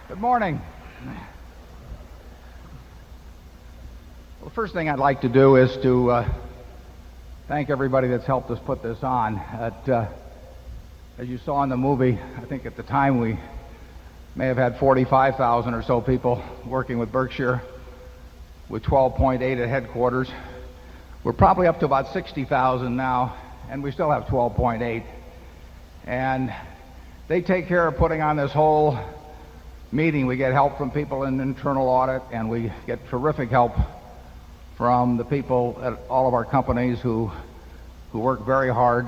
Good morning. Well, the first thing I'd like to do is to thank everybody that's helped us put this on. As you saw in the movie, I think at the time we may have had 45,000 or so people working with Berkshire, with 12.8 at headquarters. We're probably up to about 60,000 now, and we still have 12.8. And they take care of putting on this whole meeting. We get help from people in internal audit, and we get terrific help from the people at all of our companies who work very hard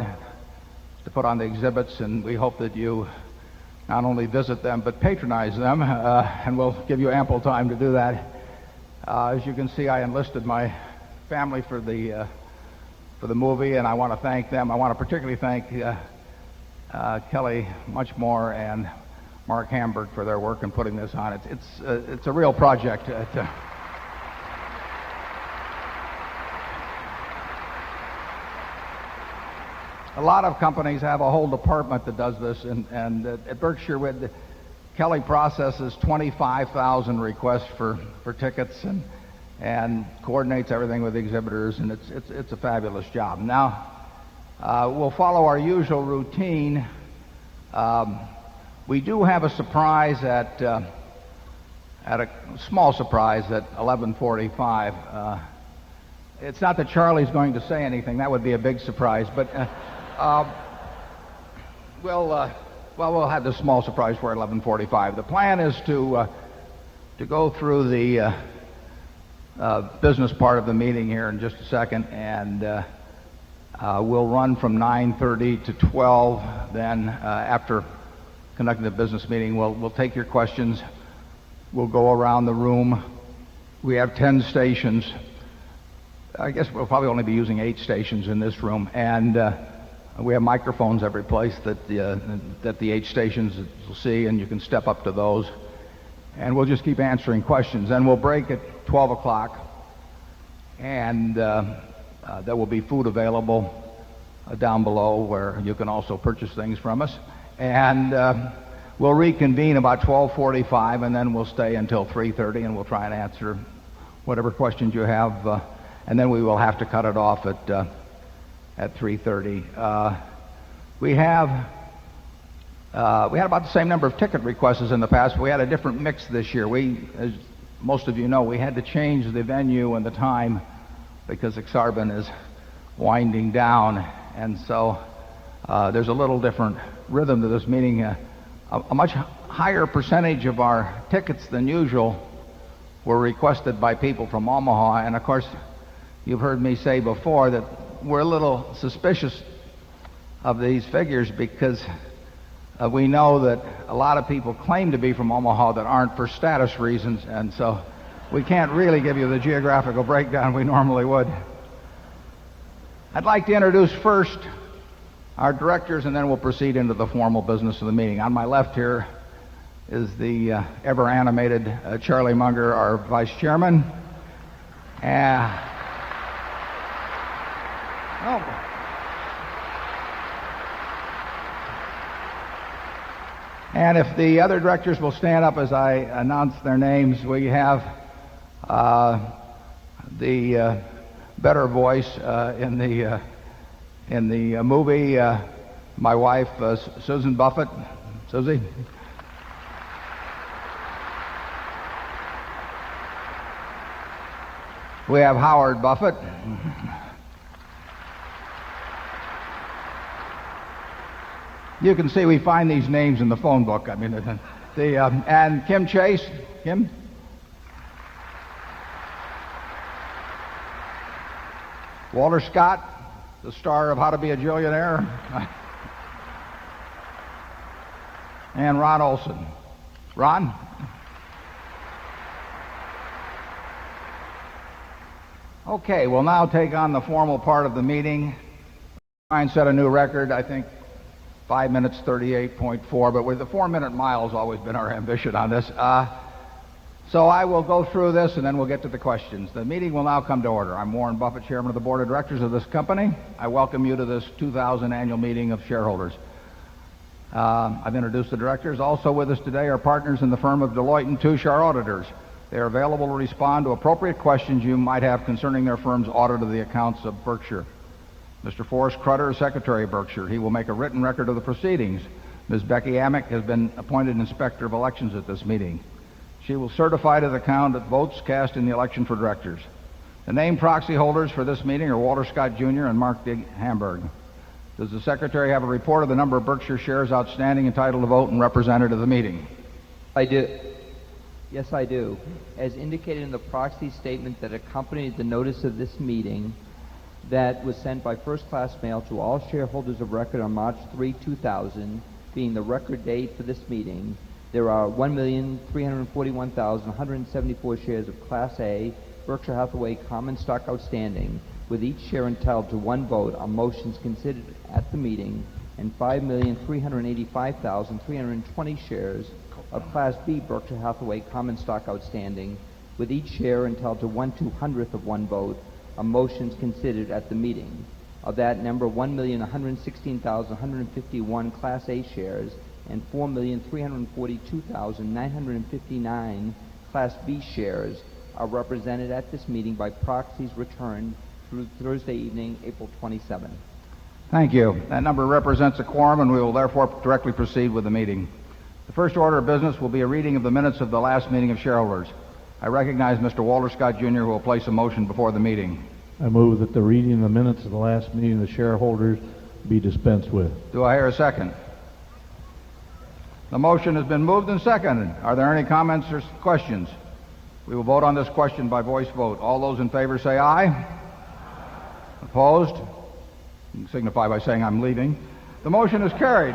to put on the exhibits, and we hope that you not only visit them but patronize them, and we'll give you ample time to do that. As you can see, I enlisted my family for the movie, and I want to thank them. I want to particularly thank Kelly Muchmore and Mark Hamburg for their work in putting this on. It's a real project. A lot of companies have a whole department that does this, and at Berkshire, Kelly processes 25,000 requests for tickets and coordinates everything with the exhibitors, and it's a fabulous job. Now, we'll follow our usual routine. We do have a surprise at a small surprise at 11:45. It's not that Charlie's going to say anything. That would be a big surprise, but we'll have this small surprise for 11:45. The plan is to go through the business part of the meeting here in just a second, and we'll run from 9:30 to 12. Then after conducting the business meeting, we'll take your questions. We'll go around the room. We have 10 stations. I guess we'll probably only be using 8 stations in this room, and we have microphones every place that the 8 stations will see, and you can step up to those, and we'll just keep answering questions. Then we'll break at 12 o'clock, and there will be food available down below where you can also purchase things from us. And we'll reconvene about 12:45, and then we'll stay until 3:30, and we'll try and answer whatever questions you have, and then we will have to cut it off at 3:30. We had about the same number of ticket requests as in the past, but we had a different mix this year. As most of you know, we had to change the venue and the time because Exarban is winding down, and so there's a little different rhythm to this meeting. A much higher percentage of our tickets than usual were requested by people from Omaha, and of course you've heard me say before that we're a little suspicious of these figures because we know that a lot of people claim to be from Omaha that aren't for status reasons, and so we can't really give you the geographical breakdown we normally would. I'd like to introduce first our directors, and then we'll proceed into the formal business of the meeting. On my left here is the ever animated Charlie Munger, our vice chairman. And if the other directors will stand up as I announce their names, we have the better voice in the movie, my wife, Susan Buffett. Susie. We have Howard Buffett. You can see we find these names in the phone book. I mean, and Kim Chase. Kim. Walter Scott, the star of How to Be a Gillionaire. And Ron Olson. Ron? Okay, we'll now take on the formal part of the meeting. Try and set a new record, I think 5 minutes 38.4, but with the 4-minute mile has always been our ambition on this. So I will go through this, and then we'll get to the questions. The meeting will now come to order. I'm Warren Buffett, chairman of the board of directors of this company. I welcome you to this 2000 annual meeting of shareholders. I've introduced the directors. Also with us today are partners in the firm of Deloitte & Touche, our auditors. They are available to respond to appropriate questions you might have concerning their firm's audit of the accounts of Berkshire. Mr. Forrest Crutter is Secretary of Berkshire. He will make a written record of the proceedings. Ms. Becky Amick has been appointed Inspector of Elections at this meeting. She will certify to the count of votes cast in the election for directors. The named proxy holders for this meeting are Walter Scott Jr. and Mark D. Hamburg. Does the Secretary have a report of the number of Berkshire shares outstanding entitled to vote and represented at the meeting? I do. Yes, I do. As indicated in the proxy statement that accompanied the notice of this meeting that was sent by first-class mail to all shareholders of record on March 3, 2000, being the record date for this meeting, there are 1,341,174 shares of Class A Berkshire Hathaway common stock outstanding, with each share entitled to one vote on motions considered at the meeting, and 5,385,320 shares of Class B Berkshire Hathaway common stock outstanding, with each share entitled to 1/200th of one vote on motions considered at the meeting. Of that number, 1,116,151 Class A shares and 4,342,959 Class B shares are represented at this meeting by proxies returned through Thursday evening, April 27. Thank you. That number represents a quorum, and we will therefore directly proceed with the meeting. The first order of business will be a reading of the minutes of the last meeting of shareholders. I recognize Mr. Walter Scott Jr., who will place a motion before the meeting. I move that the reading of the minutes of the last meeting of the shareholders be dispensed with. Do I hear a second? The motion has been moved and seconded. Are there any comments or questions? We will vote on this question by voice vote. All those in favor say aye. Opposed? You can signify by saying I'm leaving. The motion is carried.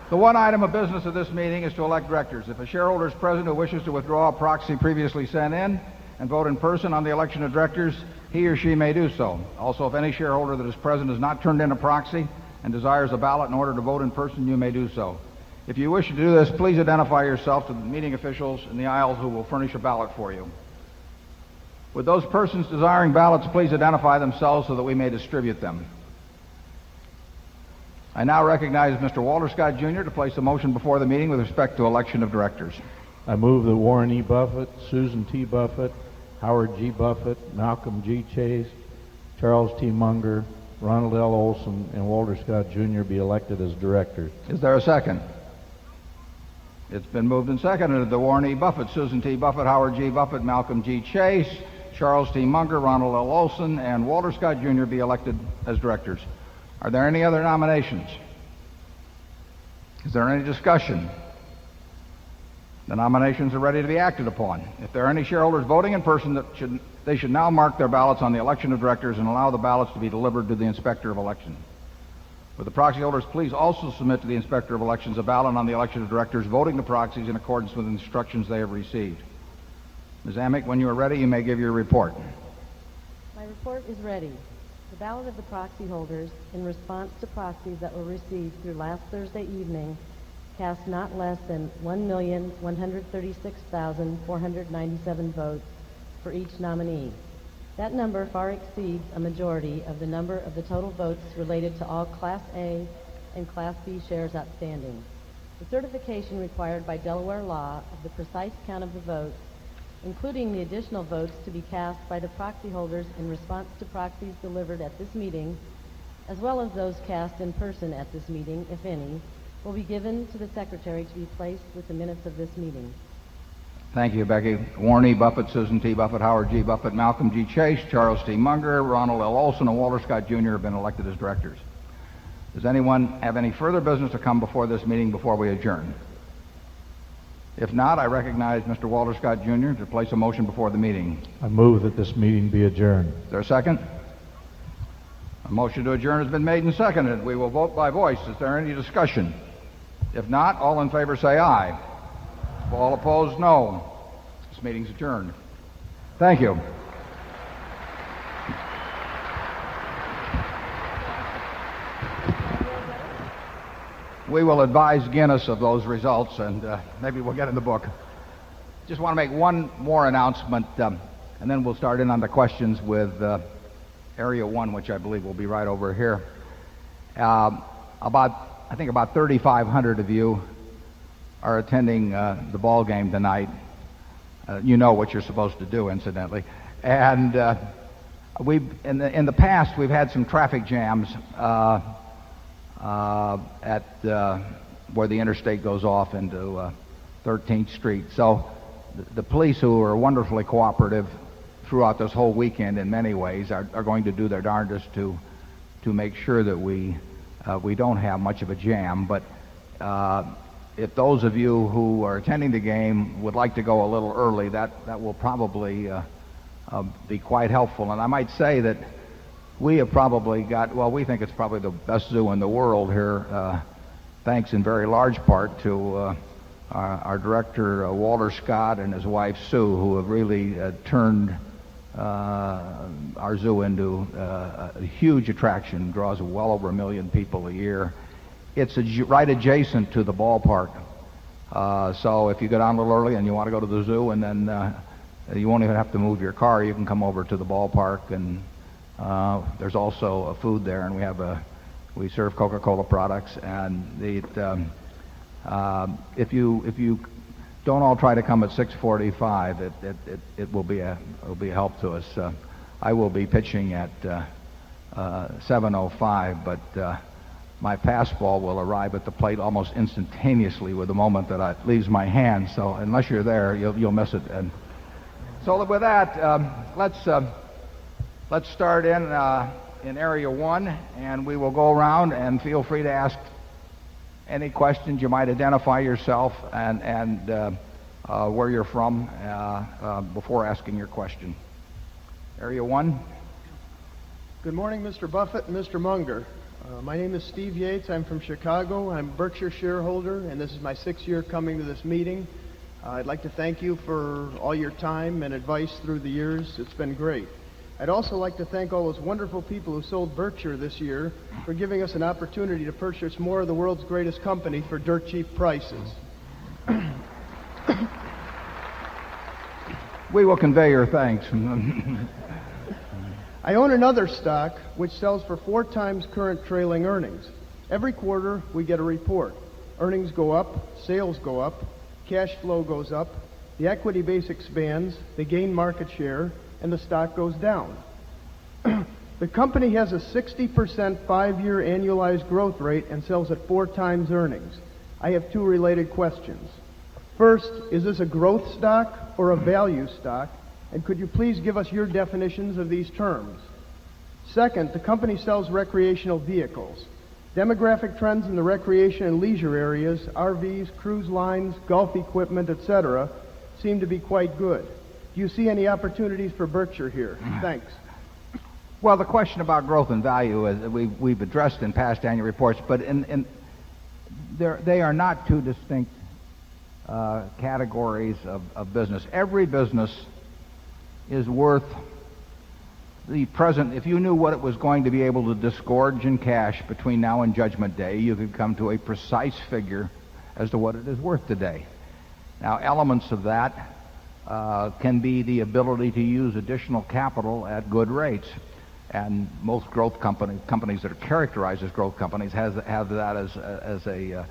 The one item of business of this meeting is to elect directors. If a shareholder is present who wishes to withdraw a proxy previously sent in and vote in person on the election of directors, he or she may do so. Also, if any shareholder that is present has not turned in a proxy and desires a ballot in order to vote in person, you may do so. If you wish to do this, please identify yourself to the meeting officials in the aisles who will furnish a ballot for you. Would those persons desiring ballots please identify themselves so that we may distribute them? I now recognize Mr. Walter Scott Jr. to place a motion before the meeting with respect to election of directors. I move that Warren E. Buffett, Susan T. Buffett, Howard G. Buffett, Malcolm G. Chase, Charles T. Munger, Ronald L. Olson, and Walter Scott Jr. be elected as directors. Is there a second? It's been moved and seconded that Warren E. Buffett, Susan T. Buffett, Howard G. Buffett, Malcolm G. Chase, Charles T. Munger, Ronald L. Olson, and Walter Scott Jr. be elected as directors. Are there any other nominations? Is there any discussion? The nominations are ready to be acted upon. If there are any shareholders voting in person, they should now mark their ballots on the election of directors and allow the ballots to be delivered to the Inspector of Elections. Would the proxy holders please also submit to the Inspector of Elections a ballot on the election of directors, voting the proxies in accordance with the instructions they have received. Ms. Amick, when you are ready, you may give your report. My report is ready. The ballot of the proxy holders, in response to proxies that were received through last Thursday evening, cast not less than 1,136,497 votes for each nominee. That number far exceeds a majority of the number of the total votes related to all Class A and Class B shares outstanding. The certification required by Delaware law of the precise count of the votes, including the additional votes to be cast by the proxy holders in response to proxies delivered at this meeting, as well as those cast in person at this meeting, if any, will be given to the Secretary to be placed with the minutes of this meeting. Thank you, Becky. Warren E. Buffett, Susan T. Buffett, Howard G. Buffett, Malcolm G. Chase, Charles T. Munger, Ronald L. Olson, and Walter Scott Jr. have been elected as directors. Does anyone have any further business to come before this meeting before we adjourn? If not, I recognize Mr. Walter Scott Jr. to place a motion before the meeting. I move that this meeting be adjourned. Is there a second? A motion to adjourn has been made and seconded. We will vote by voice. Is there any discussion? If not, all in favor say aye. All opposed, no. This meeting's adjourned. Thank you. We will advise Guinness of those results, and maybe we'll get in the book. Just want to make one more announcement, and then we'll start in on the questions with Area 1, which I believe will be right over here. About I think about 3,500 of you are attending the ball game tonight. You know what you're supposed to do, incidentally. And in the past, we've had some traffic jams at where the interstate goes off into 13th Street. So the police, who are wonderfully cooperative throughout this whole weekend in many ways, are going to do their darndest to make sure that we don't have much of a jam. But if those of you who are attending the game would like to go a little early, that will probably be quite helpful. And I might say that we have probably got, well, we think it's probably the best zoo in the world here, thanks in very large part to our director, Walter Scott, and his wife, Sue, who have really turned our zoo into a huge attraction, draws well over 1 million people a year. It's right adjacent to the ballpark. So if you go down a little early and you want to go to the zoo, and then you won't even have to move your car, you can come over to the ballpark, and there's also food there, and we serve Coca-Cola products. And if you don't all try to come at 6:45, it will be a help to us. I will be pitching at 7:05, but my fastball will arrive at the plate almost instantaneously with the moment that it leaves my hand. So unless you're there, you'll miss it. And so with that, let's start in area 1, and we will go around, and feel free to ask any questions. You might identify yourself and where you're from before asking your question. Area 1. Good morning, Mr. Buffett and Mr. Munger. My name is Steve Yates. I'm from Chicago. I'm a Berkshire shareholder, and this is my 6th year coming to this meeting. I'd like to thank you for all your time and advice through the years. It's been great. I'd also like to thank all those wonderful people who sold Berkshire this year for giving us an opportunity to purchase more of the world's greatest company for dirt cheap prices. We will convey your thanks. I own another stock which sells for 4 times current trailing earnings. Every quarter we get a report. Earnings go up, sales go up, cash flow goes up, the equity base expands, they gain market share, and the stock goes down. The company has a 60% 5-year annualized growth rate and sells at 4 times earnings. I have 2 related questions. First, is this a growth stock or a value stock? And could you please give us your definitions of these terms? Second, the company sells recreational vehicles. Demographic trends in the recreation and leisure areas, RVs, cruise lines, golf equipment, etc., seem to be quite good. Do you see any opportunities for Berkshire here? Thanks. Well, the question about growth and value we've addressed in past annual reports, but they are not 2 distinct categories of business. Every business is worth the present. If you knew what it was going to be able to disgorge in cash between now and Judgment Day, you could come to a precise figure as to what it is worth today. Now, elements of that can be the ability to use additional capital at good rates. And most growth companies that are characterized as growth companies have that as a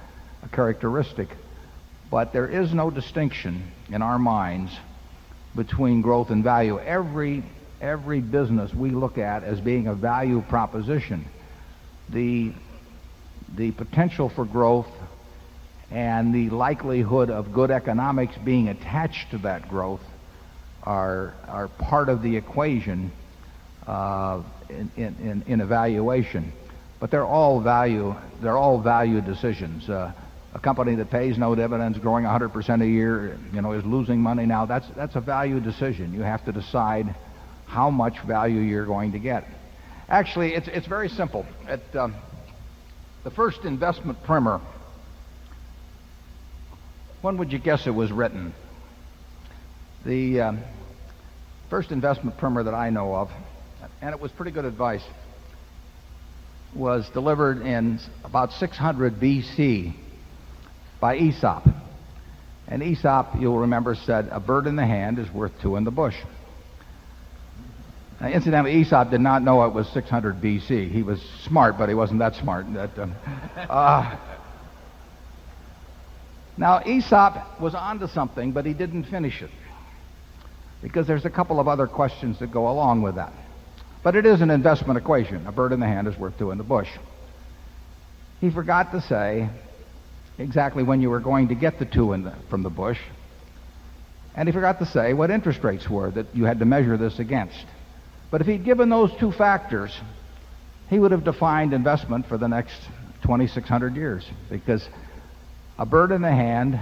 characteristic. But there is no distinction in our minds between growth and value. Every business we look at as being a value proposition. The potential for growth and the likelihood of good economics being attached to that growth are part of the equation in evaluation. But they're all value decisions. A company that pays no dividends, growing 100% a year, is losing money now. That's a value decision. You have to decide how much value you're going to get. Actually, it's very simple. The first investment primer, when would you guess it was written? The first investment primer that I know of, and it was pretty good advice, was delivered in about 600 BC by Aesop. And Aesop, you'll remember, said, "A bird in the hand is worth 2 in the bush." Incidentally, Aesop did not know it was 600 BC. He was smart, but he wasn't that smart. Now, Aesop was onto something, but he didn't finish it, because there's a couple of other questions that go along with that. But it is an investment equation. A bird in the hand is worth two in the bush. He forgot to say exactly when you were going to get the two from the bush, and he forgot to say what interest rates were that you had to measure this against. But if he'd given those two factors, he would have defined investment for the next 2,600 years, because a bird in the hand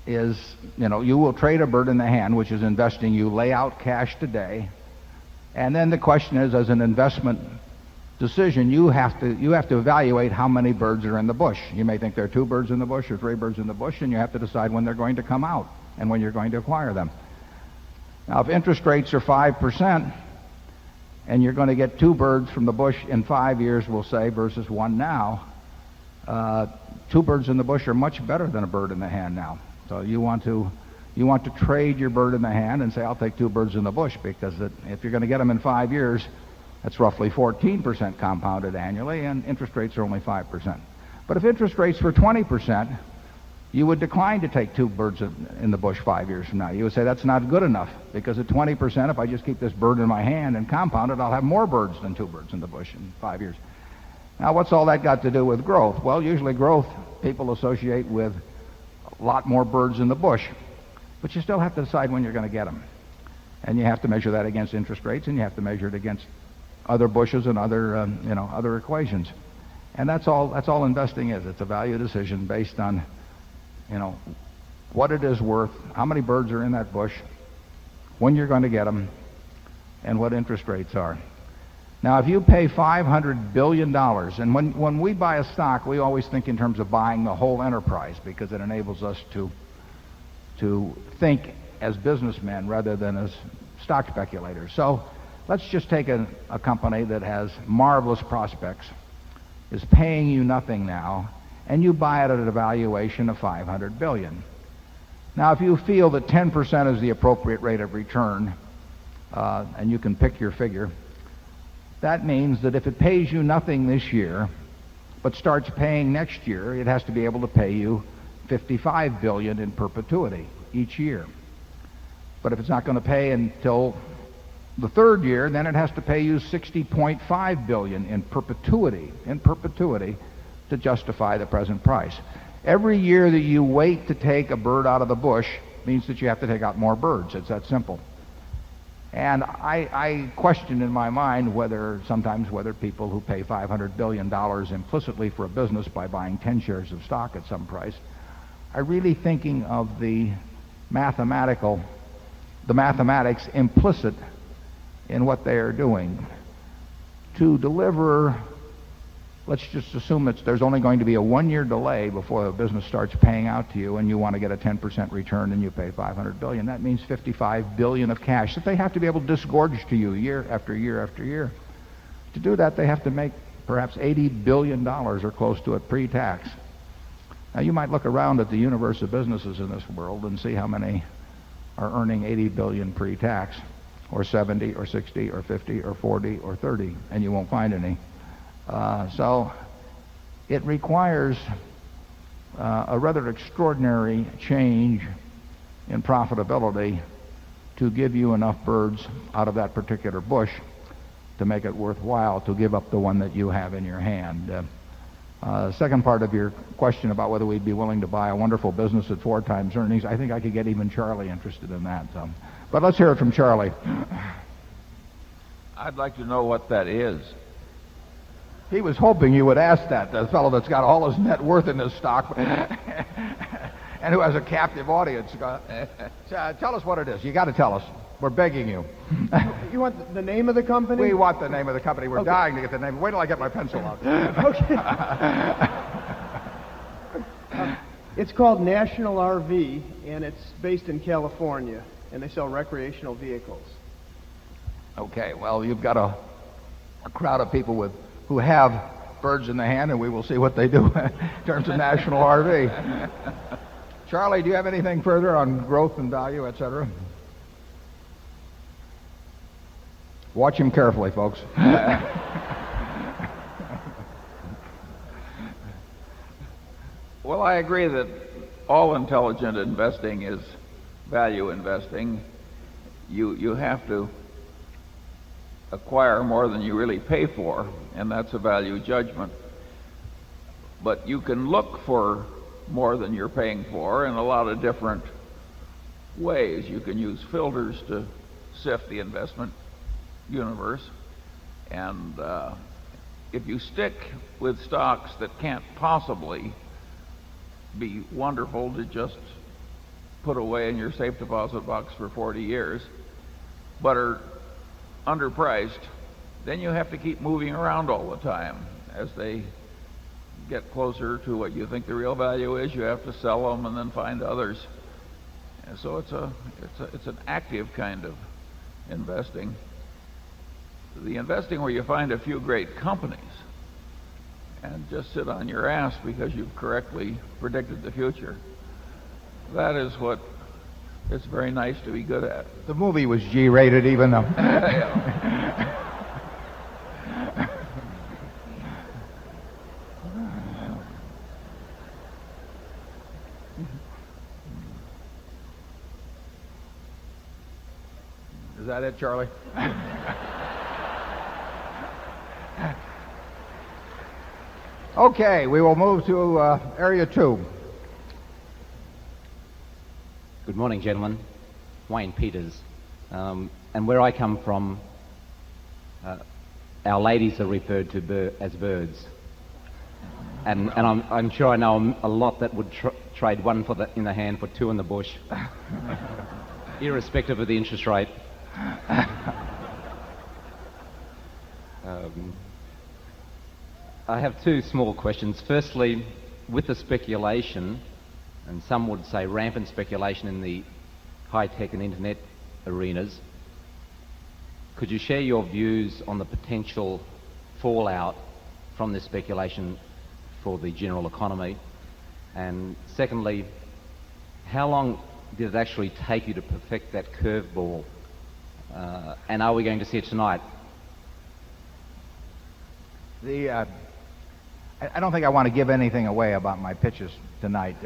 is, you will trade a bird in the hand, which is investing. You lay out cash today, and then the question is, as an investment decision, you have to evaluate how many birds are in the bush. You may think there are 2 birds in the bush or 3 birds in the bush, and you have to decide when they're going to come out and when you're going to acquire them. Now, if interest rates are 5%, and you're going to get 2 birds from the bush in 5 years, we'll say, versus 1 now, 2 birds in the bush are much better than a bird in the hand now. So you want to trade your bird in the hand and say, I'll take 2 birds in the bush, because if you're going to get them in 5 years, that's roughly 14% compounded annually, and interest rates are only 5%. But if interest rates were 20%, you would decline to take 2 birds in the bush 5 years from now. You would say that's not good enough, because at 20%, if I just keep this bird in my hand and compound it, I'll have more birds than 2 birds in the bush in 5 years. Now, what's all that got to do with growth? Well, usually growth people associate with a lot more birds in the bush, but you still have to decide when you're going to get them, and you have to measure that against interest rates, and you have to measure it against other bushes and other equations, and that's all investing is. It's a value decision based on what it is worth, how many birds are in that bush, when you're going to get them, and what interest rates are. Now, if you pay $500 billion, and when we buy a stock, we always think in terms of buying the whole enterprise, because it enables us to think as businessmen rather than as stock speculators. So let's just take a company that has marvelous prospects, is paying you nothing now, and you buy it at a valuation of $500 billion. Now, if you feel that 10% is the appropriate rate of return, and you can pick your figure, that means that if it pays you nothing this year, but starts paying next year, it has to be able to pay you $55 billion in perpetuity each year. But if it's not going to pay until the 3rd year, then it has to pay you $60.5 billion in perpetuity to justify the present price. Every year that you wait to take a bird out of the bush means that you have to take out more birds. It's that simple. And I question in my mind sometimes whether people who pay $500 billion implicitly for a business by buying 10 shares of stock at some price are really thinking of the mathematics implicit in what they are doing. To deliver, let's just assume there's only going to be a 1-year delay before the business starts paying out to you, and you want to get a 10% return, and you pay $500 billion. That means $55 billion of cash that they have to be able to disgorge to you year after year after year. To do that, they have to make perhaps $80 billion or close to it pre-tax. Now, you might look around at the universe of businesses in this world and see how many are earning $80 billion pre-tax, or 70, or 60, or 50, or 40, or 30, and you won't find any. So it requires a rather extraordinary change in profitability to give you enough birds out of that particular bush to make it worthwhile to give up the one that you have in your hand. Second part of your question about whether we'd be willing to buy a wonderful business at 4 times earnings, I think I could get even Charlie interested in that. But let's hear it from Charlie. I'd like to know what that is. He was hoping you would ask that, the fellow that's got all his net worth in this stock and who has a captive audience. Tell us what it is. You got to tell us. We're begging you. You want the name of the company? We want the name of the company. We're dying to get the name. Wait till I get my pencil out. Okay. It's called National RV, and it's based in California, and they sell recreational vehicles. Okay, well, you've got a crowd of people who have birds in the hand, and we will see what they do in terms of National RV. Charlie, do you have anything further on growth and value, et cetera? Watch him carefully, folks. Well, I agree that all intelligent investing is value investing. You have to acquire more than you really pay for, and that's a value judgment. But you can look for more than you're paying for in a lot of different ways. You can use filters to sift the investment universe, and if you stick with stocks that can't possibly be wonderful to just put away in your safe deposit box for 40 years, but are underpriced, then you have to keep moving around all the time. As they get closer to what you think the real value is, you have to sell them and then find others. And so it's an active kind of investing. The investing where you find a few great companies and just sit on your ass because you've correctly predicted the future, that is what it's very nice to be good at. The movie was G-rated, even though. Is that it, Charlie? Okay, we will move to Area 2. Good morning, gentlemen. Wayne Peters. And where I come from, our ladies are referred to as birds. And I'm sure I know a lot that would trade one in the hand for two in the bush, irrespective of the interest rate. I have two small questions. Firstly, with the speculation, and some would say rampant speculation in the high-tech and internet arenas, could you share your views on the potential fallout from this speculation for the general economy? And secondly, how long did it actually take you to perfect that curveball? And are we going to see it tonight? I don't think I want to give anything away about my pitches tonight.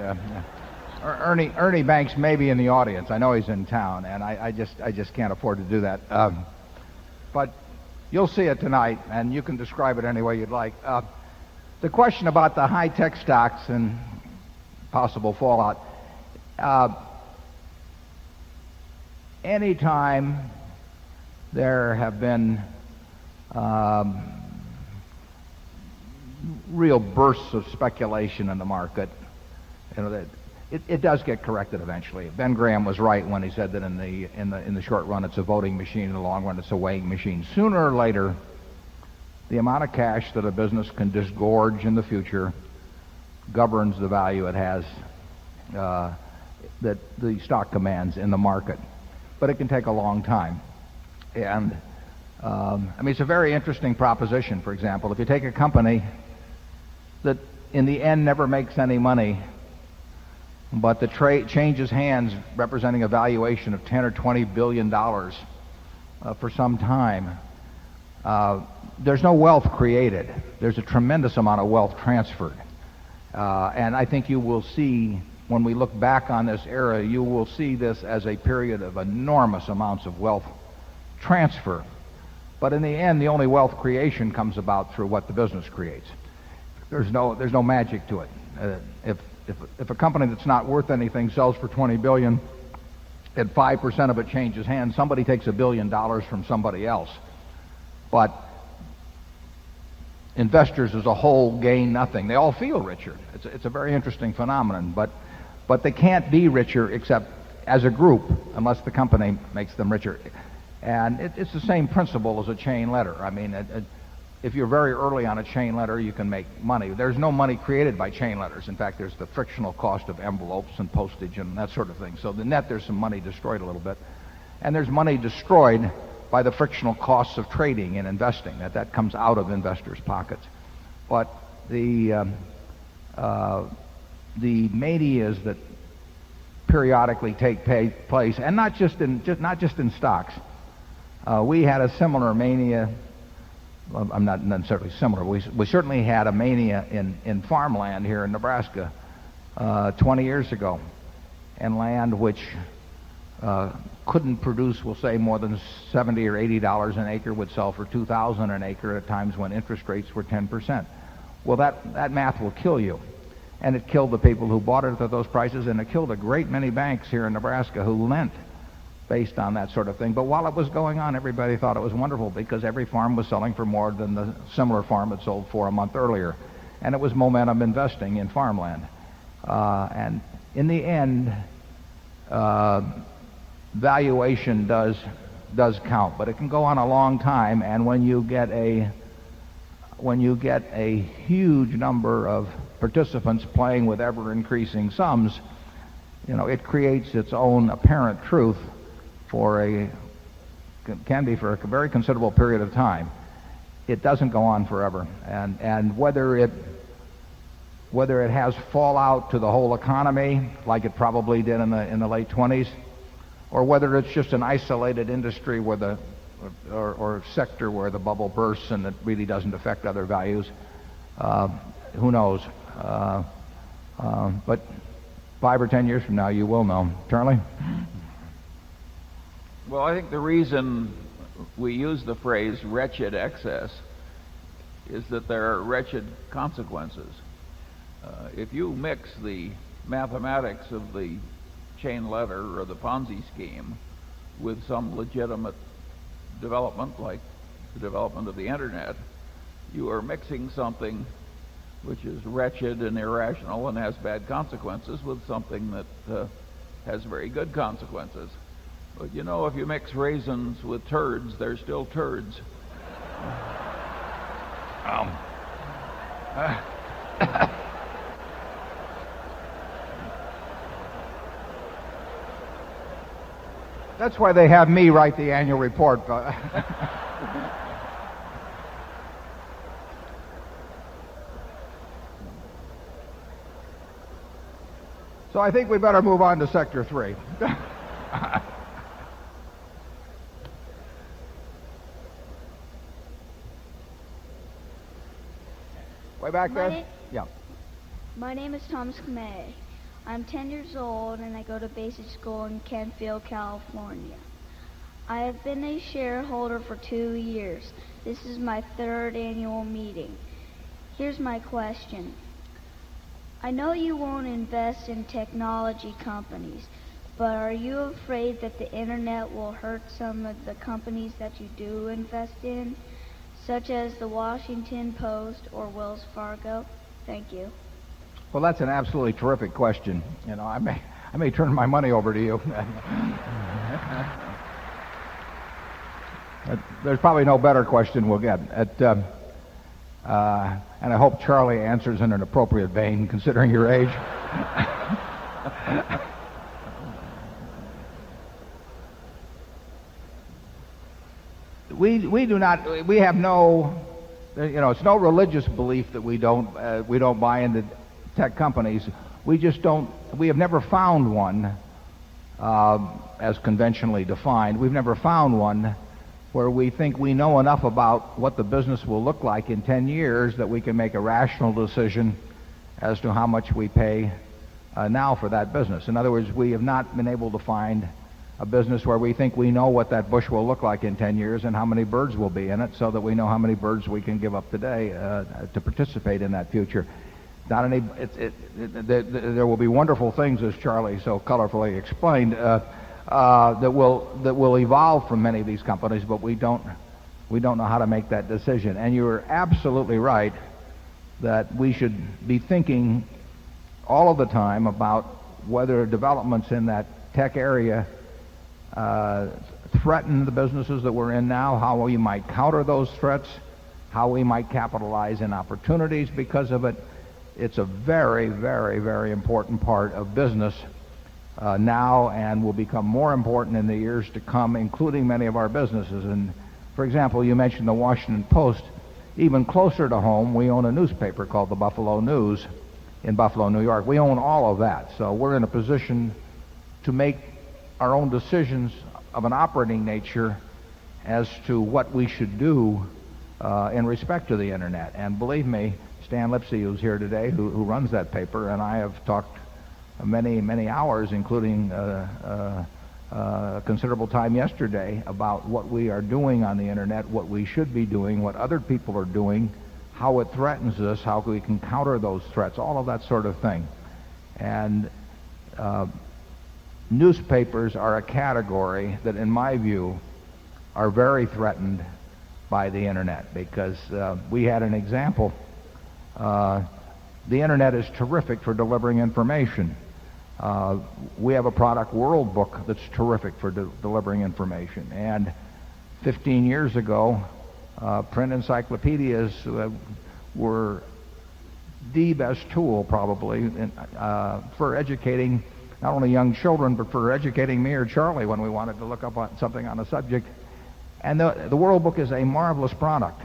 Ernie Banks may be in the audience. I know he's in town, and I just can't afford to do that. But you'll see it tonight, and you can describe it any way you'd like. The question about the high-tech stocks and possible fallout. Anytime there have been real bursts of speculation in the market, that it does get corrected eventually. Ben Graham was right when he said that in the short run it's a voting machine, in the long run it's a weighing machine. Sooner or later, the amount of cash that a business can disgorge in the future governs the value it has, that the stock commands in the market. But it can take a long time. And it's a very interesting proposition. For example, if you take a company that in the end never makes any money, but the trade changes hands representing a valuation of 10 or 20 billion dollars for some time, there's no wealth created. There's a tremendous amount of wealth transferred. And I think you will see, when we look back on this era, you will see this as a period of enormous amounts of wealth transfer. But in the end, the only wealth creation comes about through what the business creates. There's no magic to it. If a company that's not worth anything sells for 20 billion, and 5% of it changes hands, somebody takes $1 billion from somebody else. But investors as a whole gain nothing. They all feel richer. It's a very interesting phenomenon, but they can't be richer except as a group unless the company makes them richer. And it's the same principle as a chain letter. I mean, if you're very early on a chain letter, you can make money. There's no money created by chain letters. In fact, there's the frictional cost of envelopes and postage and that sort of thing. So the net, there's some money destroyed a little bit. And there's money destroyed by the frictional costs of trading and investing. That comes out of investors' pockets. But the manias that periodically take place, and not just in stocks, We had a similar mania. Well, I'm not necessarily similar. We certainly had a mania in farmland here in Nebraska 20 years ago, and land which couldn't produce, we'll say, more than $70 or $80 an acre would sell for $2,000 an acre at times when interest rates were 10%. Well, that math will kill you. And it killed the people who bought it at those prices, and it killed a great many banks here in Nebraska who lent based on that sort of thing. But while it was going on, everybody thought it was wonderful because every farm was selling for more than the similar farm it sold for a month earlier. And it was momentum investing in farmland. And in the end, valuation does count, but it can go on a long time. And when you get a huge number of participants playing with ever increasing sums, it creates its own apparent truth for a very considerable period of time. It doesn't go on forever, and whether it has fallout to the whole economy like it probably did in the late 20s, or whether it's just an isolated industry or sector where the bubble bursts and it really doesn't affect other values, who knows? But 5 or 10 years from now, you will know. Charlie? Well, I think the reason we use the phrase wretched excess is that there are wretched consequences. If you mix the mathematics of the chain letter or the Ponzi scheme with some legitimate development like the development of the internet, you are mixing something which is wretched and irrational and has bad consequences with something that has very good consequences. But if you mix raisins with turds, they're still turds. That's why they have me write the annual report. So I think we better move on to Sector 3. Way back there? Yeah. My name is Thomas Kamei. I'm 10 years old and I go to basic school in Canfield, California. I have been a shareholder for 2 years. This is my 3rd annual meeting. Here's my question. I know you won't invest in technology companies, but are you afraid that the internet will hurt some of the companies that you do invest in, such as the Washington Post or Wells Fargo? Thank you. Well, that's an absolutely terrific question. I may turn my money over to you. There's probably no better question we'll get. And I hope Charlie answers in an appropriate vein, considering your age. We do not. We have no. It's no religious belief that we don't buy into tech companies. We just don't. We have never found one as conventionally defined. We've never found one where we think we know enough about what the business will look like in 10 years that we can make a rational decision as to how much we pay now for that business. In other words, we have not been able to find a business where we think we know what that bush will look like in 10 years and how many birds will be in it, so that we know how many birds we can give up today to participate in that future. Not any. There will be wonderful things, as Charlie so colorfully explained, that will evolve from many of these companies, but we don't know how to make that decision. And you're absolutely right that we should be thinking all of the time about whether developments in that tech area threaten the businesses that we're in now, how we might counter those threats, how we might capitalize in opportunities because of it. It's a very, very, very important part of business now, and will become more important in the years to come, including many of our businesses. And for example, you mentioned the Washington Post. Even closer to home, we own a newspaper called the Buffalo News in Buffalo, New York. We own all of that, so we're in a position to make our own decisions of an operating nature as to what we should do in respect to the internet. And believe me, Stan Lipsey, who's here today, who runs that paper, and I have talked many hours, including considerable time yesterday, about what we are doing on the internet, what we should be doing, what other people are doing, how it threatens us, how we can counter those threats, all of that sort of thing. And newspapers are a category that, in my view, are very threatened by the internet, because we had an example. The internet is terrific for delivering information. We have a product, World Book, that's terrific for delivering information. And 15 years ago, print encyclopedias were the best tool, probably, for educating not only young children, but for educating me or Charlie when we wanted to look up on something on a subject. And the World Book is a marvelous product,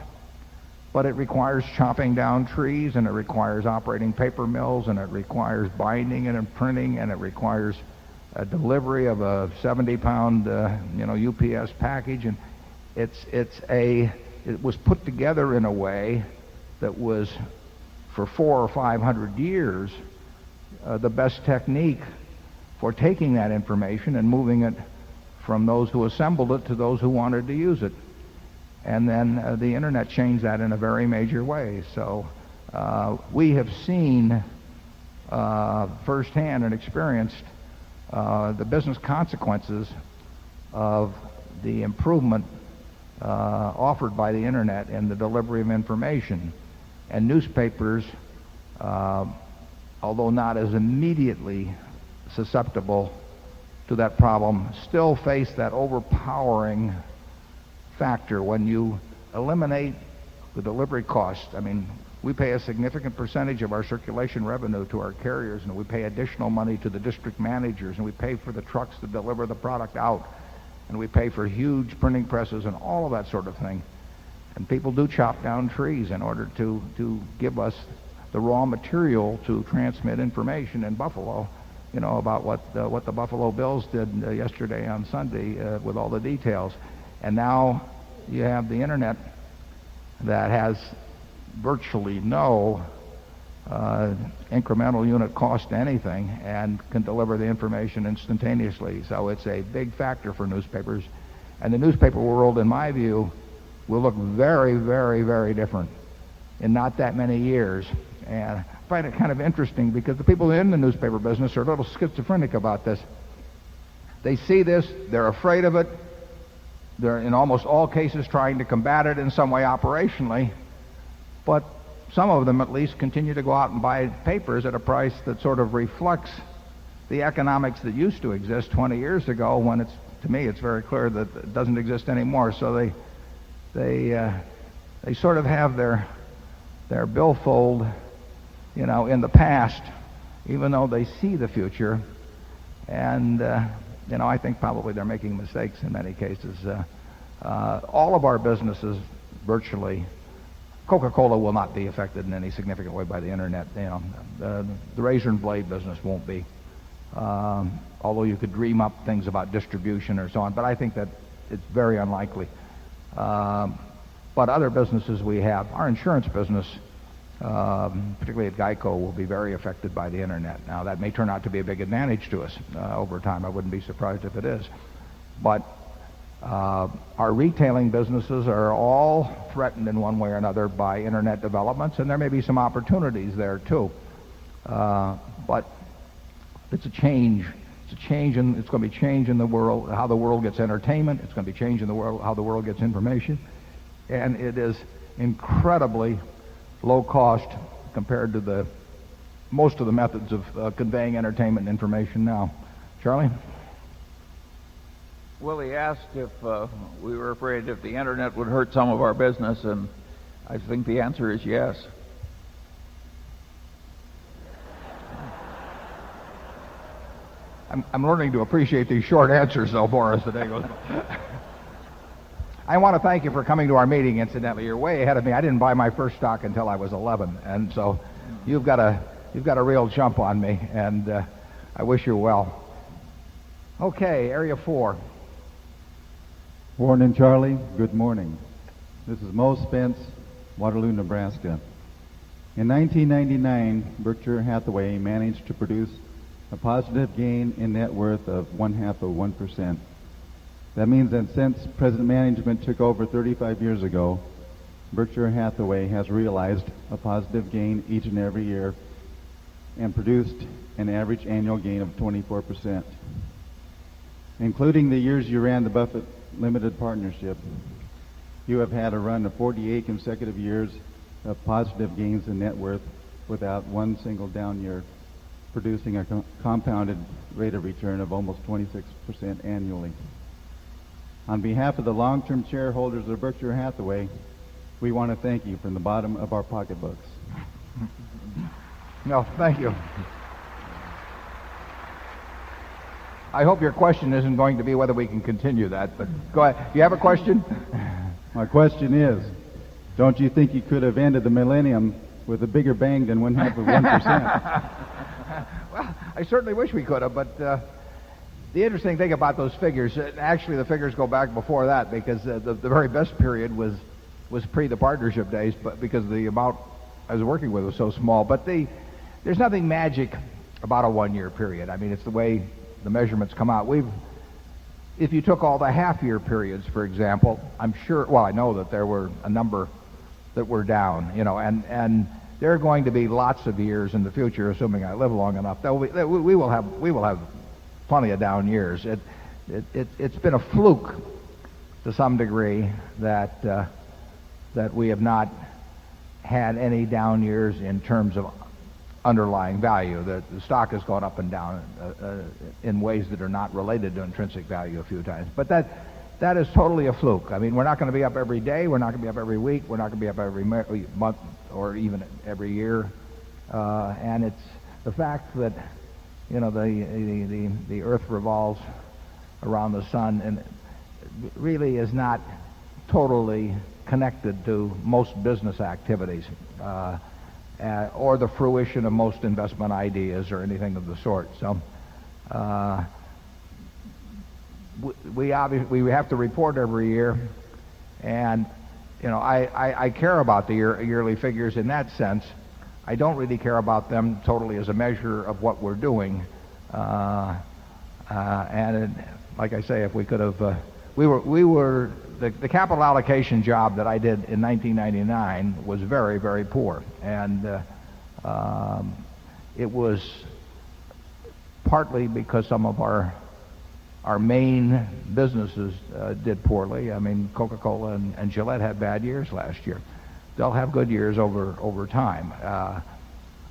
but it requires chopping down trees, and it requires operating paper mills, and it requires binding and printing, and it requires a delivery of a 70-pound UPS package. And it was put together in a way that was, for 400 or 500 years, the best technique for taking that information and moving it from those who assembled it to those who wanted to use it. And then the internet changed that in a very major way. So we have seen firsthand and experienced the business consequences of the improvement offered by the internet in the delivery of information. And newspapers, although not as immediately susceptible to that problem, still face that overpowering factor. When you eliminate the delivery cost, I mean, we pay a significant percentage of our circulation revenue to our carriers, and we pay additional money to the district managers, and we pay for the trucks to deliver the product out, and we pay for huge printing presses and all of that sort of thing. And people do chop down trees in order to give us the raw material to transmit information in Buffalo, about what the Buffalo Bills did yesterday on Sunday, with all the details. And now you have the internet that has virtually no incremental unit cost to anything and can deliver the information instantaneously. So it's a big factor for newspapers. And the newspaper world, in my view, will look very, very, very different in not that many years. And I find it kind of interesting because the people in the newspaper business are a little schizophrenic about this. They see this, they're afraid of it, they're in almost all cases trying to combat it in some way operationally, but some of them at least continue to go out and buy papers at a price that sort of reflects the economics that used to exist 20 years ago, when to me it's very clear that it doesn't exist anymore. So they sort of have their billfold, in the past, even though they see the future. And I think probably they're making mistakes in many cases. All of our businesses, virtually, Coca-Cola will not be affected in any significant way by the internet. The razor and blade business won't be, although you could dream up things about distribution or so on. But I think that it's very unlikely. But other businesses we have, our insurance business, particularly at Geico, will be very affected by the internet. Now, that may turn out to be a big advantage to us over time. I wouldn't be surprised if it is. But our retailing businesses are all threatened in one way or another by internet developments, and there may be some opportunities there too. But it's a change. It's going to be change in the world, how the world gets entertainment. It's going to be change in the world, how the world gets information. And it is incredibly low cost compared to most of the methods of conveying entertainment and information now. Charlie? Willie asked if we were afraid if the internet would hurt some of our business, and I think the answer is yes. I'm learning to appreciate these short answers, though, Boris, as the day goes by. I want to thank you for coming to our meeting, incidentally. You're way ahead of me. I didn't buy my first stock until I was 11, and so you've got a real jump on me, and I wish you well. Okay, Area 4. Warren and Charlie, good morning. This is Mo Spence, Waterloo, Nebraska. In 1999, Berkshire Hathaway managed to produce a positive gain in net worth of 0.5%. That means that since present management took over 35 years ago, Berkshire Hathaway has realized a positive gain each and every year and produced an average annual gain of 24%. Including the years you ran the Buffett Limited Partnership, you have had a run of 48 consecutive years of positive gains in net worth without one single down year, producing a compounded rate of return of almost 26% annually. On behalf of the long-term shareholders of Berkshire Hathaway, we want to thank you from the bottom of our pocketbooks. No, thank you. I hope your question isn't going to be whether we can continue that, but go ahead. Do you have a question? My question is, don't you think you could have ended the millennium with a bigger bang than 0.5%? Well, I certainly wish we could have, but the interesting thing about those figures, actually the figures go back before that, because the very best period was pre the partnership days, but because the amount I was working with was so small. But there's nothing magic about a 1 year period. I mean, it's the way the measurements come out. If you took all the half-year periods, for example, I'm sure, well, I know that there were a number that were down, and there are going to be lots of years in the future, assuming I live long enough. We will have plenty of down years. It's been a fluke to some degree that we have not had any down years in terms of underlying value. The stock has gone up and down in ways that are not related to intrinsic value a few times. But that is totally a fluke. I mean, we're not going to be up every day. We're not going to be up every week. We're not going to be up every month or even every year. And it's the fact that, the Earth revolves around the sun and really is not totally connected to most business activities. Or the fruition of most investment ideas or anything of the sort. So we have to report every year, and I care about the yearly figures in that sense. I don't really care about them totally as a measure of what we're doing. Like I say, if we could have, the capital allocation job that I did in 1999 was very, very poor, and it was partly because some of our main businesses did poorly. I mean, Coca-Cola and Gillette had bad years last year. They'll have good years over time.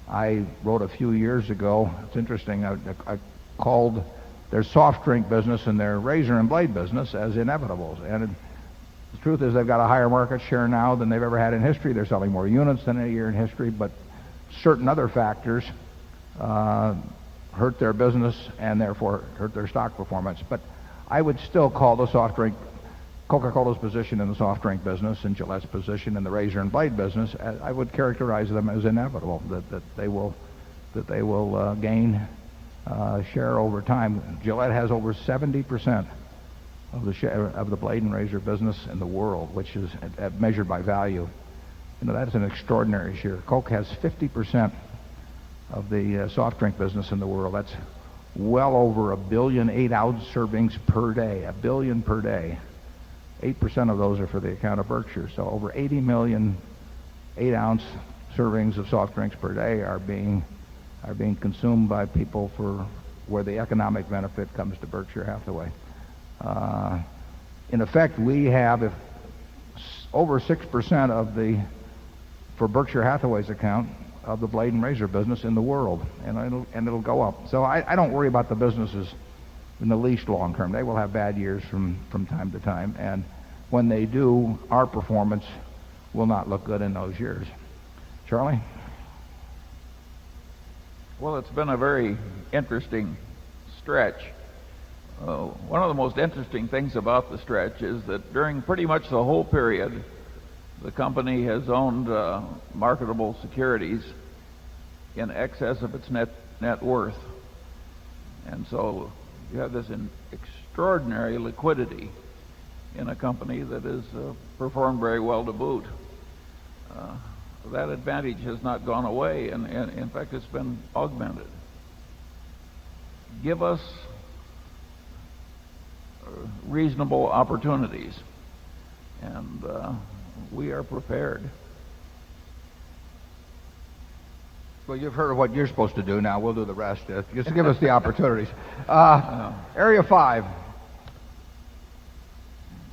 I wrote a few years ago. It's interesting. I called their soft drink business and their razor and blade business as inevitables, and the truth is they've got a higher market share now than they've ever had in history. They're selling more units than any year in history, but certain other factors hurt their business and therefore hurt their stock performance. But I would still call the soft drink, Coca-Cola's position in the soft drink business and Gillette's position in the razor and blade business, I would characterize them as inevitable, that they will gain share over time. Gillette has over 70% of the share of the blade and razor business in the world, which is measured by value. That's an extraordinary share. Coke has 50% of the soft drink business in the world. That's well over 1 billion 8-ounce servings per day. 1 billion per day. 8% of those are for the account of Berkshire. So over 80 million 8-ounce servings of soft drinks per day are being consumed by people for where the economic benefit comes to Berkshire Hathaway. In effect, we have over 6% for Berkshire Hathaway's account of the blade and razor business in the world, and it'll go up. So I don't worry about the businesses in the least long term. They will have bad years from time to time, and when they do, our performance will not look good in those years. Charlie? Well, it's been a very interesting stretch. One of the most interesting things about the stretch is that during pretty much the whole period, the company has owned marketable securities in excess of its net worth. And so you have this extraordinary liquidity in a company that has performed very well to boot. That advantage has not gone away, and in fact, it's been augmented. Give us reasonable opportunities, and we are prepared. Well, you've heard of what you're supposed to do now. We'll do the rest. Just give us the opportunities. Area 5.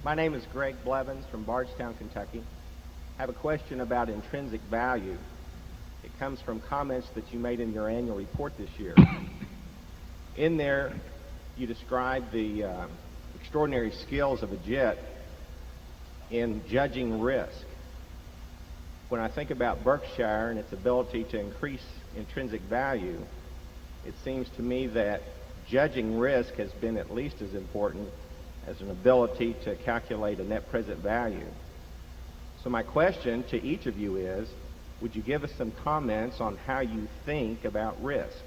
My name is Greg Blevins from Bardstown, Kentucky. I have a question about intrinsic value. It comes from comments that you made in your annual report this year. In there, you described the extraordinary skills of a JIT in judging risk. When I think about Berkshire and its ability to increase intrinsic value, it seems to me that judging risk has been at least as important as an ability to calculate a net present value. So my question to each of you is, would you give us some comments on how you think about risk?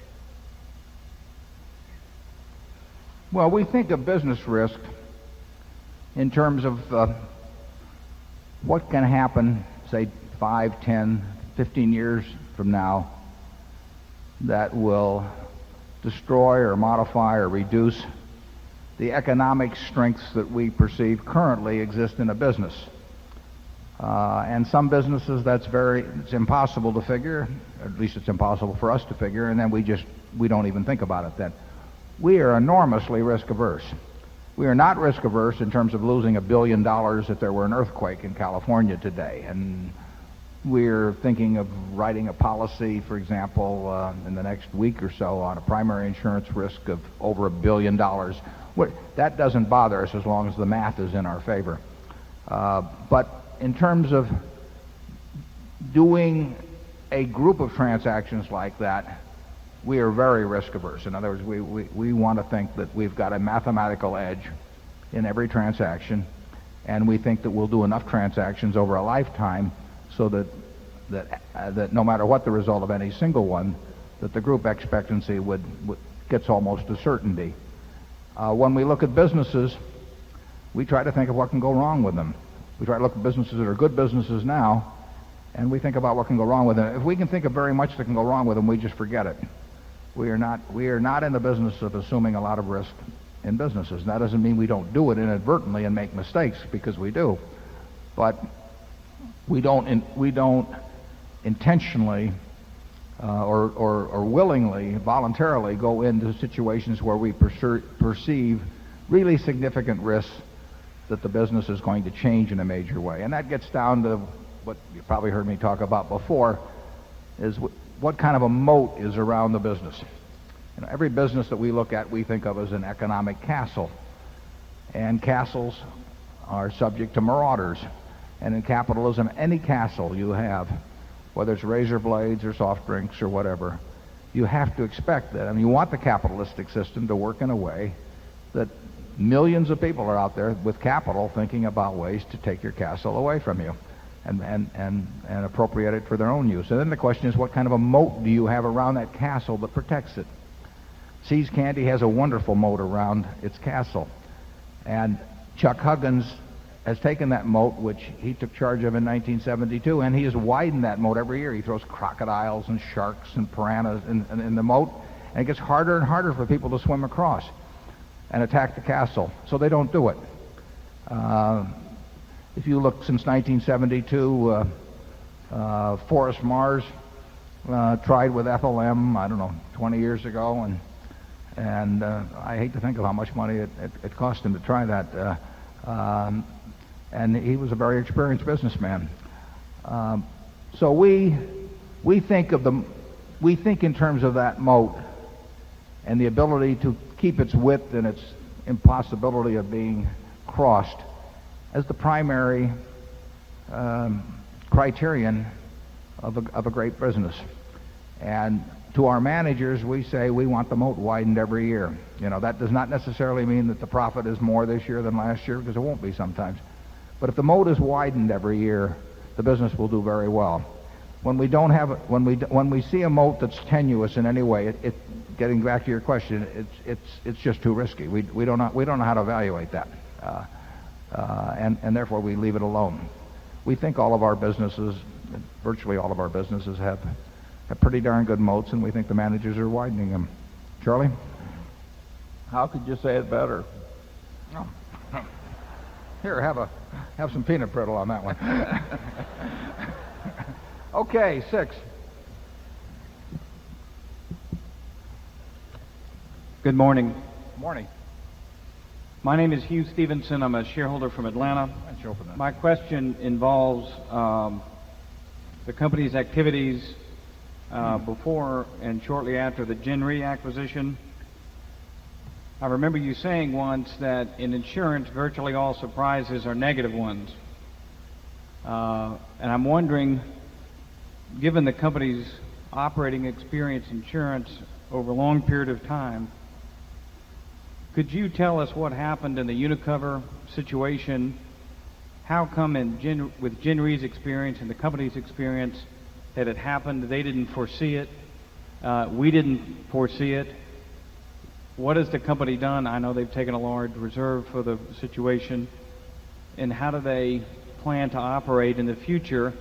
Well, we think of business risk in terms of what can happen, say, 5, 10, 15 years from now that will destroy or modify or reduce the economic strengths that we perceive currently exist in a business. And some businesses it's impossible to figure, or at least it's impossible for us to figure, and then we don't even think about it then. We are enormously risk averse. We are not risk averse in terms of losing $1 billion if there were an earthquake in California today. And we're thinking of writing a policy, for example, in the next week or so on a primary insurance risk of over $1 billion. That doesn't bother us as long as the math is in our favor. But in terms of doing a group of transactions like that, we are very risk averse. In other words, we want to think that we've got a mathematical edge in every transaction, and we think that we'll do enough transactions over a lifetime so that no matter what the result of any single one, that the group expectancy gets almost to certainty. When we look at businesses, we try to think of what can go wrong with them. We try to look at businesses that are good businesses now, and we think about what can go wrong with them. If we can think of very much that can go wrong with them, we just forget it. We are not in the business of assuming a lot of risk in businesses. And that doesn't mean we don't do it inadvertently and make mistakes, because we do. But we don't intentionally or willingly, voluntarily go into situations where we perceive really significant risks that the business is going to change in a major way. And that gets down to what you probably heard me talk about before, is what kind of a moat is around the business. Every business that we look at, we think of as an economic castle. And castles are subject to marauders. And in capitalism, any castle you have, whether it's razor blades or soft drinks or whatever, you have to expect that. I mean, you want the capitalistic system to work in a way that millions of people are out there with capital thinking about ways to take your castle away from you and appropriate it for their own use. And then the question is, what kind of a moat do you have around that castle that protects it? See's Candy has a wonderful moat around its castle. And Chuck Huggins has taken that moat, which he took charge of in 1972, and he has widened that moat every year. He throws crocodiles and sharks and piranhas in the moat, and it gets harder and harder for people to swim across and attack the castle. So they don't do it. If you look since 1972, Forrest Mars tried with Ethel M., 20 years ago, and I hate to think of how much money it cost him to try that. And he was a very experienced businessman. So we think in terms of that moat and the ability to keep its width and its impossibility of being crossed as the primary criterion of a great business. And to our managers, we say we want the moat widened every year. That does not necessarily mean that the profit is more this year than last year, because it won't be sometimes. But if the moat is widened every year, the business will do very well. When we see a moat that's tenuous in any way, getting back to your question, it's just too risky. We don't know how to evaluate that. and therefore we leave it alone. We think all of our businesses, virtually all of our businesses, have pretty darn good moats, and we think the managers are widening them. Charlie? How could you say it better? Oh. Here, have some peanut brittle on that one. Okay, 6. Good morning. Morning. My name is Hugh Stevenson. I'm a shareholder from Atlanta. Why don't you open that? My question involves the company's activities before and shortly after the Gen Re acquisition. I remember you saying once that in insurance, virtually all surprises are negative ones. And I'm wondering, given the company's operating experience in insurance over a long period of time, could you tell us what happened in the Unicover situation? How come with Gen Re's experience and the company's experience that it happened? They didn't foresee it. We didn't foresee it. What has the company done? I know they've taken a large reserve for the situation. And how do they plan to operate in the future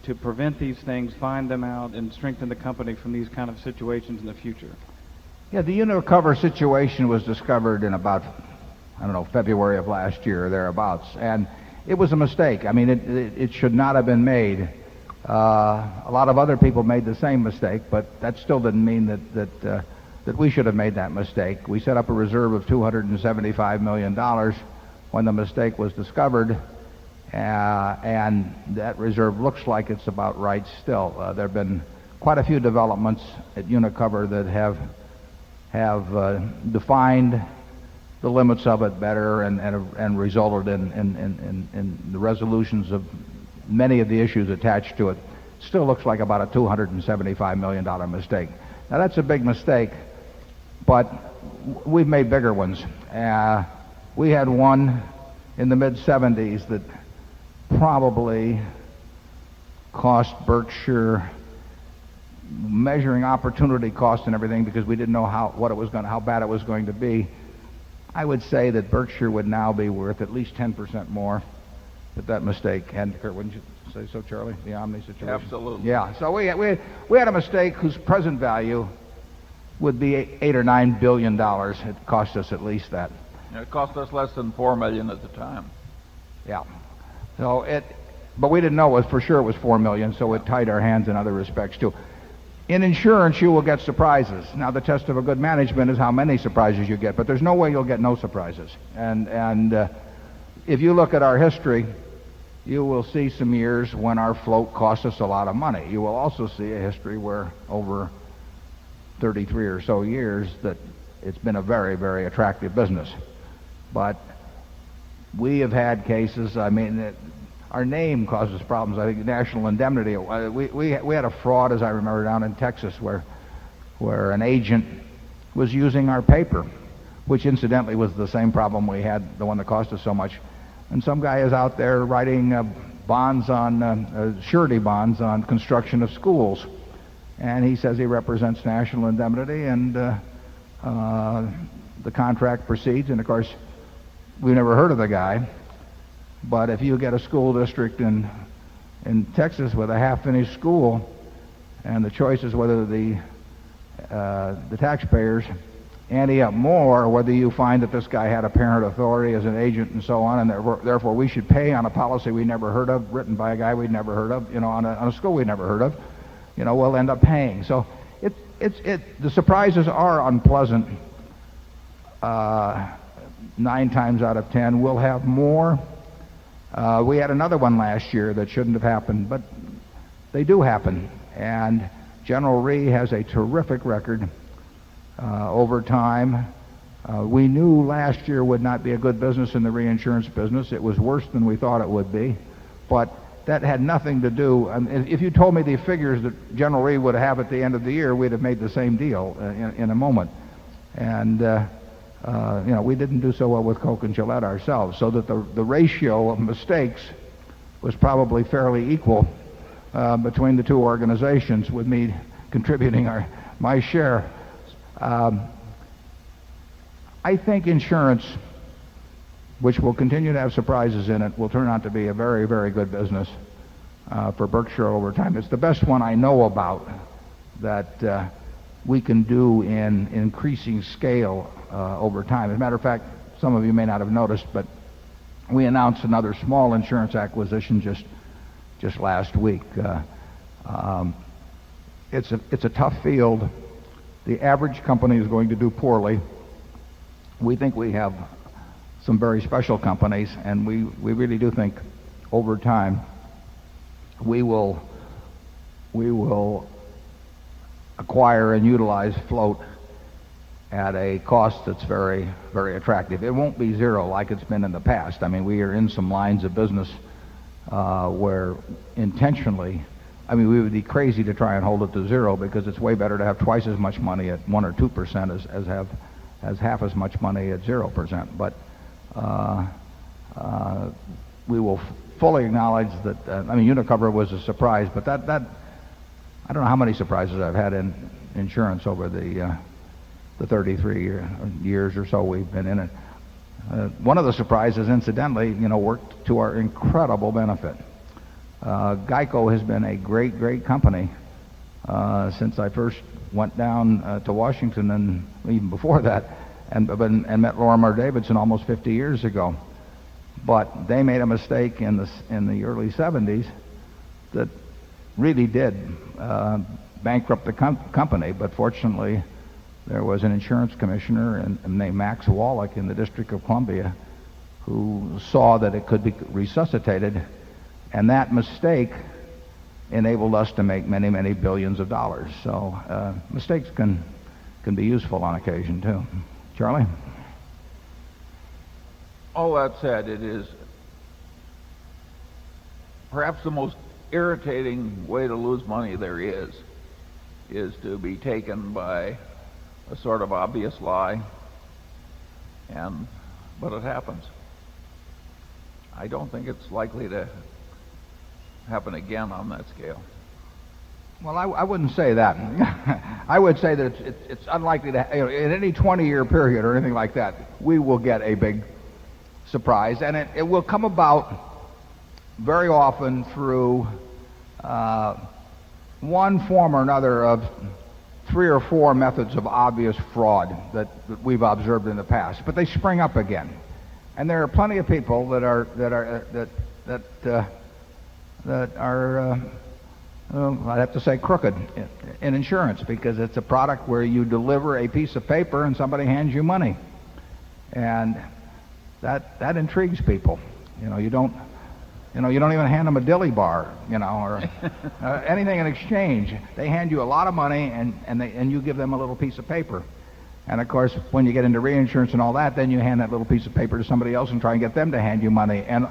to prevent these things, find them out, and strengthen the company from these kind of situations in the future? Yeah, the Unicover situation was discovered in about, February of last year or thereabouts, and it was a mistake. I mean, it should not have been made. A lot of other people made the same mistake, but that still didn't mean that we should have made that mistake. We set up a reserve of $275 million when the mistake was discovered, and that reserve looks like it's about right still. There have been quite a few developments at Unicover that have defined the limits of it better and resulted in the resolutions of many of the issues attached to it. Still looks like about a $275 million mistake. Now that's a big mistake, but we've made bigger ones. We had one in the mid-70s that probably cost Berkshire, measuring opportunity cost and everything, because we didn't know how bad it was going to be. I would say that Berkshire would now be worth at least 10% more if that mistake hadn't occurred. Wouldn't you say so, Charlie? The Omni situation. Absolutely. Yeah. So we had a mistake whose present value would be $8 or $9 billion. It cost us at least that. It cost us less than $4 million at the time. Yeah. But we didn't know for sure it was $4 million, so it tied our hands in other respects too. In insurance, you will get surprises. Now, the test of a good management is how many surprises you get, but there's no way you'll get no surprises. And if you look at our history, you will see some years when our float cost us a lot of money. You will also see a history where over 33 or so years that it's been a very, very attractive business. But we have had cases, our name causes problems. I think national indemnity. We had a fraud, as I remember, down in Texas where an agent was using our paper, which incidentally was the same problem we had, the one that cost us so much. And some guy is out there writing bonds on surety bonds on construction of schools, and he says he represents national indemnity, and the contract proceeds. And of course, we've never heard of the guy. But if you get a school district in Texas with a half-finished school, and the choice is whether the taxpayers ante up more, or whether you find that this guy had apparent authority as an agent and so on, and therefore we should pay on a policy we never heard of, written by a guy we'd never heard of, on a school we'd never heard of, we'll end up paying. So the surprises are unpleasant. 9 times out of 10, we'll have more. We had another one last year that shouldn't have happened, but they do happen. And General Re has a terrific record over time. We knew last year would not be a good business in the reinsurance business. It was worse than we thought it would be, but that had nothing to do. If you told me the figures that General Re would have at the end of the year, we'd have made the same deal in a moment. And we didn't do so well with Coke and Gillette ourselves, so that the ratio of mistakes was probably fairly equal between the two organizations, with me contributing my share. I think insurance which will continue to have surprises in it, will turn out to be a very, very good business for Berkshire over time. It's the best one I know about that we can do in increasing scale over time. As a matter of fact, some of you may not have noticed, but we announced another small insurance acquisition just last week. It's a tough field. The average company is going to do poorly. We think we have some very special companies, and we really do think over time we will acquire and utilize float at a cost that's very, very attractive. It won't be zero like it's been in the past. I mean, we are in some lines of business where intentionally, I mean, we would be crazy to try and hold it to zero, because it's way better to have twice as much money at 1 or 2% as half as much money at 0%. But we will fully acknowledge that. I mean, Unicover was a surprise, but that I don't know how many surprises I've had in insurance over the 33 years or so we've been in it. One of the surprises, incidentally, worked to our incredible benefit. Geico has been a great, great company since I first went down to Washington, and even before that, and met Lorimer Davidson almost 50 years ago. But they made a mistake in the early 70s that really did bankrupt the company. But fortunately, there was an insurance commissioner named Max Wallach in the District of Columbia who saw that it could be resuscitated, and that mistake enabled us to make many, many billions of dollars. So mistakes can be useful on occasion too. Charlie? All that said, it is perhaps the most irritating way to lose money there is to be taken by a sort of obvious lie, but it happens. I don't think it's likely to happen again on that scale. Well, I wouldn't say that. I would say that it's unlikely to, in any 20-year period or anything like that, we will get a big surprise, and it will come about very often through one form or another of 3 or 4 methods of obvious fraud that we've observed in the past, but they spring up again. And there are plenty of people that are I'd have to say crooked in insurance, because it's a product where you deliver a piece of paper and somebody hands you money, and that intrigues people. You don't even hand them a dilly bar, or anything in exchange. They hand you a lot of money, and you give them a little piece of paper. And of course, when you get into reinsurance and all that, then you hand that little piece of paper to somebody else and try and get them to hand you money. And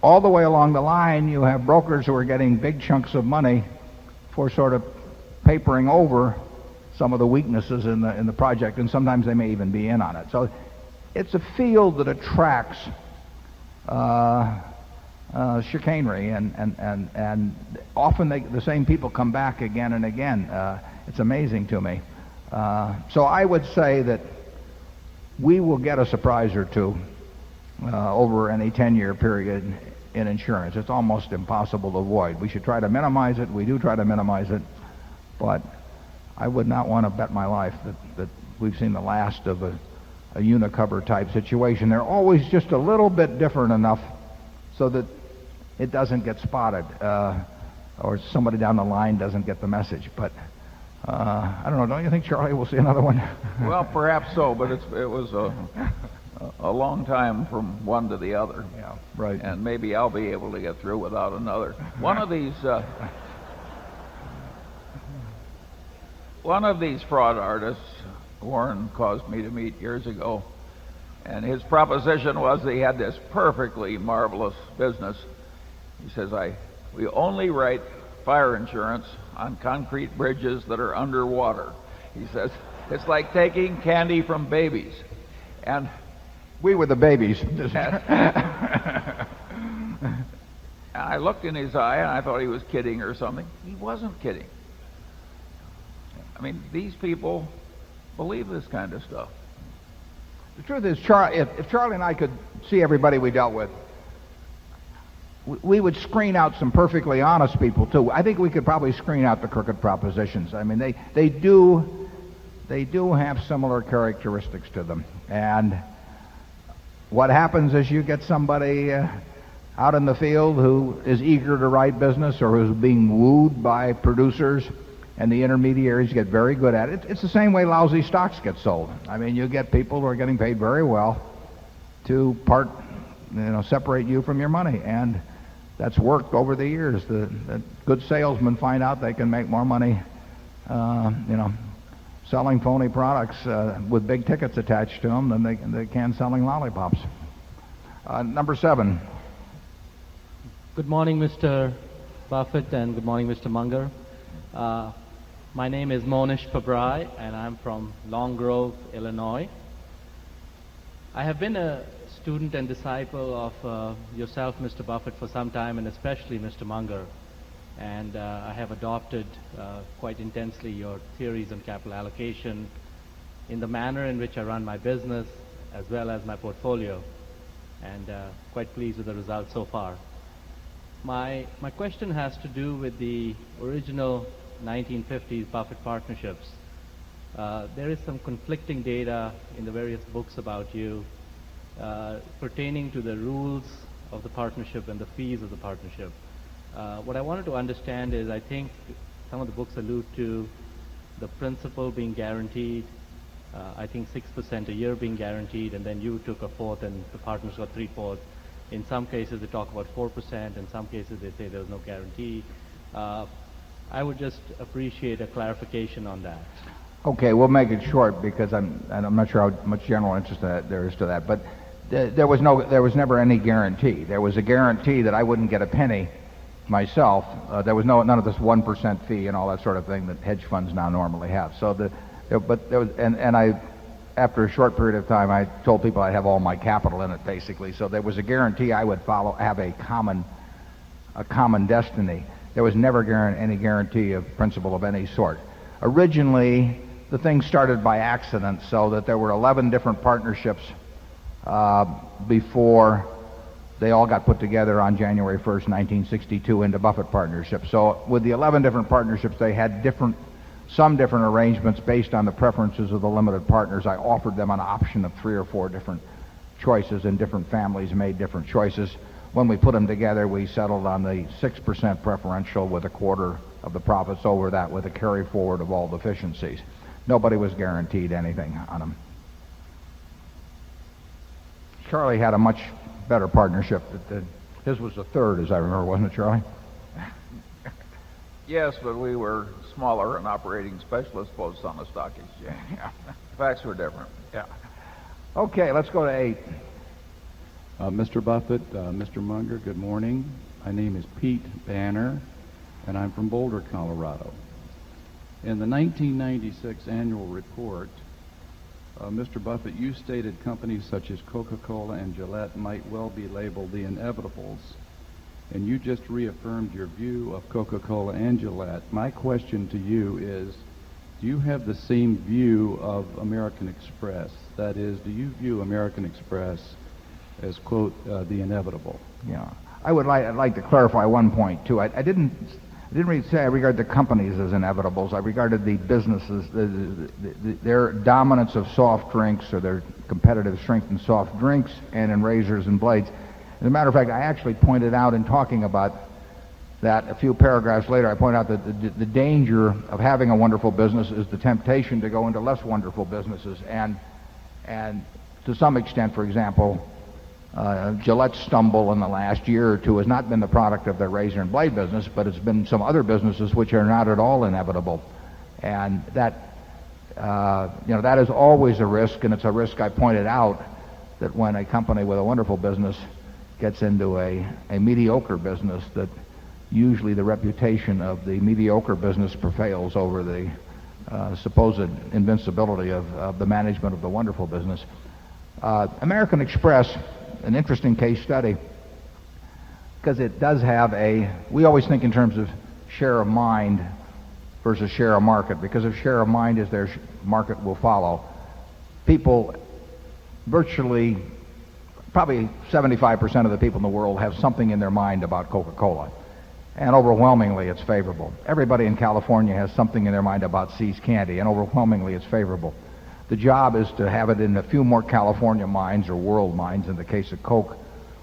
all the way along the line, you have brokers who are getting big chunks of money for sort of papering over some of the weaknesses in the project, and sometimes they may even be in on it. So it's a field that attracts chicanery, and often the same people come back again and again. It's amazing to me. So I would say that we will get a surprise or two over any 10-year period in insurance. It's almost impossible to avoid. We should try to minimize it. We do try to minimize it, but I would not want to bet my life that we've seen the last of a Unicover type situation. They're always just a little bit different enough so that it doesn't get spotted, or somebody down the line doesn't get the message. But I don't know. Don't you think, Charlie, we'll see another one? Well, perhaps so, but it was a long time from one to the other. Yeah, right. And maybe I'll be able to get through without another. One of these fraud artists, Warren caused me to meet years ago, and his proposition was that he had this perfectly marvelous business. He says, we only write fire insurance on concrete bridges that are underwater. He says, it's like taking candy from babies. And we were the babies. I looked in his eye, and I thought he was kidding or something. He wasn't kidding. I mean, these people believe this kind of stuff. The truth is, if Charlie and I could see everybody we dealt with, we would screen out some perfectly honest people too. I think we could probably screen out the crooked propositions. I mean, they do have similar characteristics to them. And what happens is you get somebody out in the field who is eager to write business or who's being wooed by producers, and the intermediaries get very good at it. It's the same way lousy stocks get sold. I mean, you get people who are getting paid very well to separate you from your money, and that's worked over the years. The good salesmen find out they can make more money, selling phony products with big tickets attached to them than they can selling lollipops. Number 7. Good morning, Mr. Buffett, and good morning, Mr. Munger. My name is Monish Pabrai, and I'm from Long Grove, Illinois. I have been a student and disciple of yourself, Mr. Buffett, for some time, and especially Mr. Munger. And I have adopted quite intensely your theories on capital allocation in the manner in which I run my business as well as my portfolio, and quite pleased with the results so far. My question has to do with the original 1950s Buffett partnerships. There is some conflicting data in the various books about you pertaining to the rules of the partnership and the fees of the partnership. What I wanted to understand is, I think some of the books allude to the principal being guaranteed, I think 6% a year being guaranteed, and then you took a fourth and the partners got 3/4. In some cases they talk about 4%, in some cases they say there's no guarantee. I would just appreciate a clarification on that. Okay, we'll make it short because I'm not sure how much general interest there is to that. But there was never any guarantee. There was a guarantee that I wouldn't get a penny myself. There was none of this 1% fee and all that sort of thing that hedge funds now normally have. After a short period of time, I told people I'd have all my capital in it, basically. So there was a guarantee I would have a common destiny. There was never any guarantee of principal of any sort. Originally, the thing started by accident, so that there were 11 different partnerships before they all got put together on January 1st, 1962 into Buffett partnerships. So with the 11 different partnerships, they had some different arrangements based on the preferences of the limited partners. I offered them an option of 3 or 4 different choices, and different families made different choices. When we put them together, we settled on the 6% preferential with a quarter of the profits over that, with a carry forward of all deficiencies. Nobody was guaranteed anything on them. Charlie had a much better partnership. His was the third, as I remember, wasn't it, Charlie? Yes, but we were smaller and operating specialist posts on the stock exchange. Yeah. Facts were different. Yeah. Okay, let's go to 8. Mr. Buffett, Mr. Munger, good morning. My name is Pete Banner, and I'm from Boulder, Colorado. In the 1996 annual report, Mr. Buffett, you stated companies such as Coca-Cola and Gillette might well be labeled the inevitables, and you just reaffirmed your view of Coca-Cola and Gillette. My question to you is, do you have the same view of American Express? That is, do you view American Express as, quote, the inevitable? Yeah. I'd like to clarify one point, too. I didn't really say I regard the companies as inevitables. I regarded the businesses, their dominance of soft drinks, or their competitive strength in soft drinks and in razors and blades. As a matter of fact, I actually pointed out in talking about that a few paragraphs later, I pointed out that the danger of having a wonderful business is the temptation to go into less wonderful businesses. And to some extent, for example, Gillette's stumble in the last year or two has not been the product of their razor and blade business, but it's been some other businesses which are not at all inevitable. And that is always a risk, and it's a risk I pointed out, that when a company with a wonderful business gets into a mediocre business, that usually the reputation of the mediocre business prevails over the supposed invincibility of the management of the wonderful business. American Express, an interesting case study, because it does have we always think in terms of share of mind versus share of market, because if share of mind is there, market will follow. People virtually, probably 75% of the people in the world have something in their mind about Coca-Cola. And overwhelmingly, it's favorable. Everybody in California has something in their mind about See's Candy, and overwhelmingly, it's favorable. The job is to have it in a few more California minds, or world minds in the case of Coke,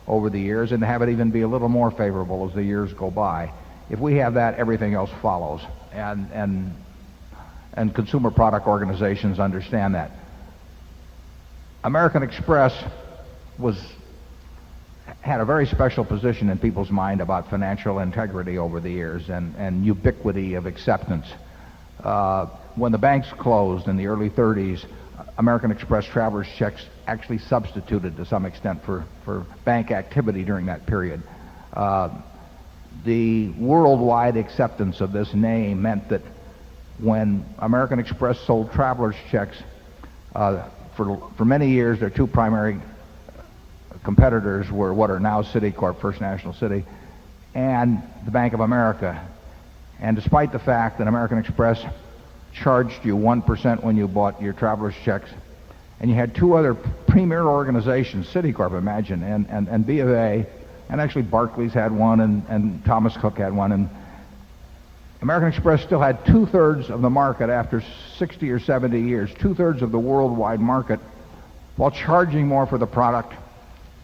over the years, and to have it even be a little more favorable as the years go by. If we have that, everything else follows. And consumer product organizations understand that. American Express had a very special position in people's mind about financial integrity over the years and ubiquity of acceptance. When the banks closed in the early 30s, American Express traveler's checks actually substituted to some extent for bank activity during that period. The worldwide acceptance of this name meant that when American Express sold traveler's checks, for many years their two primary competitors were what are now Citicorp, First National City, and the Bank of America. And despite the fact that American Express charged you 1% when you bought your traveler's checks, and you had two other premier organizations, Citicorp, imagine, and B.R.K.A., and actually Barclays had one, and Thomas Cook had one, and American Express still had 2/3 of the market after 60 or 70 years, 2/3 of the worldwide market, while charging more for the product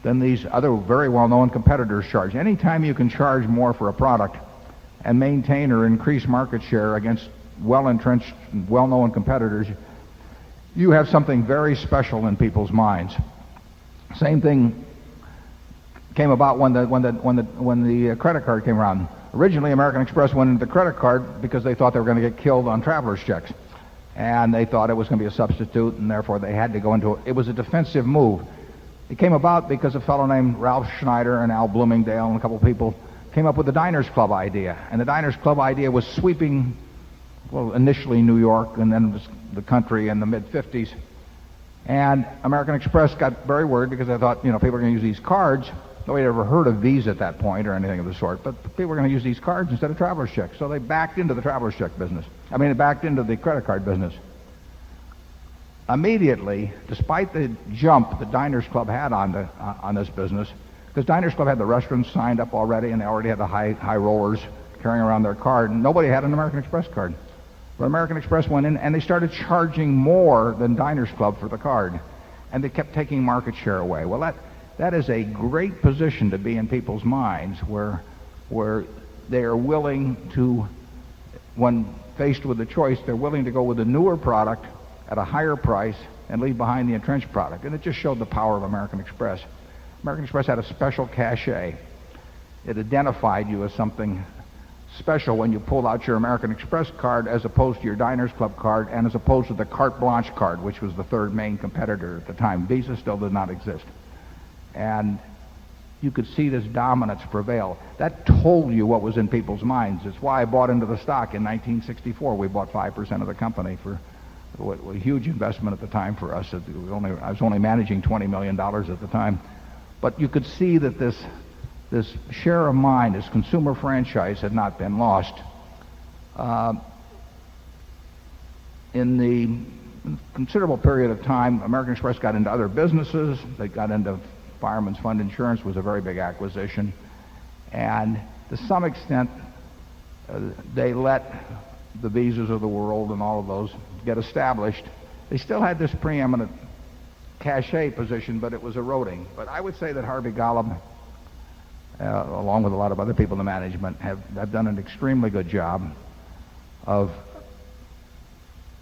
than these other very well-known competitors charge. Anytime you can charge more for a product and maintain or increase market share against well-entrenched, well-known competitors, you have something very special in people's minds. Same thing came about when the credit card came around. Originally, American Express went into the credit card because they thought they were going to get killed on traveler's checks, and they thought it was going to be a substitute, and therefore they had to go into it. It was a defensive move. It came about because a fellow named Ralph Schneider and Al Bloomingdale and a couple of people came up with the Diners Club idea, and the Diners Club idea was sweeping, well, initially New York and then the country in the mid-50s. And American Express got very worried because they thought, people are going to use these cards. Nobody had ever heard of Visa at that point or anything of the sort, but people were going to use these cards instead of traveler's checks. So they backed into the traveler's check business. They backed into the credit card business. Immediately, despite the jump that Diners Club had on this business, because Diners Club had the restaurants signed up already, and they already had the high rollers carrying around their card, and nobody had an American Express card. But American Express went in and they started charging more than Diners Club for the card, and they kept taking market share away. Well, that is a great position to be in people's minds, where they are willing to, when faced with a choice, they're willing to go with a newer product at a higher price and leave behind the entrenched product. And it just showed the power of American Express. American Express had a special cachet. It identified you as something special when you pulled out your American Express card, as opposed to your Diners Club card, and as opposed to the Carte Blanche card, which was the third main competitor at the time. Visa still did not exist. And you could see this dominance prevail. That told you what was in people's minds. It's why I bought into the stock in 1964. We bought 5% of the company for a huge investment at the time for us. I was only managing $20 million at the time. But you could see that this share of mind, this consumer franchise, had not been lost. In the considerable period of time, American Express got into other businesses. They got into Fireman's Fund Insurance, was a very big acquisition. And to some extent, they let the Visas of the world and all of those get established. They still had this preeminent cachet position, but it was eroding. But I would say that Harvey Golub, along with a lot of other people in the management, have done an extremely good job of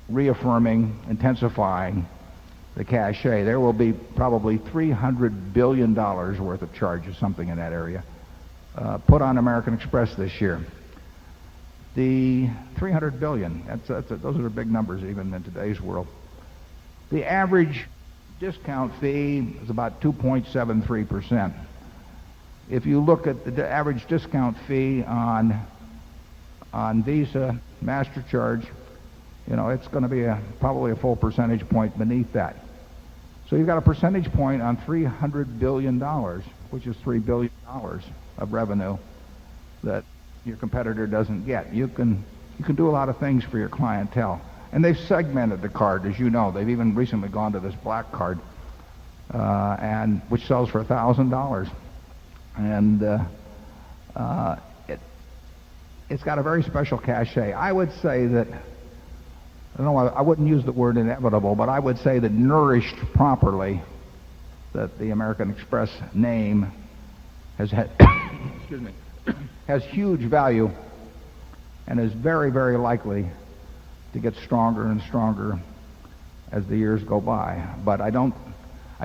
reaffirming, intensifying the cachet. There will be probably $300 billion worth of charges, something in that area, put on American Express this year. The $300 billion, those are big numbers even in today's world. The average discount fee is about 2.73%. If you look at the average discount fee on Visa, MasterCharge, it's going to be probably a full percentage point beneath that. So you've got a percentage point on $300 billion, which is $3 billion of revenue that your competitor doesn't get. You can do a lot of things for your clientele. And they've segmented the card, as you know. They've even recently gone to this black card. and which sells for $1,000. And it's got a very special cachet. I would say that, I don't know, I wouldn't use the word inevitable, but I would say that nourished properly, that the American Express name has had, excuse me, has huge value and is very, very likely to get stronger and stronger as the years go by. But I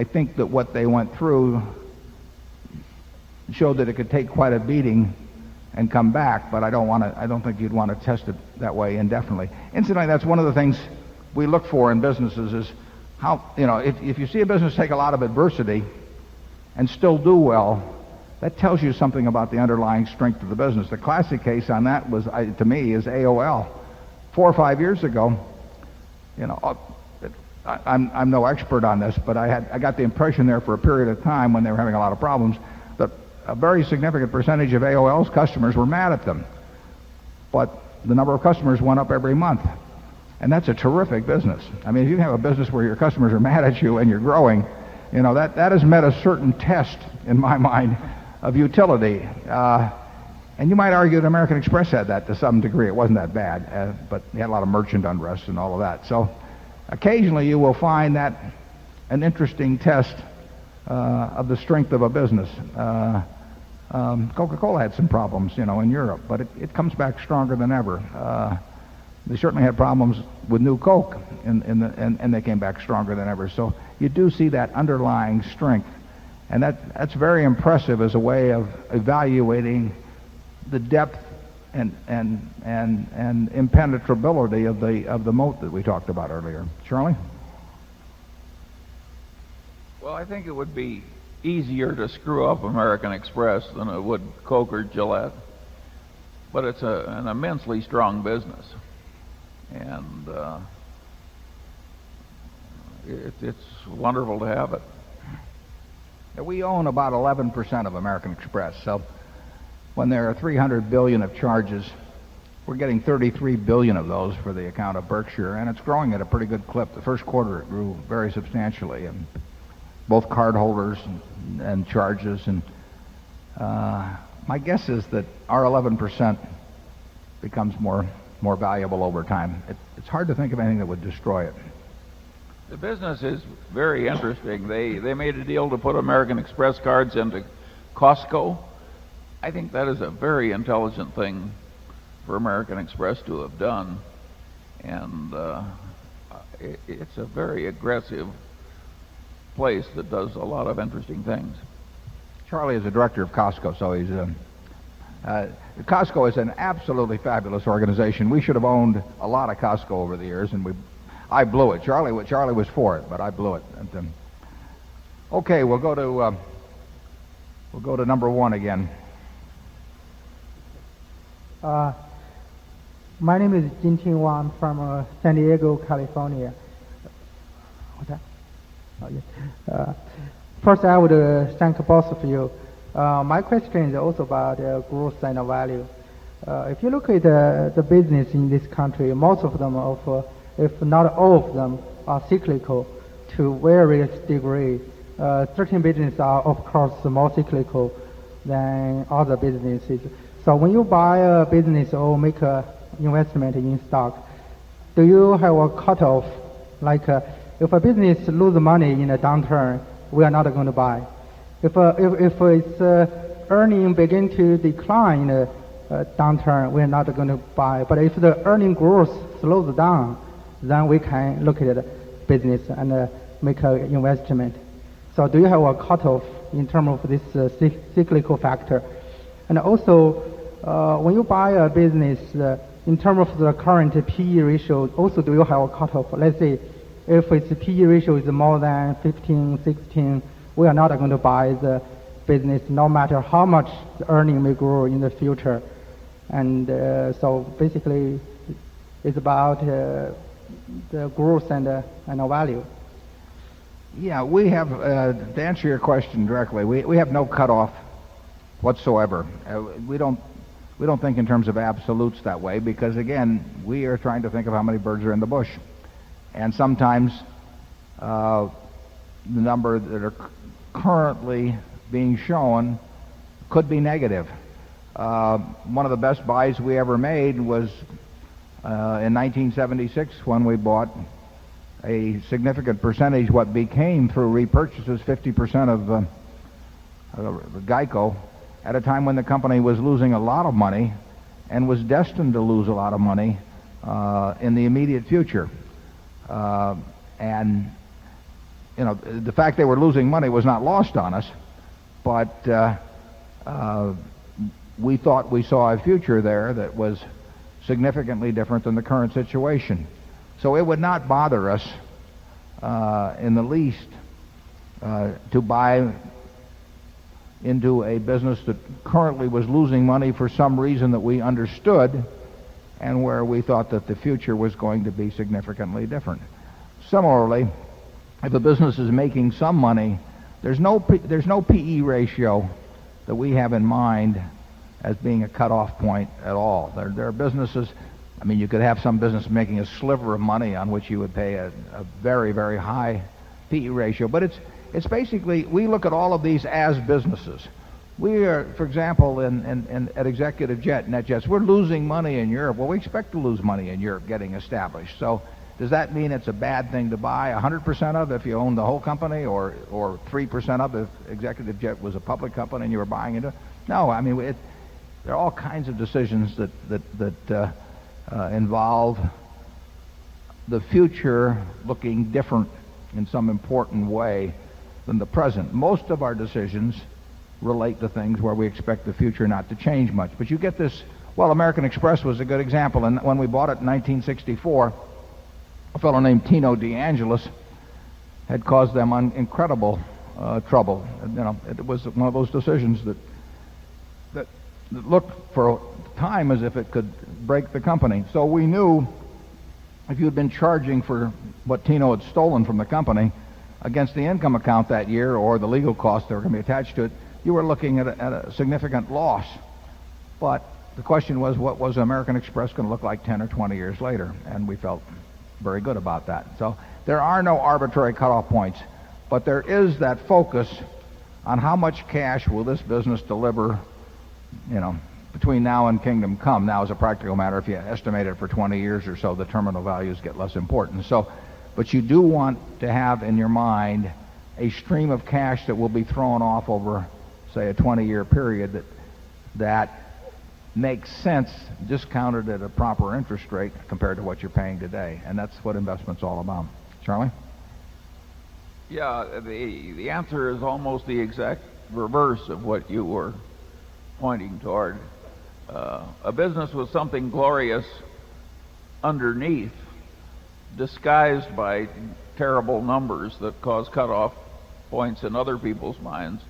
think that what they went through showed that it could take quite a beating and come back, but I don't think you'd want to test it that way indefinitely. Incidentally, that's one of the things we look for in businesses is how, if you see a business take a lot of adversity and still do well, that tells you something about the underlying strength of the business. The classic case on that was, to me, is AOL. 4 or 5 years ago, I'm no expert on this, but I got the impression there for a period of time when they were having a lot of problems that a very significant percentage of AOL's customers were mad at them. But the number of customers went up every month. And that's a terrific business. I mean, if you have a business where your customers are mad at you and you're growing, that has met a certain test, in my mind, of utility. And you might argue that American Express had that to some degree. It wasn't that bad, but you had a lot of merchant unrest and all of that. So occasionally you will find that an interesting test of the strength of a business. Coca-Cola had some problems, in Europe, but it comes back stronger than ever. They certainly had problems with New Coke, and they came back stronger than ever. So you do see that underlying strength, and that's very impressive as a way of evaluating the depth and impenetrability of the moat that we talked about earlier. Charlie? Well, I think it would be easier to screw up American Express than it would Coke or Gillette, but it's an immensely strong business, and it's wonderful to have it. Yeah, we own about 11% of American Express, so when there are 300 billion of charges, we're getting 33 billion of those for the account of Berkshire, and it's growing at a pretty good clip. The first quarter it grew very substantially, and both cardholders and charges, and my guess is that our 11% becomes more valuable over time. It's hard to think of anything that would destroy it. The business is very interesting. They made a deal to put American Express cards into Costco. I think that is a very intelligent thing for American Express to have done, and it's a very aggressive place that does a lot of interesting things. Charlie is the director of Costco, so he's Costco is an absolutely fabulous organization. We should have owned a lot of Costco over the years, and I blew it. Charlie was for it, but I blew it. And, okay, we'll go to number one again. My name is Jinting Wang from San Diego, California. What's that? Oh, yes. First, I would thank both of you. My question is also about growth and value. If you look at the business in this country, most of them, if not all of them, are cyclical to various degree. Certain businesses are, of course, more cyclical than other businesses. So when you buy a business or make an investment in stock, do you have a cutoff? Like if a business loses money in a downturn, we are not going to buy. If its earning begin to decline in a downturn, we are not going to buy. But if the earning growth slows down, then we can look at the business and make an investment. So do you have a cutoff in terms of this cyclical factor? And also, when you buy a business, in terms of the current PE ratio, also do you have a cutoff? Let's say if its PE ratio is more than 15, 16, we are not going to buy the business no matter how much the earning may grow in the future. And so basically it's about the growth and value. Yeah, we have, to answer your question directly, we have no cutoff whatsoever. We don't think in terms of absolutes that way because, again, we are trying to think of how many birds are in the bush. And sometimes the number that are currently being shown could be negative. One of the best buys we ever made was in 1976 when we bought a significant percentage, what became through repurchases 50% of Geico, at a time when the company was losing a lot of money and was destined to lose a lot of money in the immediate future. And you know, the fact they were losing money was not lost on us, but we thought we saw a future there that was significantly different than the current situation. So it would not bother us in the least to buy into a business that currently was losing money for some reason that we understood, and where we thought that the future was going to be significantly different. Similarly, if a business is making some money, there's no PE ratio that we have in mind as being a cutoff point at all. There are businesses, I mean, you could have some business making a sliver of money on which you would pay a very, very high PE ratio. But it's basically, we look at all of these as businesses. We are, for example, at Executive Jet, NetJets, we're losing money in Europe. Well, we expect to lose money in Europe getting established. So does that mean it's a bad thing to buy 100% of if you own the whole company, or 3% of if Executive Jet was a public company and you were buying into it? No, I mean, there are all kinds of decisions that involve the future looking different in some important way than the present. Most of our decisions relate to things where we expect the future not to change much. But you get this, well, American Express was a good example. And when we bought it in 1964, a fellow named Tino DeAngelis had caused them incredible trouble. You know, it was one of those decisions that looked for a time as if it could break the company. So we knew if you had been charging for what Tino had stolen from the company against the income account that year, or the legal costs that were going to be attached to it, you were looking at a significant loss. But the question was, what was American Express going to look like 10 or 20 years later? And we felt very good about that. So there are no arbitrary cutoff points, but there is that focus on how much cash will this business deliver, you know, between now and kingdom come. Now, as a practical matter, if you estimate it for 20 years or so, the terminal values get less important. So, but you do want to have in your mind a stream of cash that will be thrown off over, say, a 20-year period that makes sense discounted at a proper interest rate compared to what you're paying today. And that's what investment's all about. Charlie? Yeah, the answer is almost the exact reverse of what you were pointing toward. A business with something glorious underneath, disguised by terrible numbers that cause cutoff points in other people's minds,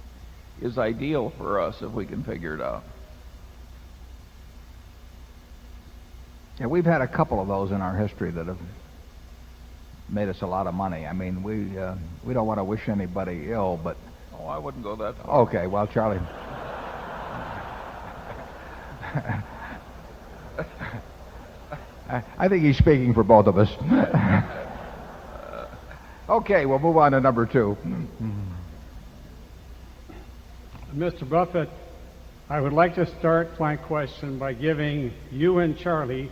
is ideal for us if we can figure it out. Yeah, we've had a couple of those in our history that have made us a lot of money. I mean, we don't want to wish anybody ill, but... Oh, I wouldn't go that far. Okay, well, Charlie... I think he's speaking for both of us. Okay, we'll move on to number two. Mr. Buffett, I would like to start my question by giving you and Charlie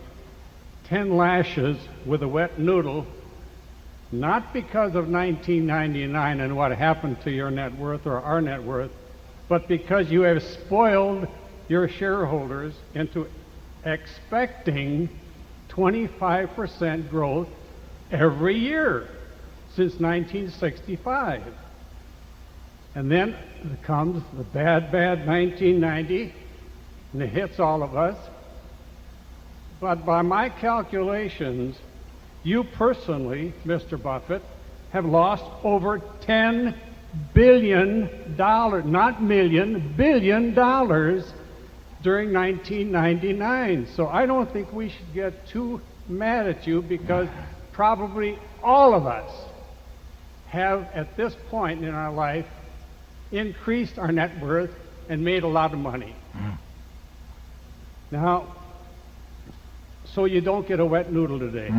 10 lashes with a wet noodle, not because of 1999 and what happened to your net worth or our net worth, but because you have spoiled your shareholders into expecting 25% growth every year since 1965. And then comes the bad 1990, and it hits all of us. But by my calculations, you personally, Mr. Buffett, have lost over $10 billion, not million, billion dollars during 1999. So I don't think we should get too mad at you, because probably all of us have, at this point in our life, increased our net worth and made a lot of money. Now, so you don't get a wet noodle today.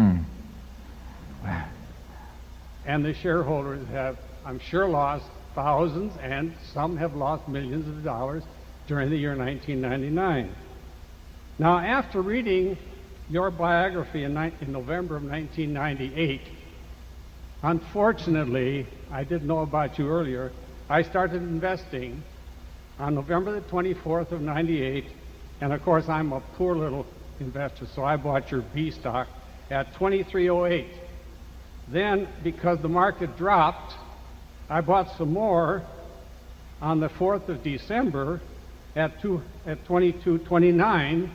And the shareholders have I'm sure, lost thousands, and some have lost millions of dollars during the year 1999. Now, after reading your biography in November of 1998, unfortunately, I didn't know about you earlier, I started investing on November the 24th of 98, and of course I'm a poor little investor, so I bought your B stock at 23.08. Then, because the market dropped, I bought some more on the 4th of December at 22.29,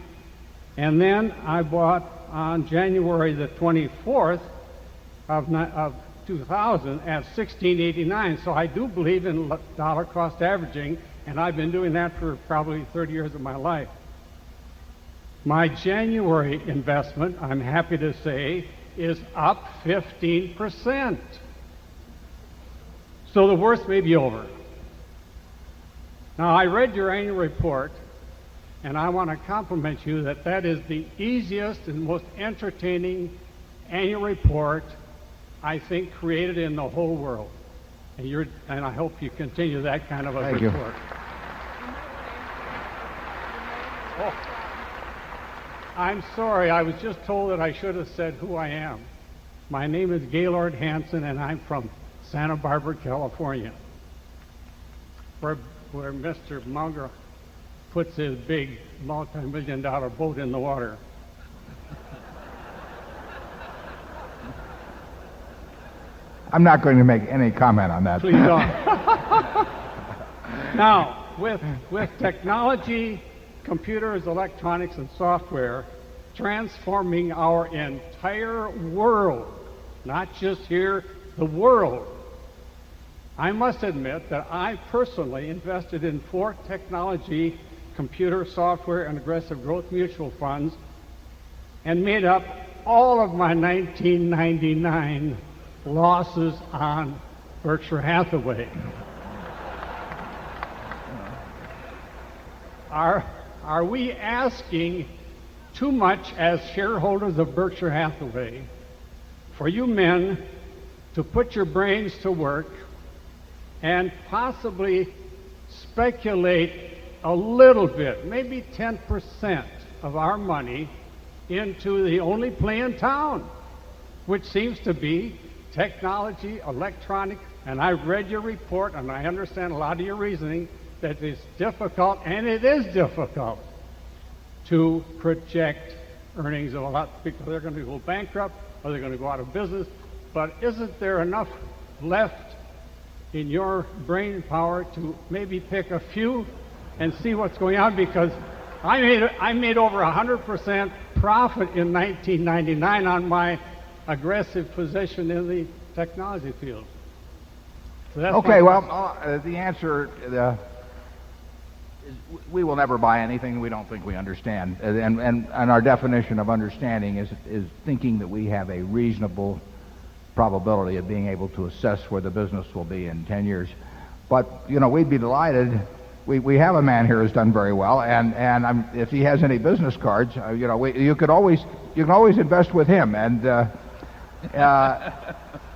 and then I bought on January the 24th of 2000 at 16.89. So I do believe in dollar cost averaging, and I've been doing that for probably 30 years of my life. My January investment, I'm happy to say, is up 15%. So the worst may be over. Now, I read your annual report, and I want to compliment you that is the easiest and most entertaining annual report, I think, created in the whole world. And I hope you continue that kind of a Thank report. Oh, I'm sorry. I was just told that I should have said who I am. My name is Gaylord Hanson, and I'm from Santa Barbara, California, where Mr. Munger puts his big multi-million-dollar boat in the water. I'm not going to make any comment on that. Please don't. Now, with technology, computers, electronics, and software transforming our entire world, not just here, the world, I must admit that I personally invested in 4 technology, computer, software, and aggressive growth mutual funds and made up all of my 1999 losses on Berkshire Hathaway. Are we asking too much as shareholders of Berkshire Hathaway for you men to put your brains to work and possibly speculate a little bit, maybe 10% of our money into the only play in town, which seems to be technology, electronic, and I read your report and I understand a lot of your reasoning that it's difficult, and it is difficult, to project earnings of a lot of people. They're going to go bankrupt or they're going to go out of business, but isn't there enough left in your brain power to maybe pick a few and see what's going on? Because I made over 100% profit in 1999 on my aggressive position in the technology field. So that's Okay, well, the answer is we will never buy anything we don't think we understand. And our definition of understanding is thinking that we have a reasonable probability of being able to assess where the business will be in 10 years. But, you know, we'd be delighted. We have a man here who's done very well, and if he has any business cards, you know, you can always invest with him, and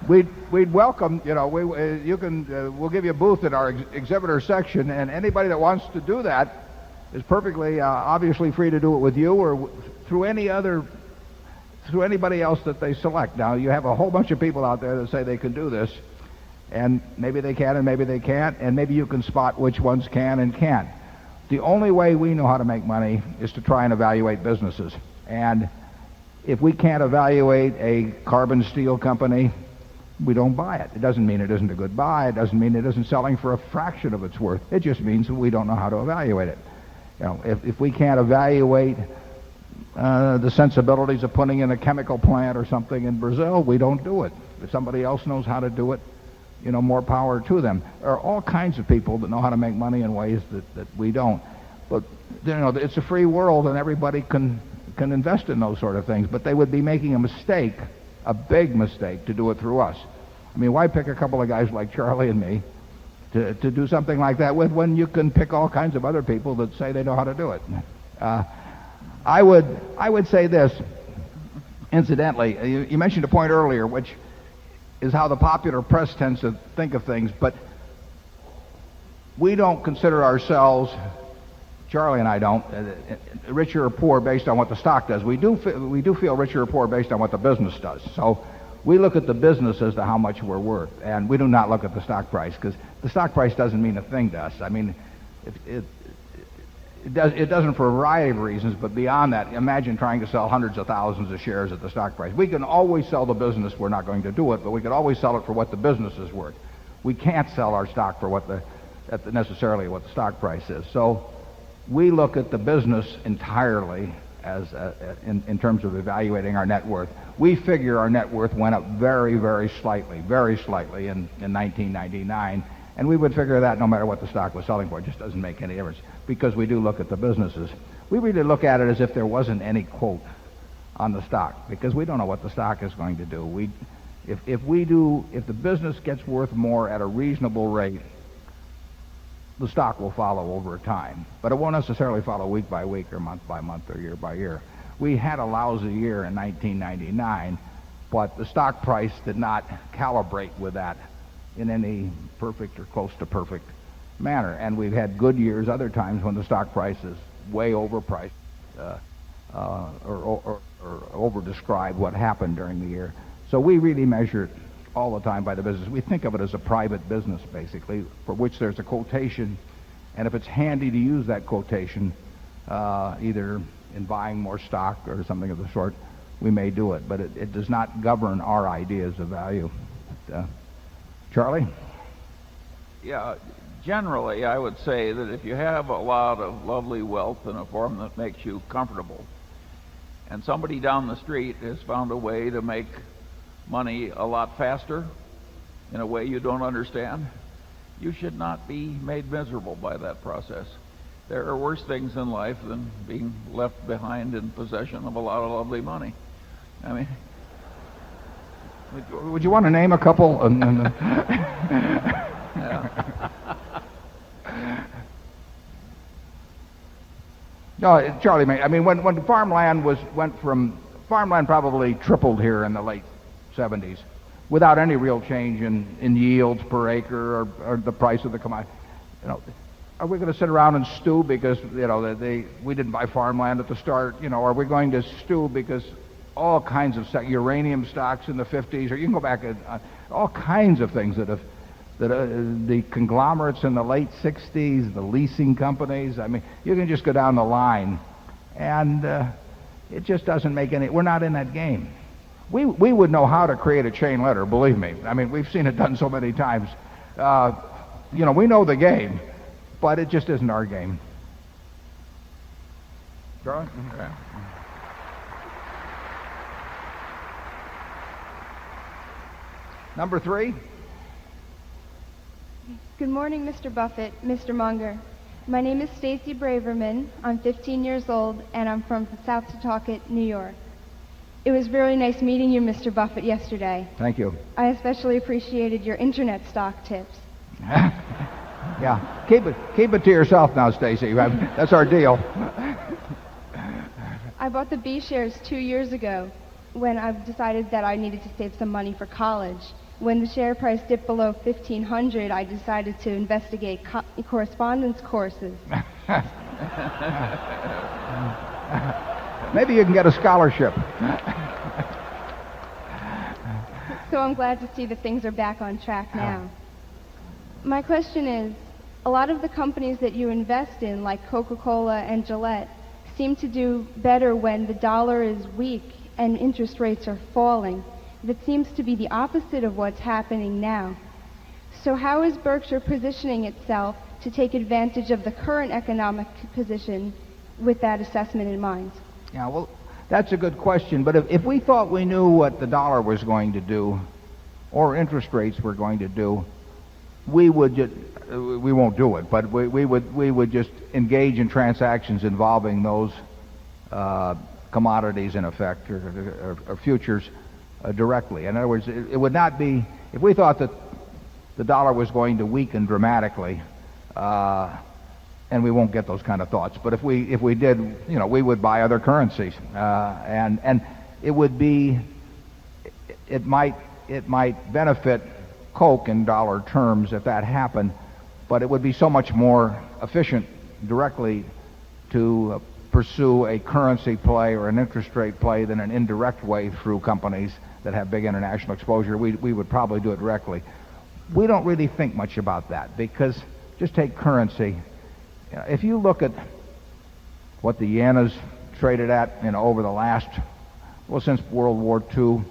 we'd welcome, you know, we'll give you a booth in our exhibitor section, and anybody that wants to do that is perfectly obviously free to do it with you or through anybody else that they select. Now, you have a whole bunch of people out there that say they can do this, and maybe they can and maybe they can't, and maybe you can spot which ones can and can't. The only way we know how to make money is to try and evaluate businesses. And if we can't evaluate a carbon steel company, we don't buy it. It doesn't mean it isn't a good buy. It doesn't mean it isn't selling for a fraction of its worth. It just means that we don't know how to evaluate it. You know, if we can't evaluate the sensibilities of putting in a chemical plant or something in Brazil, we don't do it. If somebody else knows how to do it, you know, more power to them. There are all kinds of people that know how to make money in ways that we don't. But, you know, it's a free world and everybody can invest in those sort of things. But they would be making a mistake, a big mistake, to do it through us. I mean, why pick a couple of guys like Charlie and me to do something like that with when you can pick all kinds of other people that say they know how to do it? I would say this, incidentally. You mentioned a point earlier, which is how the popular press tends to think of things, but we don't consider ourselves, Charlie and I don't, richer or poor based on what the stock does. We do feel richer or poor based on what the business does. So we look at the business as to how much we're worth, and we do not look at the stock price, because the stock price doesn't mean a thing to us. I mean, it doesn't for a variety of reasons, but beyond that, imagine trying to sell hundreds of thousands of shares at the stock price. We can always sell the business. We're not going to do it, but we could always sell it for what the business is worth. We can't sell our stock for necessarily what the stock price is. So we look at the business entirely as in terms of evaluating our net worth. We figure our net worth went up very, very slightly in 1999, and we would figure that no matter what the stock was selling for. It just doesn't make any difference, because we do look at the businesses. We really look at it as if there wasn't any quote on the stock, because we don't know what the stock is going to do. If the business gets worth more at a reasonable rate, the stock will follow over time, but it won't necessarily follow week by week or month by month or year by year. We had a lousy year in 1999, but the stock price did not calibrate with that in any perfect or close to perfect manner. And we've had good years other times when the stock price is way overpriced or over-describe what happened during the year. So we really measure it all the time by the business. We think of it as a private business, basically, for which there's a quotation, and if it's handy to use that quotation, either in buying more stock or something of the sort, we may do it, but it does not govern our ideas of value. Charlie? Yeah, generally I would say that if you have a lot of lovely wealth in a form that makes you comfortable, and somebody down the street has found a way to make money a lot faster in a way you don't understand, you should not be made miserable by that process. There are worse things in life than being left behind in possession of a lot of lovely money. I mean, would you want to name a couple? No, Charlie, I mean, when farmland farmland probably tripled here in the late 70s without any real change in yields per acre or the price of the commodity. Are we going to sit around and stew because we didn't buy farmland at the start? Are we going to stew because all kinds of uranium stocks in the 50s, or you can go back all kinds of things that the conglomerates in the late 60s, the leasing companies. I mean, you can just go down the line, and it just doesn't make any. We're not in that game. We would know how to create a chain letter, believe me. I mean, we've seen it done so many times. We know the game, but it just isn't our game. Charlie? Okay. Number 3. Good morning, Mr. Buffett, Mr. Munger. My name is Stacy Braverman. I'm 15 years old, and I'm from South Setauket, New York. It was very nice meeting you, Mr. Buffett, yesterday. Thank you. I especially appreciated your internet stock tips. Yeah, keep it to yourself now, Stacy. That's our deal. I bought the B shares 2 years ago when I decided that I needed to save some money for college. When the share price dipped below 1,500, I decided to investigate correspondence courses. Maybe you can get a scholarship. So I'm glad to see that things are back on track now. My question is, a lot of the companies that you invest in, like Coca-Cola and Gillette, seem to do better when the dollar is weak and interest rates are falling. That seems to be the opposite of what's happening now. So how is Berkshire positioning itself to take advantage of the current economic position with that assessment in mind? Yeah, well, that's a good question. But if we thought we knew what the dollar was going to do or interest rates were going to do, we won't do it, but we would just engage in transactions involving those commodities in effect or futures directly. In other words, it would not be, if we thought that the dollar was going to weaken dramatically, and we won't get those kind of thoughts, but if we did, we would buy other currencies, and it might it might benefit Coke in dollar terms if that happened, but it would be so much more efficient directly to pursue a currency play or an interest rate play than an indirect way through companies that have big international exposure. We would probably do it directly. We don't really think much about that because just take currency. If you look at what the yen has traded at, over the last, since World War II,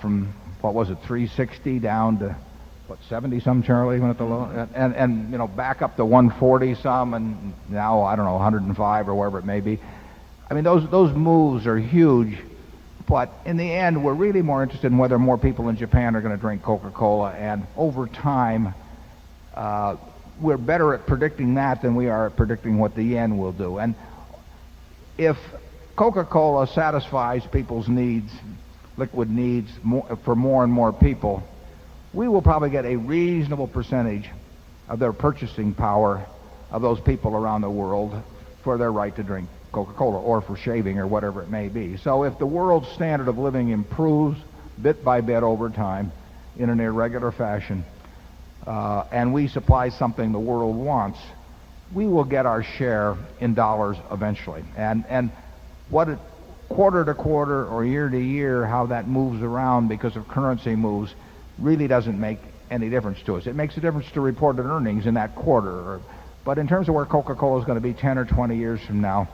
from, what was it, 360 down to, 70 some, Charlie, went at the low, and back up to 140 some, and now, I don't know, 105 or wherever it may be. I mean, those moves are huge, but in the end, we're really more interested in whether more people in Japan are going to drink Coca-Cola, and over time, we're better at predicting that than we are at predicting what the yen will do. And if Coca-Cola satisfies people's needs, liquid needs, for more and more people, we will probably get a reasonable percentage of their purchasing power of those people around the world for their right to drink Coca-Cola or for shaving or whatever it may be. So if the world's standard of living improves bit by bit over time in an irregular fashion, and we supply something the world wants, we will get our share in dollars eventually. And what it, quarter to quarter or year to year, how that moves around because of currency moves really doesn't make any difference to us. It makes a difference to reported earnings in that quarter. But in terms of where Coca-Cola is going to be 10 or 20 years from now,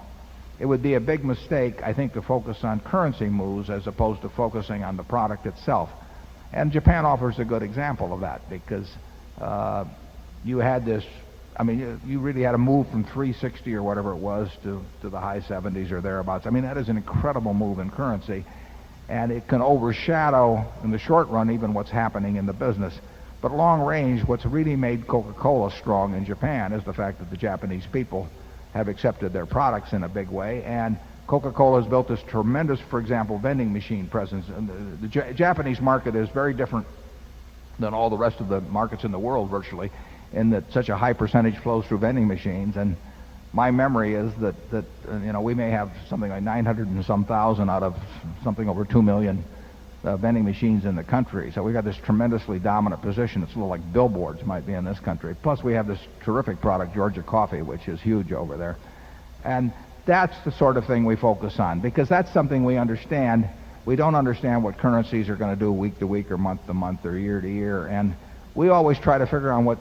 it would be a big mistake, I think, to focus on currency moves as opposed to focusing on the product itself. And Japan offers a good example of that because you had this, you really had a move from 360 or whatever it was to the high 70s or thereabouts. I mean, that is an incredible move in currency, and it can overshadow in the short run even what's happening in the business. But long range, what's really made Coca-Cola strong in Japan is the fact that the Japanese people have accepted their products in a big way, and Coca-Cola has built this tremendous, for example, vending machine presence. And the Japanese market is very different than all the rest of the markets in the world virtually, in that such a high percentage flows through vending machines. And my memory is that we may have something like 900 and some thousand out of something over 2 million vending machines in the country. So we've got this tremendously dominant position. It's a little like billboards might be in this country. Plus we have this terrific product, Georgia Coffee, which is huge over there. And that's the sort of thing we focus on because that's something we understand. We don't understand what currencies are going to do week to week or month to month or year to year. And we always try to figure out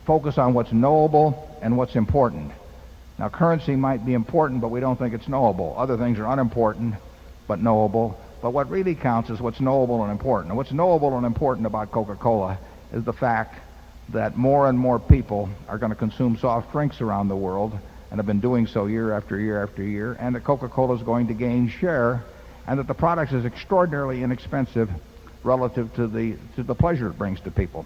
focus on what's knowable and what's important. Now, currency might be important, but we don't think it's knowable. Other things are unimportant, but knowable. But what really counts is what's knowable and important. And what's knowable and important about Coca-Cola is the fact that more and more people are going to consume soft drinks around the world and have been doing so year after year after year, and that Coca-Cola is going to gain share, and that the product is extraordinarily inexpensive relative to the pleasure it brings to people.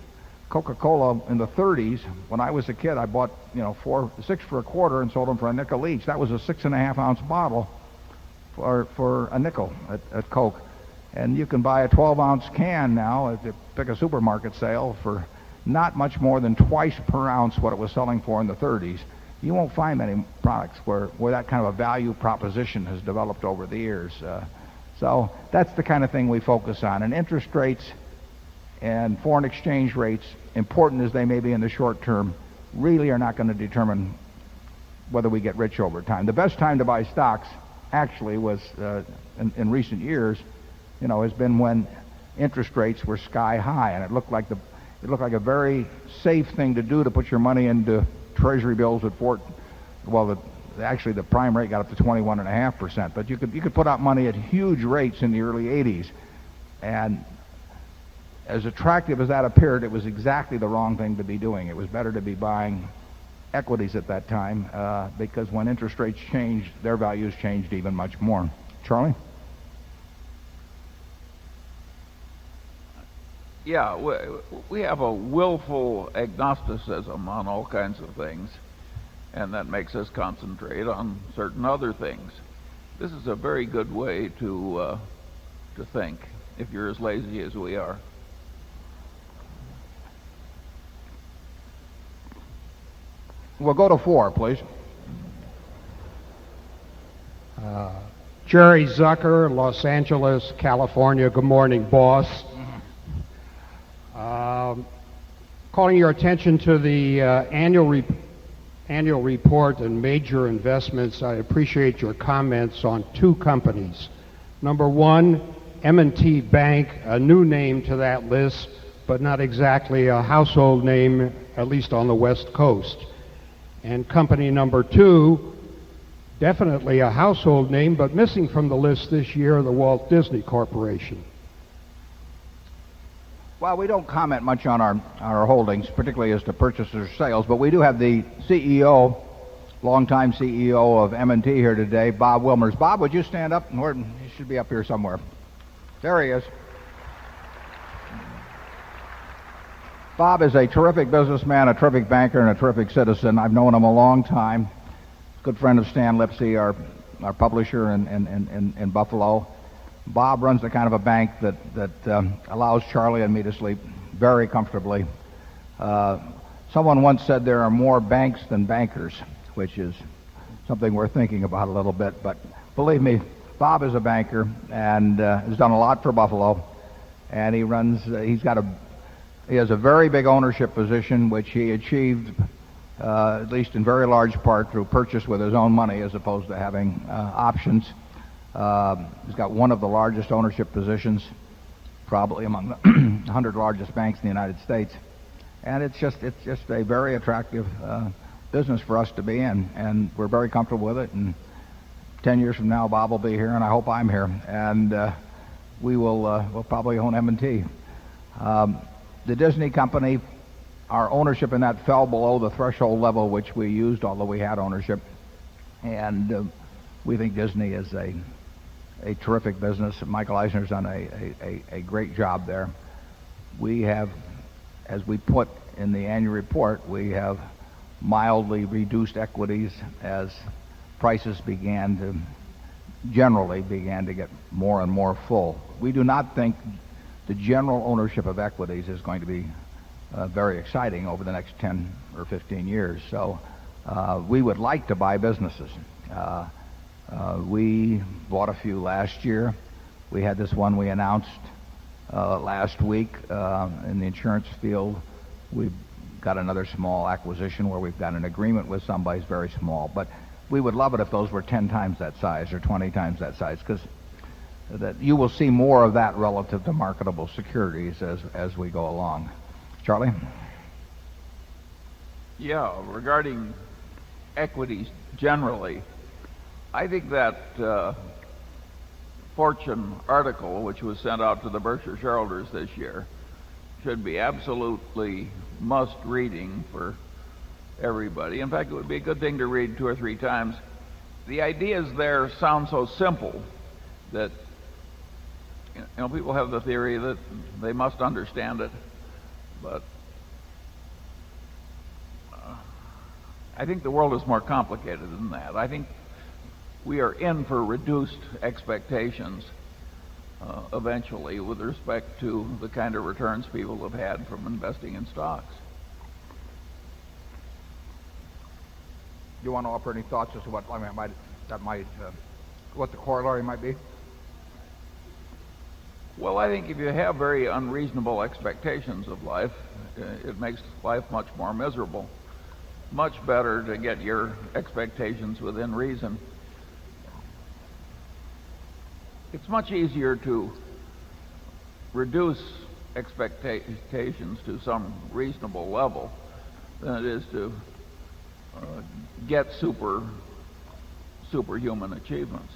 Coca-Cola in the 30s, when I was a kid, I bought 6 for a quarter and sold them for a nickel each. That was a 6.5 ounce bottle for a nickel at Coke. And you can buy a 12 ounce can now if you pick a supermarket sale for not much more than twice per ounce what it was selling for in the 30s. You won't find many products where that kind of a value proposition has developed over the years. So that's the kind of thing we focus on. And interest rates and foreign exchange rates, important as they may be in the short term, really are not going to determine whether we get rich over time. The best time to buy stocks actually was in recent years, has been when interest rates were sky high, and it looked like a very safe thing to do to put your money into Treasury bills at actually the prime rate got up to 21.5%, but you could put out money at huge rates in the early 80s, and as attractive as that appeared, it was exactly the wrong thing to be doing. It was better to be buying equities at that time because when interest rates changed, their values changed even much more. Charlie? Yeah, we have a willful agnosticism on all kinds of things, and that makes us concentrate on certain other things. This is a very good way to think if you're as lazy as we are. We'll go to 4, please. Jerry Zucker, Los Angeles, California. Good morning, boss. calling your attention to the annual report and major investments. I appreciate your comments on two companies. Number one, M&T Bank, a new name to that list, but not exactly a household name, at least on the West Coast. And company number two, definitely a household name, but missing from the list this year, the Walt Disney Corporation. Well, we don't comment much on our holdings, particularly as to purchases or sales, but we do have the CEO, longtime CEO of M&T here today, Bob Wilmers. Bob, would you stand up? He should be up here somewhere. There he is. Bob is a terrific businessman, a terrific banker, and a terrific citizen. I've known him a long time. Good friend of Stan Lipsey, our publisher in Buffalo. Bob runs the kind of a bank that allows Charlie and me to sleep very comfortably. Someone once said there are more banks than bankers, which is something we're thinking about a little bit. But believe me, Bob is a banker and has done a lot for Buffalo. And he has a very big ownership position, which he achieved, at least in very large part, through purchase with his own money as opposed to having options. He's got one of the largest ownership positions, probably among the 100 largest banks in the United States. And it's just a very attractive business for us to be in, and we're very comfortable with it. And 10 years from now, Bob will be here, and I hope I'm here, and we'll probably own M&T. The Disney company, our ownership in that fell below the threshold level which we used, although we had ownership. And we think Disney is a terrific business. Michael Eisner's done a great job there. We have, as we put in the annual report, we have mildly reduced equities as prices generally began to get more and more full. We do not think the general ownership of equities is going to be very exciting over the next 10 or 15 years. So we would like to buy businesses. We bought a few last year. We had this one we announced last week in the insurance field. We've got another small acquisition where we've got an agreement with somebody who's very small. But we would love it if those were 10 times that size or 20 times that size, because you will see more of that relative to marketable securities as we go along. Charlie? Yeah, regarding equities generally, I think that Fortune article, which was sent out to the Berkshire shareholders this year, should be absolutely must reading for everybody. In fact, it would be a good thing to read 2 or 3 times. The ideas there sound so simple that people have the theory that they must understand it, but I think the world is more complicated than that. I think we are in for reduced expectations eventually with respect to the kind of returns people have had from investing in stocks. Do you want to offer any thoughts as to what what the corollary might be? Well, I think if you have very unreasonable expectations of life, it makes life much more miserable. Much better to get your expectations within reason. It's much easier to reduce expectations to some reasonable level than it is to get superhuman achievements.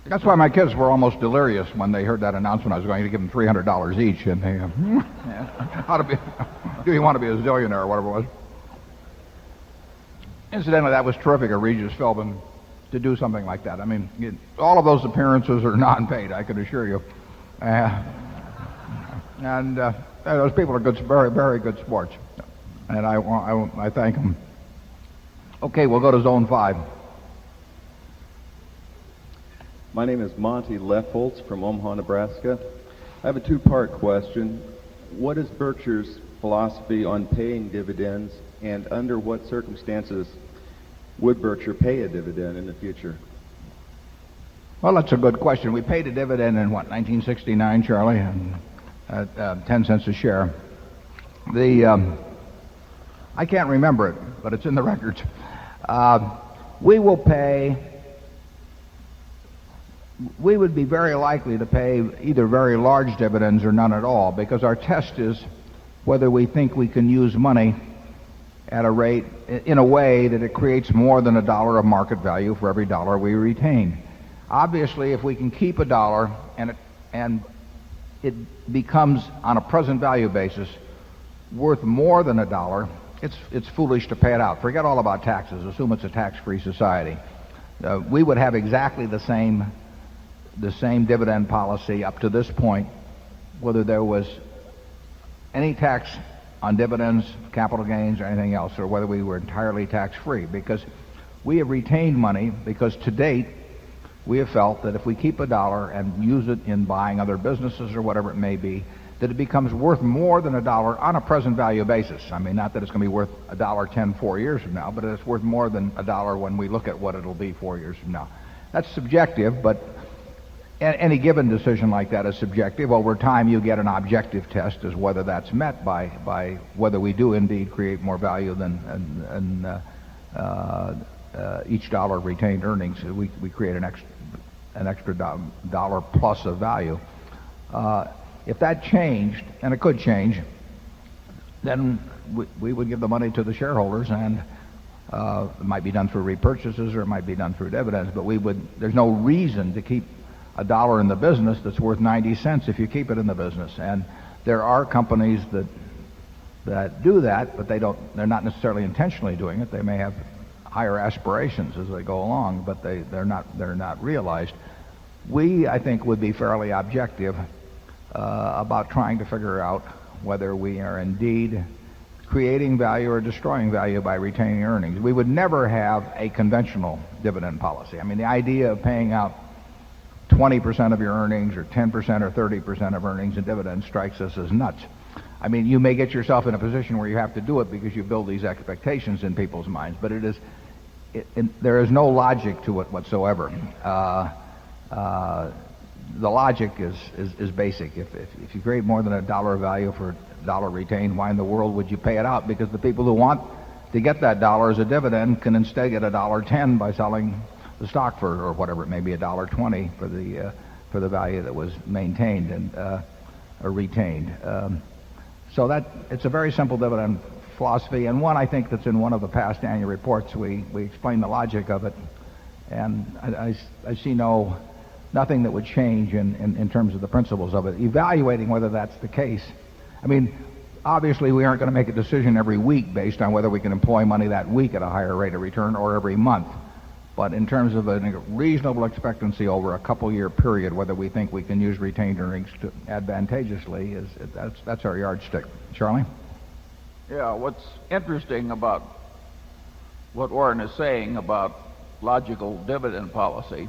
That's why my kids were almost delirious when they heard that announcement. I was going to give them $300 each, and they, do you want to be a zillionaire or whatever it was? Incidentally, that was terrific of Regis Philbin to do something like that. I mean, all of those appearances are non-paid, I can assure you. Those people are good, very, very good sports, and I thank them. Okay, we'll go to Zone 5. My name is Monty Leffoltz from Omaha, Nebraska. I have a 2-part question. What is Berkshire's philosophy on paying dividends, and under what circumstances would Berkshire pay a dividend in the future? Well, that's a good question. We paid a dividend in 1969, Charlie, and at 10 cents a share. I can't remember it, but it's in the records. We would be very likely to pay either very large dividends or none at all, because our test is whether we think we can use money at a rate in a way that it creates more than $1 of market value for every dollar we retain. Obviously, if we can keep $1 and it becomes, on a present value basis, worth more than $1, it's foolish to pay it out. Forget all about taxes. Assume it's a tax-free society. We would have exactly the same dividend policy up to this point, whether there was any tax on dividends, capital gains, or anything else, or whether we were entirely tax-free, because we have retained money, because to date we have felt that if we keep $1 and use it in buying other businesses or whatever it may be, that it becomes worth more than $1 on a present value basis. I mean, not that it's going to be worth $1.10 4 years from now, but it's worth more than $1 when we look at what it'll be 4 years from now. That's subjective, but any given decision like that is subjective. Over time, you get an objective test as whether that's met by whether we do indeed create more value than each dollar of retained earnings. We create an extra dollar plus of value. If that changed, and it could change, then we would give the money to the shareholders, and it might be done through repurchases or it might be done through dividends. But there's no reason to keep $1 in the business that's worth 90 cents if you keep it in the business. And there are companies that do that, but they're not necessarily intentionally doing it. They may have higher aspirations as they go along, but they're not realized. We, I think, would be fairly objective about trying to figure out whether we are indeed creating value or destroying value by retaining earnings. We would never have a conventional dividend policy. I mean, the idea of paying out 20% of your earnings or 10% or 30% of earnings in dividends strikes us as nuts. I mean, you may get yourself in a position where you have to do it because you build these expectations in people's minds, but there is no logic to it whatsoever. The logic is basic. If you create more than $1 of value for $1 retained, why in the world would you pay it out? Because the people who want to get that $1 as a dividend can instead get $1.10 by selling the stock for, or whatever it may be, $1.20 for the value that was maintained and or retained. So that it's a very simple dividend philosophy, and one I think that's in one of the past annual reports. We explain the logic of it, and I see nothing that would change in terms of the principles of it. Evaluating whether that's the case. I mean, obviously we aren't going to make a decision every week based on whether we can employ money that week at a higher rate of return or every month. But in terms of a reasonable expectancy over a couple-year period, whether we think we can use retained earnings advantageously, that's our yardstick. Charlie? Yeah, what's interesting about what Warren is saying about logical dividend policy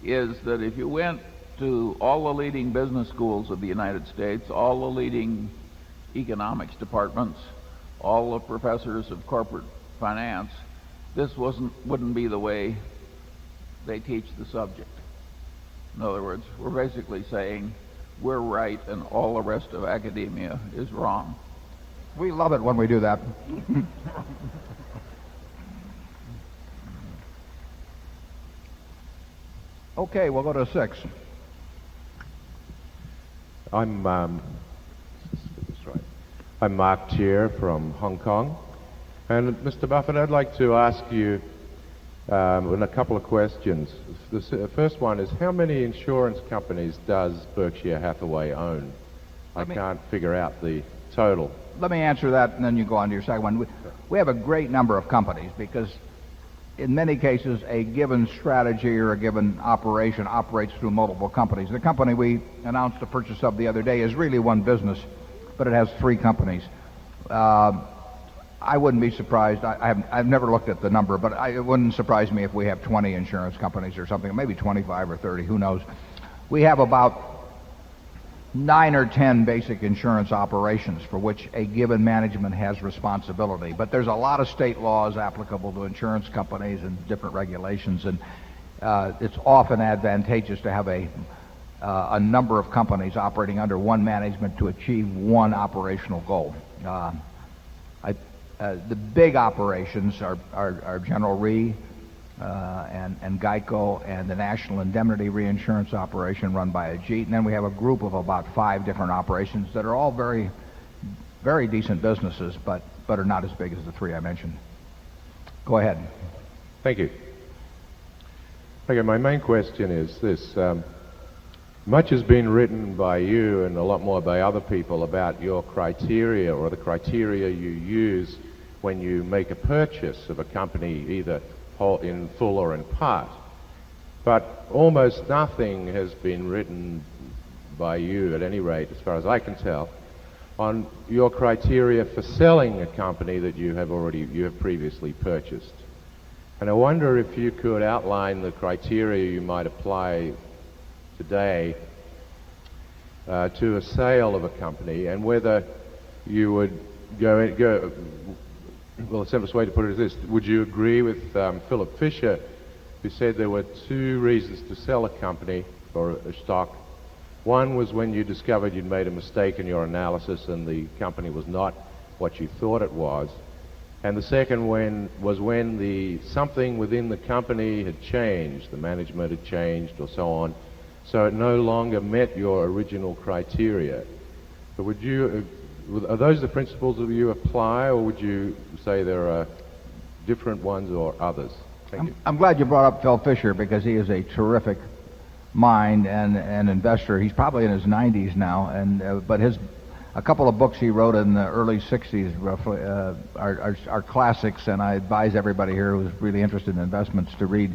is that if you went to all the leading business schools of the United States, all the leading economics departments, all the professors of corporate finance, this wouldn't be the way they teach the subject. In other words, we're basically saying we're right and all the rest of academia is wrong. We love it when we do that. Okay, we'll go to 6. I'm Mark Cheer from Hong Kong. And Mr. Buffett, I'd like to ask you a couple of questions. The first one is, how many insurance companies does Berkshire Hathaway own? I can't figure out the total. Let me answer that, and then you go on to your second one. We have a great number of companies because in many cases a given strategy or a given operation operates through multiple companies. The company we announced the purchase of the other day is really one business, but it has 3 companies. I wouldn't be surprised. I've never looked at the number, but it wouldn't surprise me if we have 20 insurance companies or something, maybe 25 or 30, who knows. We have about 9 or 10 basic insurance operations for which a given management has responsibility. But there's a lot of state laws applicable to insurance companies and different regulations, and it's often advantageous to have a number of companies operating under one management to achieve one operational goal. The big operations are General Re and Geico and the National Indemnity Reinsurance operation run by Ajit. And then we have a group of about 5 different operations that are all very, very decent businesses, but are not as big as the 3 I mentioned. Go ahead. Thank you. Okay, my main question is this. Much has been written by you and a lot more by other people about your criteria or the criteria you use when you make a purchase of a company, either in full or in part. But almost nothing has been written by you, at any rate, as far as I can tell, on your criteria for selling a company that you have previously purchased. And I wonder if you could outline the criteria you might apply today to a sale of a company, and whether you would go well, the simplest way to put it is this: would you agree with Philip Fisher, who said there were 2 reasons to sell a company or a stock? One was when you discovered you'd made a mistake in your analysis and the company was not what you thought it was. And the second was when something within the company had changed, the management had changed or so on, so it no longer met your original criteria. So are those the principles that you apply, or would you say there are different ones or others? Thank you. I'm glad you brought up Phil Fisher, because he is a terrific mind and an investor. He's probably in his 90s now, but a couple of books he wrote in the early 60s roughly are classics, and I advise everybody here who's really interested in investments to read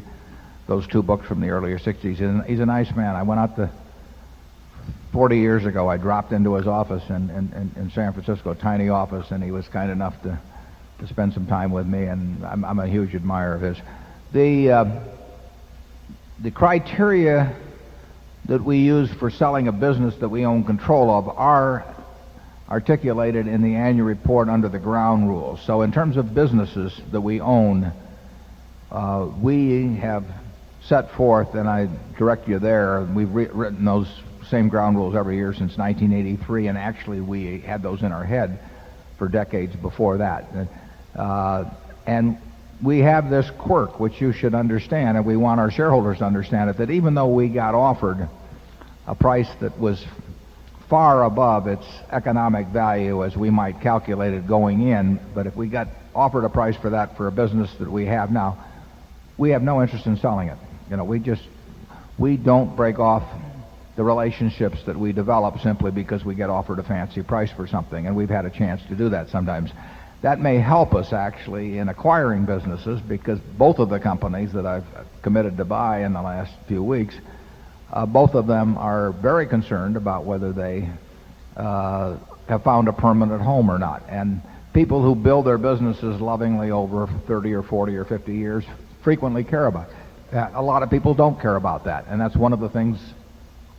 those 2 books from the earlier 60s. And he's a nice man. I went out to 40 years ago, I dropped into his office in San Francisco, a tiny office, and he was kind enough to spend some time with me, and I'm a huge admirer of his. The criteria that we use for selling a business that we own control of are articulated in the annual report under the ground rules. So in terms of businesses that we own, we have set forth, and I direct you there, we've written those same ground rules every year since 1983, and actually we had those in our head for decades before that. And we have this quirk, which you should understand, and we want our shareholders to understand it, that even though we got offered a price that was far above its economic value as we might calculate it going in, but if we got offered a price for that for a business that we have now, we have no interest in selling it. We don't break off the relationships that we develop simply because we get offered a fancy price for something, and we've had a chance to do that sometimes. That may help us actually in acquiring businesses, because both of the companies that I've committed to buy in the last few weeks, both of them are very concerned about whether they have found a permanent home or not. And people who build their businesses lovingly over 30 or 40 or 50 years frequently care about that. A lot of people don't care about that, and that's one of the things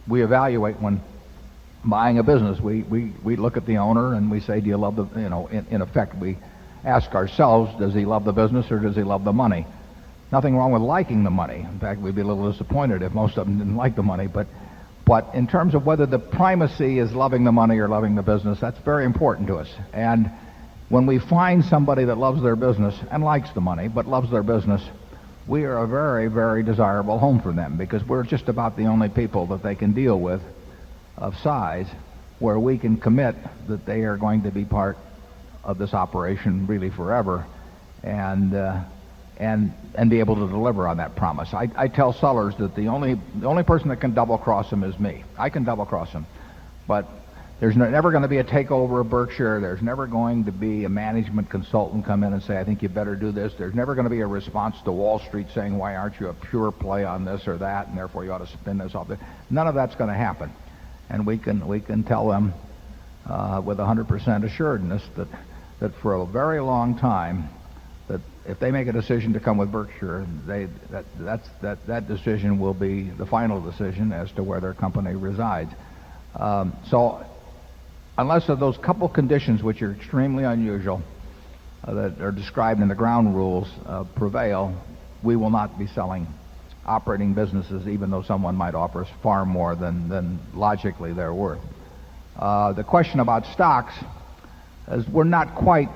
we evaluate when buying a business. We look at the owner and we say, do you love the, in effect, we ask ourselves, does he love the business or does he love the money? Nothing wrong with liking the money. In fact, we'd be a little disappointed if most of them didn't like the money. But in terms of whether the primacy is loving the money or loving the business, that's very important to us. And when we find somebody that loves their business and likes the money but loves their business, we are a very, very desirable home for them, because we're just about the only people that they can deal with of size where we can commit that they are going to be part of this operation really forever, and be able to deliver on that promise. I tell sellers that the only person that can double cross them is me. I can double cross them, but there's never going to be a takeover of Berkshire. There's never going to be a management consultant come in and say, I think you better do this. There's never going to be a response to Wall Street saying, why aren't you a pure play on this or that, and therefore you ought to spin this off. None of that's going to happen. And we can tell them with 100% assuredness that for a very long time, that if they make a decision to come with Berkshire, that decision will be the final decision as to where their company resides. So unless of those couple conditions, which are extremely unusual, that are described in the ground rules, prevail, we will not be selling operating businesses, even though someone might offer us far more than logically they're worth. The question about stocks, as we're not quite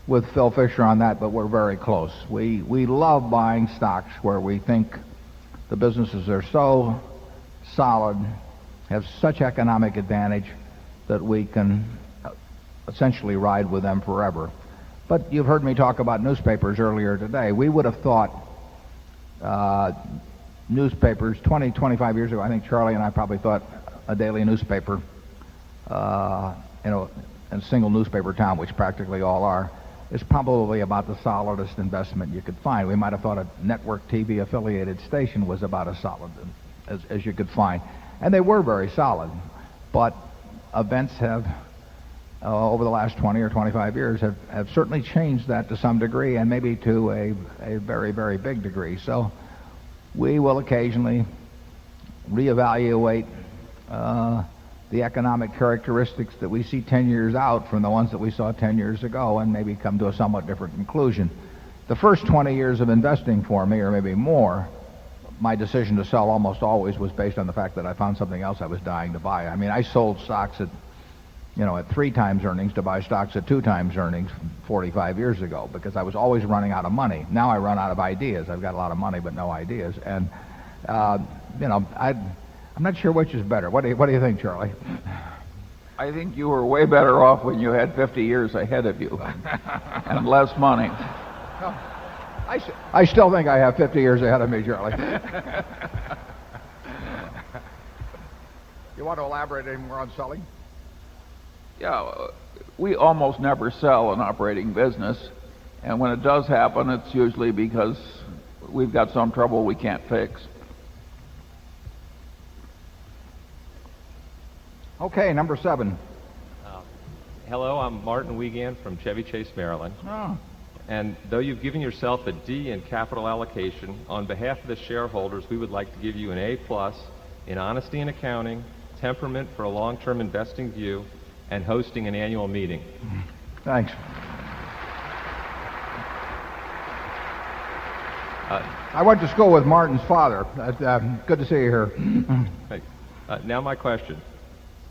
with Phil Fisher on that, but we're very close. We love buying stocks where we think the businesses are so solid, have such economic advantage that we can essentially ride with them forever. But you've heard me talk about newspapers earlier today. We would have thought newspapers 20, 25 years ago. I think Charlie and I probably thought a daily newspaper, in a single newspaper town, which practically all are, is probably about the solidest investment you could find. We might have thought a network TV affiliated station was about as solid as you could find. And they were very solid. But events have, over the last 20 or 25 years, have certainly changed that to some degree, and maybe to a very, very big degree. So we will occasionally reevaluate the economic characteristics that we see 10 years out from the ones that we saw 10 years ago, and maybe come to a somewhat different conclusion. The first 20 years of investing for me, or maybe more, my decision to sell almost always was based on the fact that I found something else I was dying to buy. I mean, I sold stocks at 3 times earnings to buy stocks at 2 times earnings 45 years ago, because I was always running out of money. Now I run out of ideas. I've got a lot of money but no ideas. And I'm not sure which is better. What do you think, Charlie? I think you were way better off when you had 50 years ahead of you and less money. I still think I have 50 years ahead of me, Charlie. You want to elaborate any more on selling? Yeah, we almost never sell an operating business, and when it does happen, it's usually because we've got some trouble we can't fix. Okay, number 7. Hello, I'm Martin Wiegand from Chevy Chase, Maryland. Oh. And though you've given yourself a D in capital allocation, on behalf of the shareholders, we would like to give you an A+ in honesty in accounting, temperament for a long-term investing view, and hosting an annual meeting. Thanks. I went to school with Martin's father. Good to see you here. Thanks. Now my question.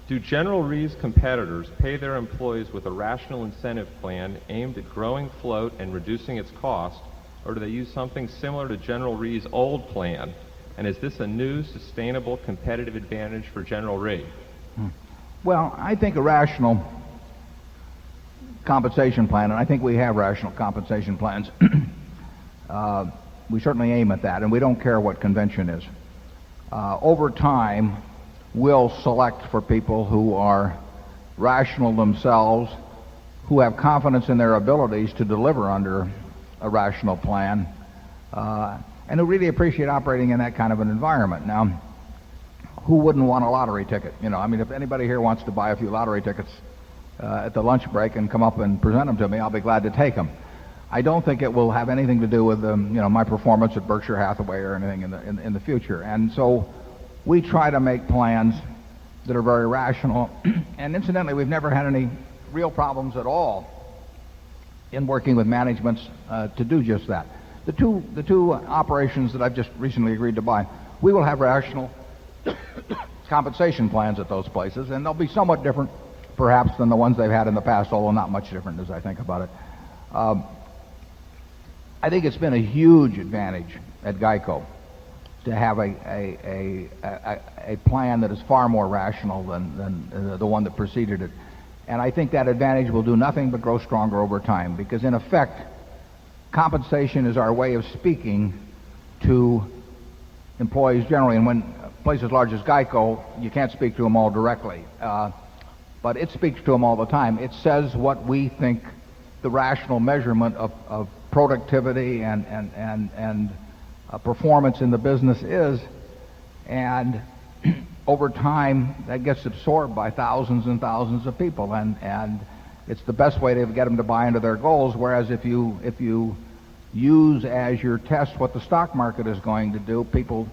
Do General Re's competitors pay their employees with a rational incentive plan aimed at growing float and reducing its cost, or do they use something similar to General Re's old plan? And is this a new, sustainable, competitive advantage for General Re? Well, I think a rational compensation plan, and I think we have rational compensation plans, we certainly aim at that, and we don't care what convention is. Over time, we'll select for people who are rational themselves, who have confidence in their abilities to deliver under a rational plan, and who really appreciate operating in that kind of an environment. Now, who wouldn't want a lottery ticket? I mean, if anybody here wants to buy a few lottery tickets at the lunch break and come up and present them to me, I'll be glad to take them. I don't think it will have anything to do with my performance at Berkshire Hathaway or anything in the future. And so we try to make plans that are very rational. And incidentally, we've never had any real problems at all in working with managements to do just that. The two operations that I've just recently agreed to buy, we will have rational compensation plans at those places, and they'll be somewhat different perhaps than the ones they've had in the past, although not much different as I think about it. I think it's been a huge advantage at GEICO to have a plan that is far more rational than the one that preceded it. And I think that advantage will do nothing but grow stronger over time, because in effect, compensation is our way of speaking to employees generally. And when places large as GEICO, you can't speak to them all directly. But it speaks to them all the time. It says what we think the rational measurement of productivity and performance in the business is, and over time that gets absorbed by thousands and thousands of people, and it's the best way to get them to buy into their goals. Whereas if you use as your test what the stock market is going to do, people,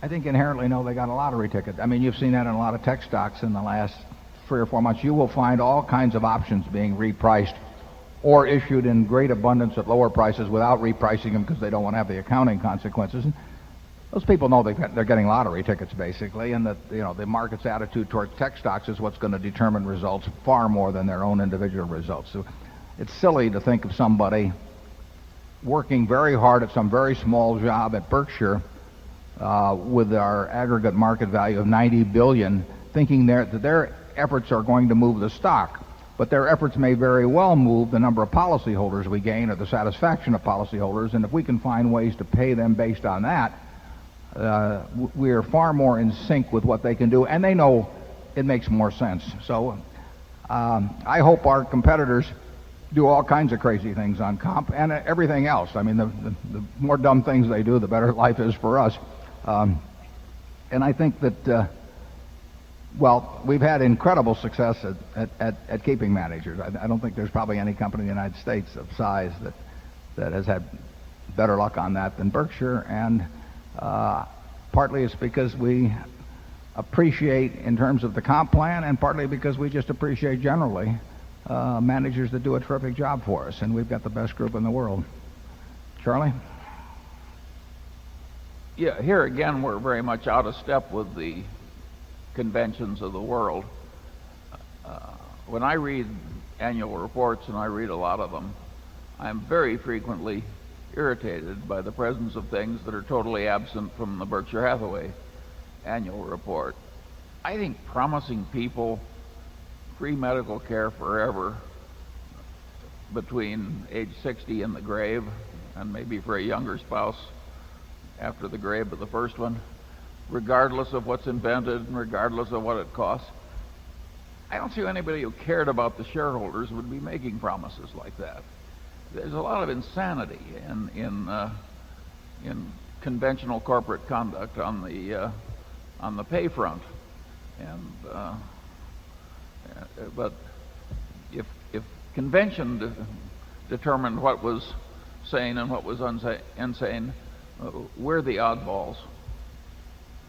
I think, inherently know they got a lottery ticket. I mean, you've seen that in a lot of tech stocks in the last 3 or 4 months. You will find all kinds of options being repriced or issued in great abundance at lower prices without repricing them because they don't want to have the accounting consequences. those people know they're getting lottery tickets, basically, and that, the market's attitude towards tech stocks is what's going to determine results far more than their own individual results. So it's silly to think of somebody working very hard at some very small job at Berkshire with our aggregate market value of $90 billion, thinking that their efforts are going to move the stock. But their efforts may very well move the number of policyholders we gain or the satisfaction of policyholders, and if we can find ways to pay them based on that, we are far more in sync with what they can do, and they know it makes more sense. So I hope our competitors do all kinds of crazy things on comp and everything else. I mean, the more dumb things they do, the better life is for us. And I think that, we've had incredible success at keeping managers. I don't think there's probably any company in the United States of size that has had better luck on that than Berkshire, and partly it's because we appreciate in terms of the comp plan, and partly because we just appreciate generally managers that do a terrific job for us, and we've got the best group in the world. Charlie? Yeah, here again we're very much out of step with the conventions of the world. When I read annual reports, and I read a lot of them, I'm very frequently irritated by the presence of things that are totally absent from the Berkshire Hathaway annual report. I think promising people free medical care forever between age 60 and the grave, and maybe for a younger spouse after the grave of the first one, regardless of what's invented and regardless of what it costs. I don't see anybody who cared about the shareholders would be making promises like that. There's a lot of insanity in conventional corporate conduct on the pay front, and but if convention determined what was sane and what was insane, we're the oddballs.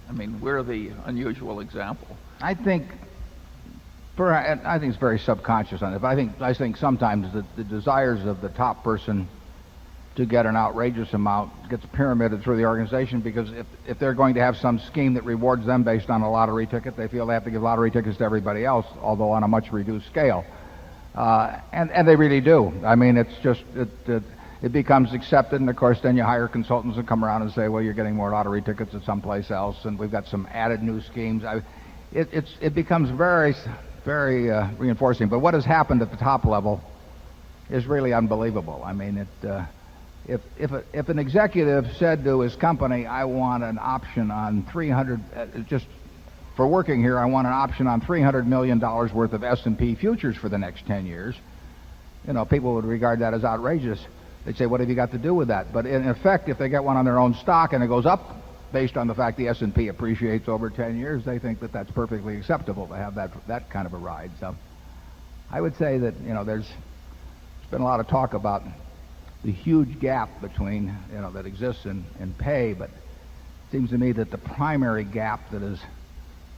I mean, we're the unusual example. I think it's very subconscious on it. I think sometimes the desires of the top person to get an outrageous amount gets pyramided through the organization, because if they're going to have some scheme that rewards them based on a lottery ticket, they feel they have to give lottery tickets to everybody else, although on a much reduced scale. And they really do. I mean, it's just it becomes accepted, and of course then you hire consultants and come around and say, well, you're getting more lottery tickets at someplace else, and we've got some added new schemes. It becomes very, very reinforcing. But what has happened at the top level is really unbelievable. I mean, if an executive said to his company, I want an option on 300, just for working here, I want an option on $300 million worth of S&P futures for the next 10 years, people would regard that as outrageous. They'd say, what have you got to do with that? But in effect, if they get one on their own stock and it goes up based on the fact the S&P appreciates over 10 years, they think that that's perfectly acceptable to have that kind of a ride. So I would say that, there's been a lot of talk about the huge gap between, that exists in pay, but it seems to me that the primary gap that is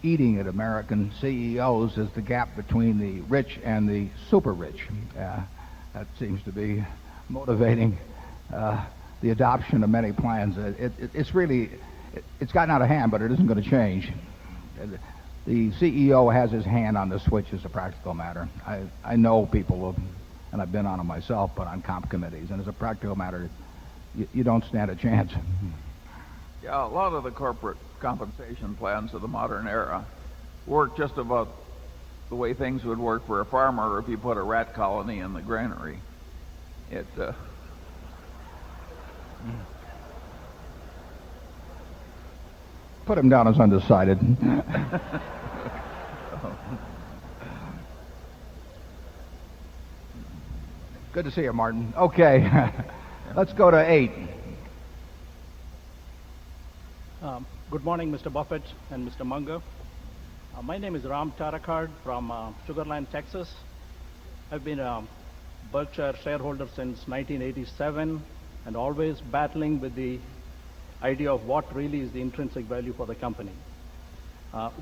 eating at American CEOs is the gap between the rich and the super rich. That seems to be motivating the adoption of many plans. It's gotten out of hand, but it isn't going to change. The CEO has his hand on the switch as a practical matter. I know people, and I've been on them myself, but on comp committees, and as a practical matter, you don't stand a chance. Yeah, a lot of the corporate compensation plans of the modern era work just about the way things would work for a farmer if you put a rat colony in the granary. Put him down as undecided. Good to see you, Martin. Okay, let's go to 8. Good morning, Mr. Buffett and Mr. Munger. My name is Ram Tarakard from Sugar Land, Texas. I've been a Berkshire shareholder since 1987 and always battling with the idea of what really is the intrinsic value for the company.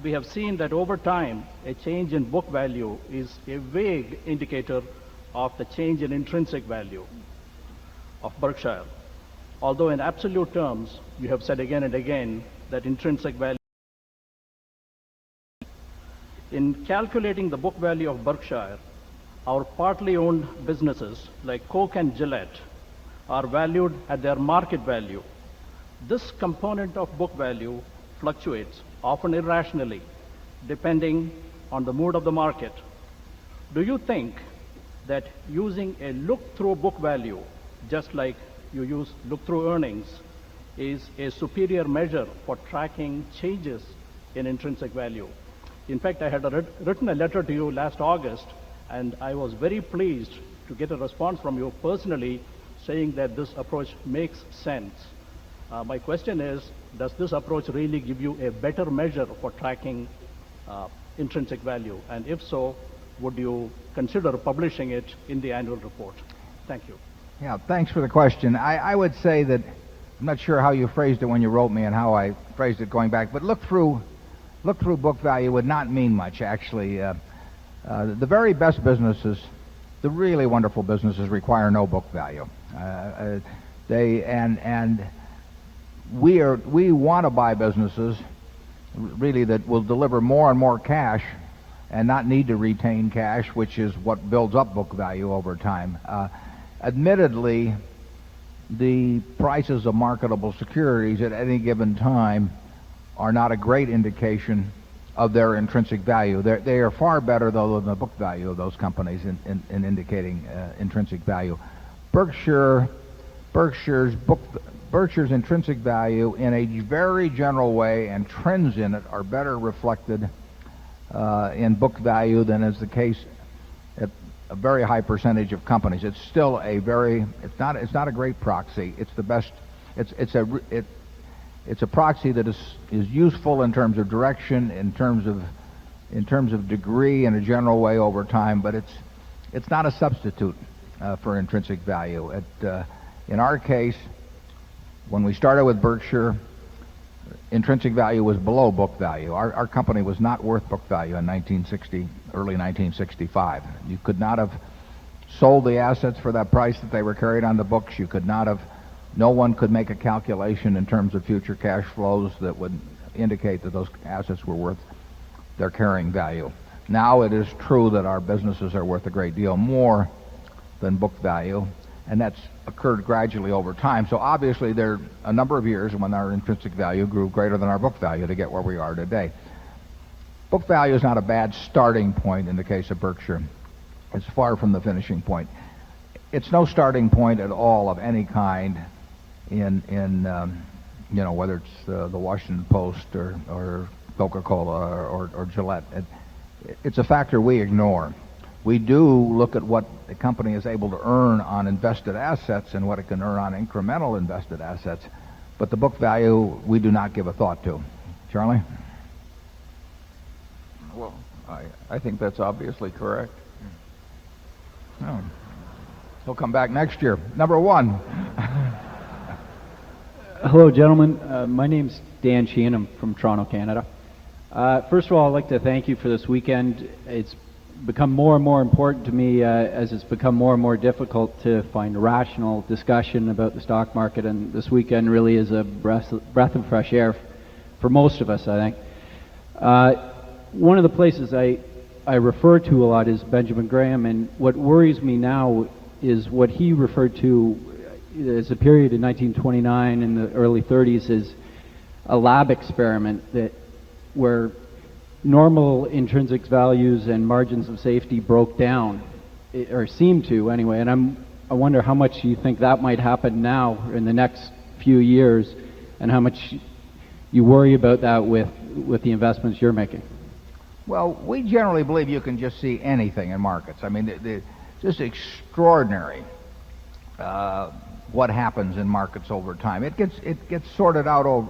We have seen that over time, a change in book value is a vague indicator of the change in intrinsic value of Berkshire. Although in absolute terms, you have said again and again that intrinsic value. In calculating the book value of Berkshire, our partly owned businesses like Coke and Gillette are valued at their market value. This component of book value fluctuates, often irrationally, depending on the mood of the market. Do you think that using a look-through book value, just like you use look-through earnings, is a superior measure for tracking changes in intrinsic value? In fact, I had written a letter to you last August, and I was very pleased to get a response from you personally saying that this approach makes sense. My question is, does this approach really give you a better measure for tracking intrinsic value? And if so, would you consider publishing it in the annual report? Thank you. Yeah, thanks for the question. I would say that I'm not sure how you phrased it when you wrote me and how I phrased it going back, but look through book value would not mean much, actually. The very best businesses, the really wonderful businesses, require no book value. We want to buy businesses really that will deliver more and more cash and not need to retain cash, which is what builds up book value over time. Admittedly, the prices of marketable securities at any given time are not a great indication of their intrinsic value. They are far better, though, than the book value of those companies in indicating intrinsic value. Berkshire's intrinsic value, in a very general way, and trends in it are better reflected in book value than is the case at a very high percentage of companies. It's still it's not a great proxy. It's the best. It's a proxy that is useful in terms of direction, in terms of degree, in a general way over time, but it's not a substitute for intrinsic value. In our case, when we started with Berkshire, intrinsic value was below book value. Our company was not worth book value in early 1965. You could not have sold the assets for that price that they were carried on the books. No one could make a calculation in terms of future cash flows that would indicate that those assets were worth their carrying value. Now it is true that our businesses are worth a great deal more than book value, and that's occurred gradually over time. So obviously there are a number of years when our intrinsic value grew greater than our book value to get where we are today. Book value is not a bad starting point in the case of Berkshire. It's far from the finishing point. It's no starting point at all of any kind in whether it's the Washington Post or Coca-Cola or Gillette. It's a factor we ignore. We do look at what the company is able to earn on invested assets and what it can earn on incremental invested assets, but the book value we do not give a thought to. Charlie? Well, I think that's obviously correct. Oh. He'll come back next year. Number one. Hello, gentlemen. My name's Dan Sheehan. I'm from Toronto, Canada. First of all, I'd like to thank you for this weekend. It's become more and more important to me as it's become more and more difficult to find rational discussion about the stock market, and this weekend really is a breath of fresh air for most of us, I think. One of the places I refer to a lot is Benjamin Graham, and what worries me now is what he referred to as a period in 1929 and the early 30s as a lab experiment where normal intrinsic values and margins of safety broke down, or seemed to anyway, and I wonder how much you think that might happen now in the next few years, and how much you worry about that with the investments you're making. Well, we generally believe you can just see anything in markets. I mean, just extraordinary what happens in markets over time. It gets sorted out over,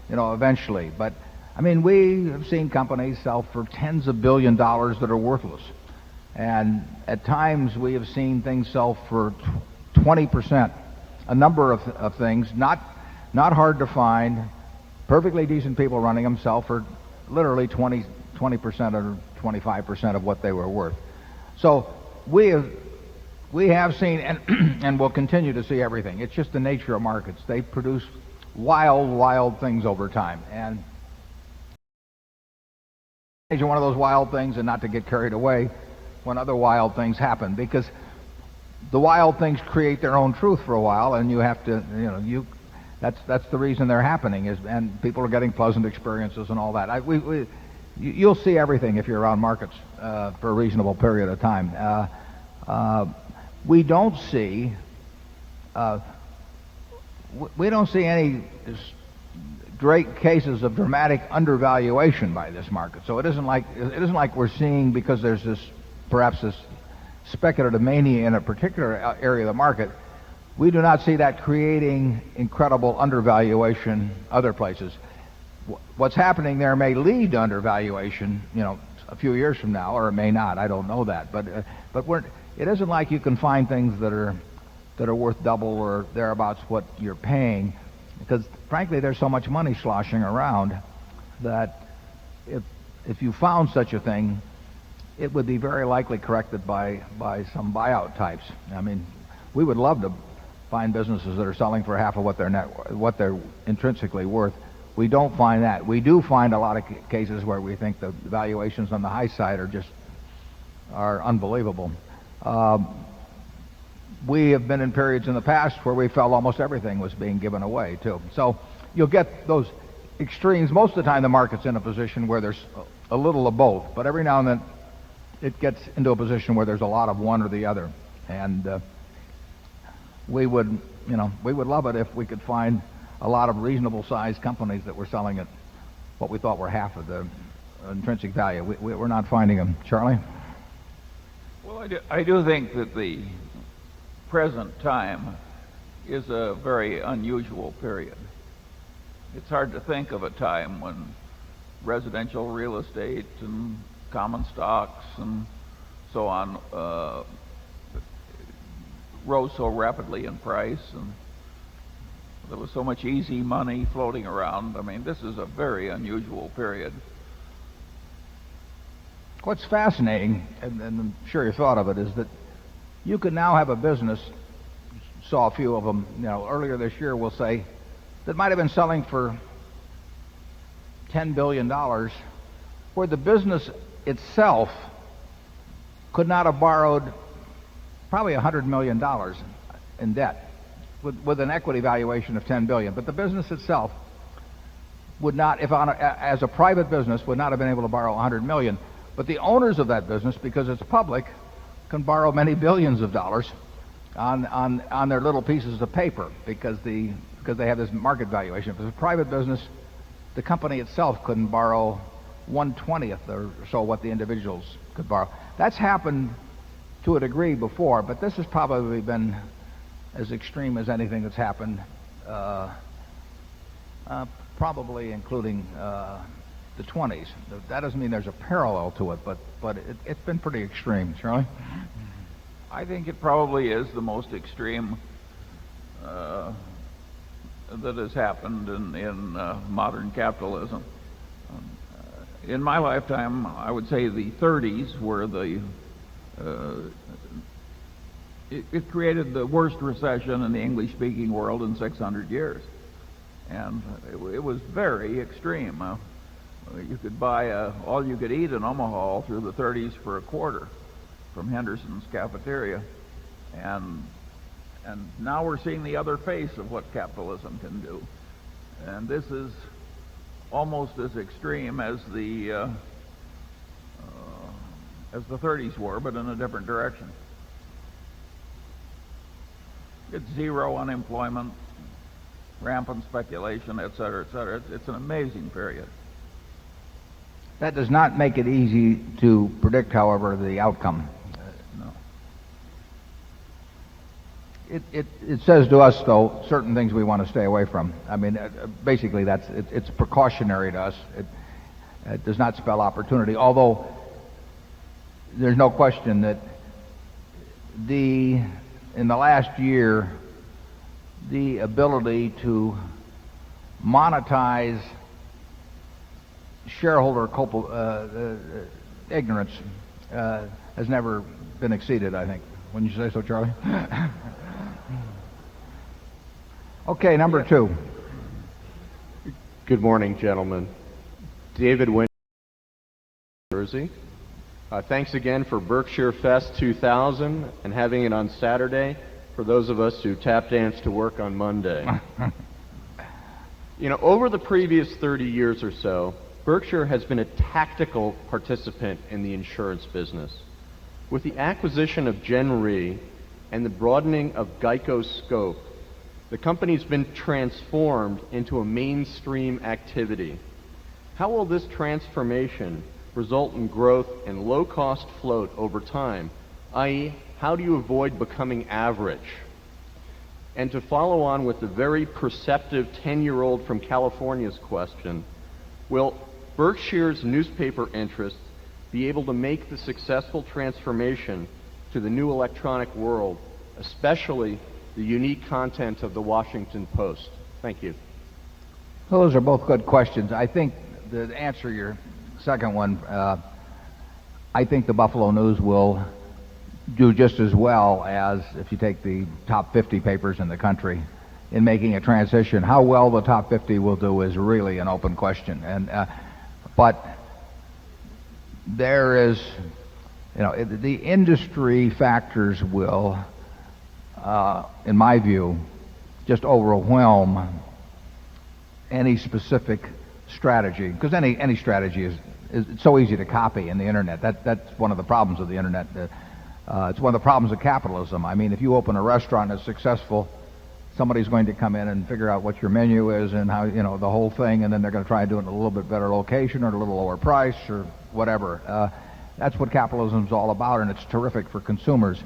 eventually. But I mean, we have seen companies sell for tens of billions of dollars that are worthless, and at times we have seen things sell for 20%. A number of things, not hard to find, perfectly decent people running them, sell for literally 20% or 25% of what they were worth. So we have we have seen and will continue to see everything. It's just the nature of markets. They produce wild things over time. And one of those wild things, and not to get carried away when other wild things happen, because the wild things create their own truth for a while, and you have to, that's the reason they're happening, and people are getting pleasant experiences and all that. You'll see everything if you're around markets for a reasonable period of time. We don't see any great cases of dramatic undervaluation by this market. So it isn't like we're seeing, because there's perhaps this speculative mania in a particular area of the market. We do not see that creating incredible undervaluation other places. What's happening there may lead to undervaluation, a few years from now, or it may not. I don't know that, but it isn't like you can find things that are worth double or thereabouts what you're paying, because frankly there's so much money sloshing around that if you found such a thing, it would be very likely corrected by some buyout types. I mean, we would love to find businesses that are selling for half of what they're intrinsically worth. We don't find that. We do find a lot of cases where we think the valuations on the high side are unbelievable. We have been in periods in the past where we felt almost everything was being given away too. So you'll get those extremes. Most of the time the market's in a position where there's a little of both, but every now and then it gets into a position where there's a lot of one or the other. And we would love it if we could find a lot of reasonable sized companies that were selling at what we thought were half of the intrinsic value. We're not finding them. Charlie? Well, I do think that the present time is a very unusual period. It's hard to think of a time when residential real estate and common stocks and so on rose so rapidly in price, and there was so much easy money floating around. I mean, this is a very unusual period. What's fascinating, and I'm sure you thought of it, is that you can now have a business, saw a few of them, earlier this year, we'll say, that might have been selling for $10 billion, where the business itself could not have borrowed probably $100 million in debt with an equity valuation of $10 billion. But the business itself would not, as a private business, would not have been able to borrow $100 million. But the owners of that business, because it's public, can borrow many billions of dollars on their little pieces of paper because they have this market valuation. If it's a private business, the company itself couldn't borrow 1/20th or so what the individuals could borrow. That's happened to a degree before, but this has probably been as extreme as anything that's happened, probably including the 20s. That doesn't mean there's a parallel to it, but it's been pretty extreme. Charlie? I think it probably is the most extreme that has happened in modern capitalism. In my lifetime, I would say the 30s were it created the worst recession in the English-speaking world in 600 years. And it was very extreme. You could buy all you could eat in Omaha all through the 30s for a quarter from Henderson's cafeteria. And now we're seeing the other face of what capitalism can do. And this is almost as extreme as the 30s were, but in a different direction. It's zero unemployment, rampant speculation, et cetera, et cetera. It's an amazing period. That does not make it easy to predict, however, the outcome. No. It says to us, though, certain things we want to stay away from. I mean, basically, it's precautionary to us. It does not spell opportunity, although there's no question that in the last year, the ability to monetize shareholder ignorance has never been exceeded, I think. Wouldn't you say so, Charlie? Okay, number 2. Good morning, gentlemen. David Wynn, Jersey. Thanks again for Berkshire Fest 2000 and having it on Saturday for those of us who tap dance to work on Monday. You know, over the previous 30 years or so, Berkshire has been a tactical participant in the insurance business. With the acquisition of Gen Re and the broadening of Geico's scope, the company's been transformed into a mainstream activity. How will this transformation result in growth and low-cost float over time, i.e., how do you avoid becoming average? And to follow on with the very perceptive 10-year-old from California's question, will Berkshire's newspaper interests be able to make the successful transformation to the new electronic world, especially the unique content of the Washington Post? Thank you. Those are both good questions. I think to answer your second one, I think the Buffalo News will do just as well as if you take the top 50 papers in the country in making a transition. How well the top 50 will do is really an open question. But there is, the industry factors will, in my view, just overwhelm any specific strategy, because any strategy is it's so easy to copy in the internet. That's one of the problems of the internet. It's one of the problems of capitalism. I mean, if you open a restaurant that's successful, somebody's going to come in and figure out what your menu is and how, the whole thing, and then they're going to try and do it in a little bit better location or at a little lower price or whatever. That's what capitalism's all about, and it's terrific for consumers.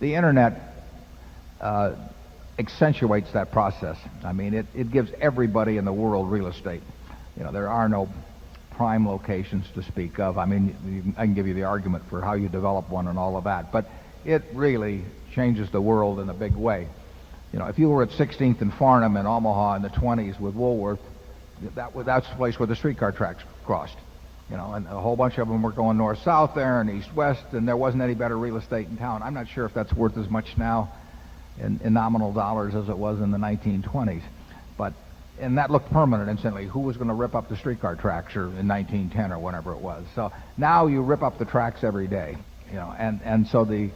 The internet accentuates that process. I mean, it gives everybody in the world real estate. There are no prime locations to speak of. I mean, I can give you the argument for how you develop one and all of that, but it really changes the world in a big way. If you were at 16th and Farnham in Omaha in the 20s with Woolworth, that's the place where the streetcar tracks crossed. And a whole bunch of them were going north-south there and east-west, and there wasn't any better real estate in town. I'm not sure if that's worth as much now in nominal dollars as it was in the 1920s. And that looked permanent instantly. Who was going to rip up the streetcar tracks in 1910 or whenever it was? So now you rip up the tracks every day, and so the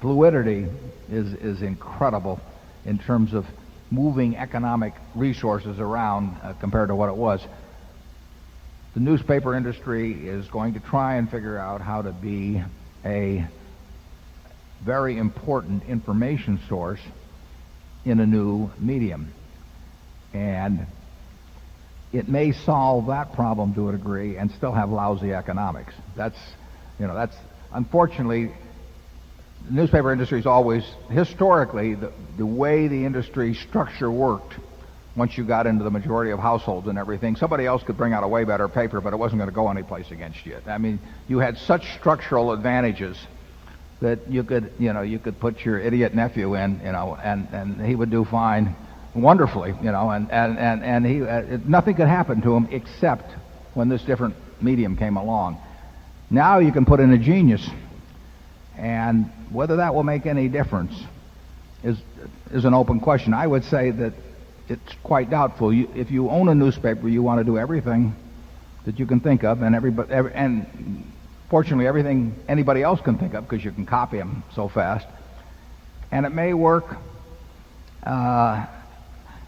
fluidity is incredible in terms of moving economic resources around compared to what it was. The newspaper industry is going to try and figure out how to be a very important information source in a new medium. And it may solve that problem to a degree and still have lousy economics. That's unfortunately, the newspaper industry is always, historically, the way the industry structure worked, once you got into the majority of households and everything, somebody else could bring out a way better paper, but it wasn't going to go anyplace against you. I mean, you had such structural advantages that you could put your idiot nephew in, and he would do fine, wonderfully, and he nothing could happen to him except when this different medium came along. Now you can put in a genius, and whether that will make any difference is an open question. I would say that it's quite doubtful. If you own a newspaper, you want to do everything that you can think of, and fortunately everything anybody else can think of, because you can copy them so fast. And it may work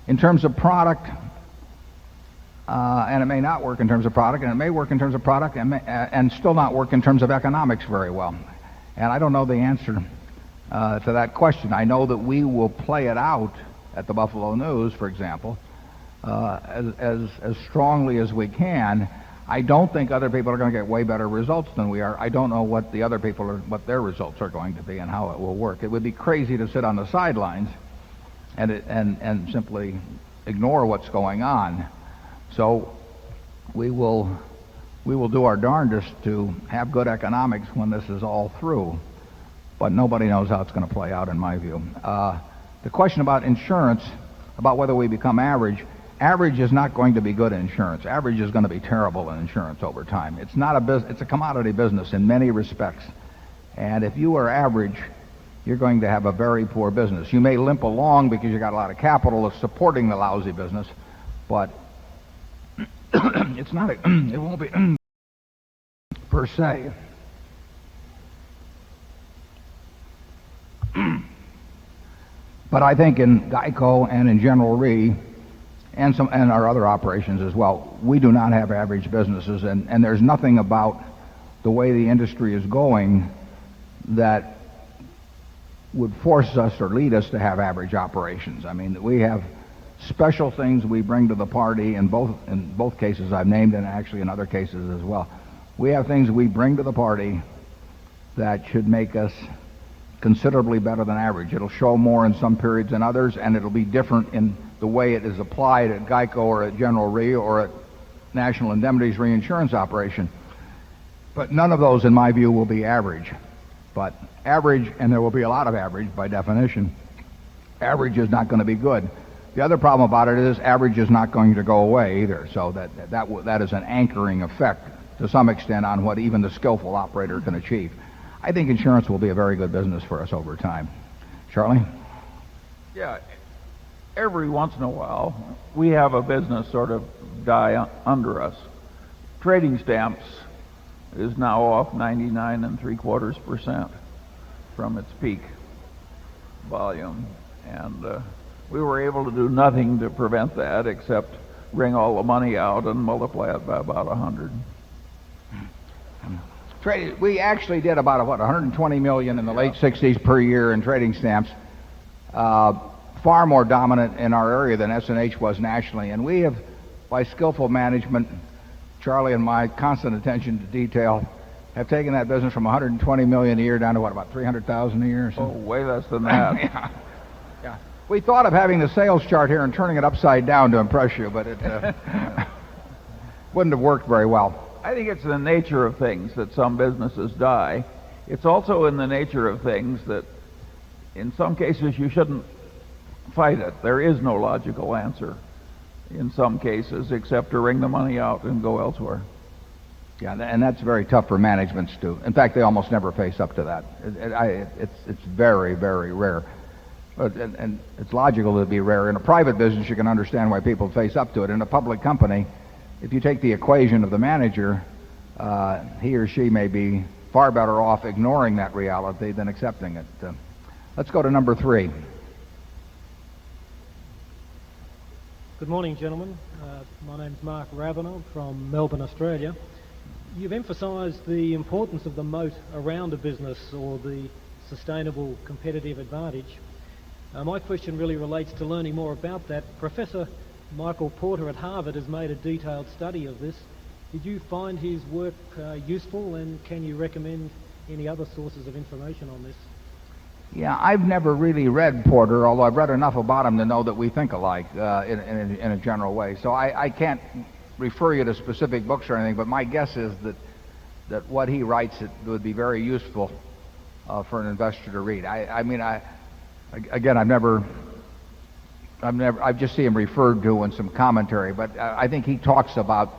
in terms of product, and it may not work in terms of product, and it may work in terms of product and still not work in terms of economics very well. And I don't know the answer to that question. I know that we will play it out at the Buffalo News, for example, as strongly as we can. I don't think other people are going to get way better results than we are. I don't know what the other people what their results are going to be and how it will work. It would be crazy to sit on the sidelines and simply ignore what's going on. So we will do our darndest to have good economics when this is all through, but nobody knows how it's going to play out, in my view. The question about insurance, about whether we become average is not going to be good in insurance. Average is going to be terrible in insurance over time. It's not a business. It's a commodity business in many respects. And if you are average, you're going to have a very poor business. You may limp along because you got a lot of capital that's supporting the lousy business, but it's not it won't be per se. But I think in Geico and in General Re and our other operations as well, we do not have average businesses, and there's nothing about the way the industry is going that would force us or lead us to have average operations. I mean, we have special things we bring to the party in both cases I've named, and actually in other cases as well. We have things we bring to the party that should make us considerably better than average. It'll show more in some periods than others, and it'll be different in the way it is applied at Geico or at General Re or at National Indemnity's reinsurance operation. But none of those, in my view, will be average. But average, and there will be a lot of average by definition, average is not going to be good. The other problem about it is average is not going to go away either. So that is an anchoring effect to some extent on what even the skillful operator can achieve. I think insurance will be a very good business for us over time. Charlie? Yeah, every once in a while we have a business sort of die under us. Trading stamps is now off 99 3/4% from its peak volume, and we were able to do nothing to prevent that except wring all the money out and multiply it by about 100. We actually did about 120 million in the late 60s per year in trading stamps, far more dominant in our area than S&H was nationally. And we have, by skillful management, Charlie and my constant attention to detail, have taken that business from 120 million a year down to about 300,000 a year or so? Oh, way less than that. Yeah. We thought of having the sales chart here and turning it upside down to impress you, but it wouldn't have worked very well. I think it's the nature of things that some businesses die. It's also in the nature of things that in some cases you shouldn't fight it. There is no logical answer in some cases except to wring the money out and go elsewhere. Yeah, and that's very tough for managements to. In fact, they almost never face up to that. It's very, very rare. And it's logical to be rare. In a private business, you can understand why people face up to it. In a public company, if you take the equation of the manager, he or she may be far better off ignoring that reality than accepting it. Let's go to number 3. Good morning, gentlemen. My name's Mark Ravenel from Melbourne, Australia. You've emphasised the importance of the moat around a business or the sustainable competitive advantage. My question really relates to learning more about that. Professor Michael Porter at Harvard has made a detailed study of this. Did you find his work useful, and can you recommend any other sources of information on this? Yeah, I've never really read Porter, although I've read enough about him to know that we think alike in a general way. So I can't refer you to specific books or anything, but my guess is that what he writes would be very useful for an investor to read. I've just seen him referred to in some commentary, but I think he talks about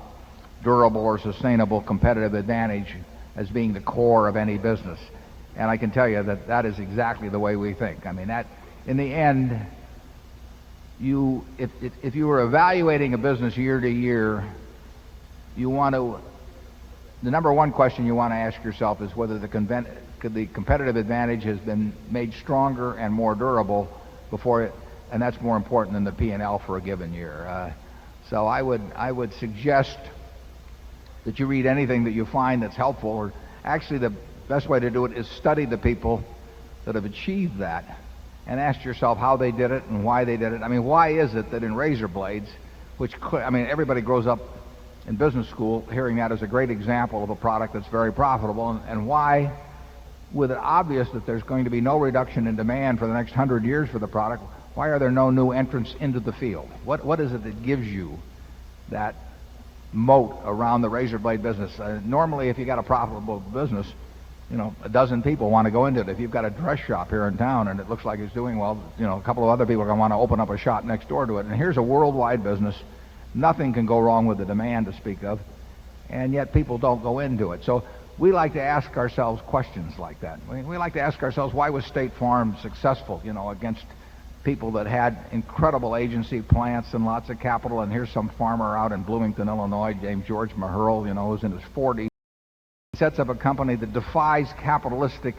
durable or sustainable competitive advantage as being the core of any business. And I can tell you that is exactly the way we think. I mean, that in the end, if you were evaluating a business year to year, the number one question you want to ask yourself is whether the competitive advantage has been made stronger and more durable before it. And that's more important than the P&L for a given year. So I would suggest that you read anything that you find that's helpful, or actually the best way to do it is study the people that have achieved that and ask yourself how they did it and why they did it. I mean, why is it that in razor blades, everybody grows up in business school hearing that as a great example of a product that's very profitable, and why, with it obvious that there's going to be no reduction in demand for the next 100 years for the product, why are there no new entrants into the field? What is it that gives you that moat around the razor blade business? Normally, if you got a profitable business, a dozen people want to go into it. If you've got a dress shop here in town and it looks like it's doing well, a couple of other people are going to want to open up a shop next door to it. And here's a worldwide business. Nothing can go wrong with the demand to speak of, and yet people don't go into it. So we like to ask ourselves questions like that. We like to ask ourselves, why was State Farm successful, against people that had incredible agency plants and lots of capital? And here's some farmer out in Bloomington, Illinois, named George Maherl, who's in his 40s. He sets up a company that defies capitalistic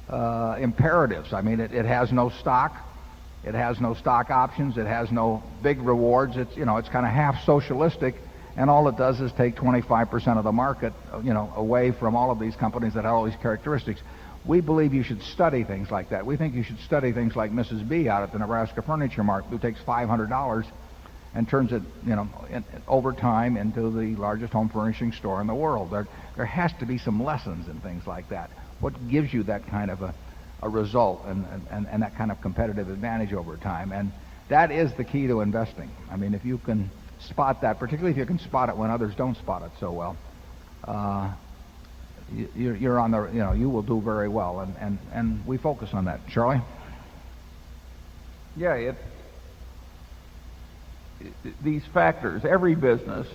imperatives. I mean, it has no stock. It has no stock options. It has no big rewards. It's kind of half socialistic, and all it does is take 25% of the market, away from all of these companies that have all these characteristics. We believe you should study things like that. We think you should study things like Mrs. B out at the Nebraska Furniture Mart, who takes $500 and turns it, over time into the largest home furnishing store in the world. There has to be some lessons in things like that. What gives you that kind of a result and that kind of competitive advantage over time? And that is the key to investing. I mean, if you can spot that, particularly if you can spot it when others don't spot it so well, you're on the, you will do very well. And we focus on that. Charlie? Yeah, these factors, every business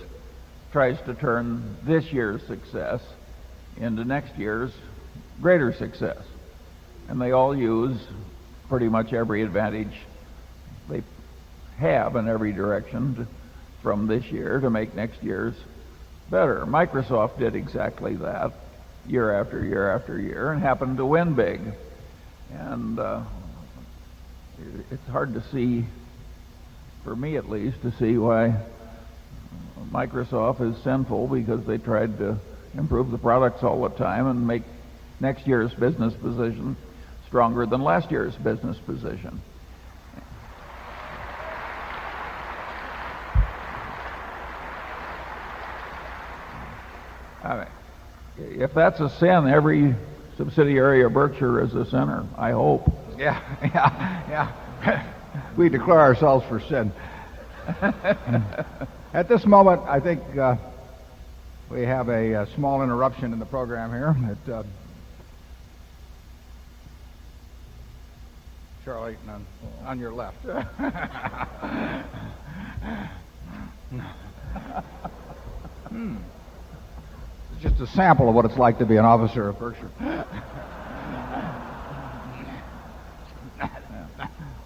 tries to turn this year's success into next year's greater success. And they all use pretty much every advantage they have in every direction from this year to make next year's better. Microsoft did exactly that year after year after year and happened to win big. And it's hard to see, for me at least, to see why Microsoft is sinful, because they tried to improve the products all the time and make next year's business position stronger than last year's business position. I mean, if that's a sin, every subsidiary of Berkshire is a sinner, I hope. Yeah. We declare ourselves for sin. At this moment, I think we have a small interruption in the program here. Charlie, on your left. It's just a sample of what it's like to be an officer of Berkshire.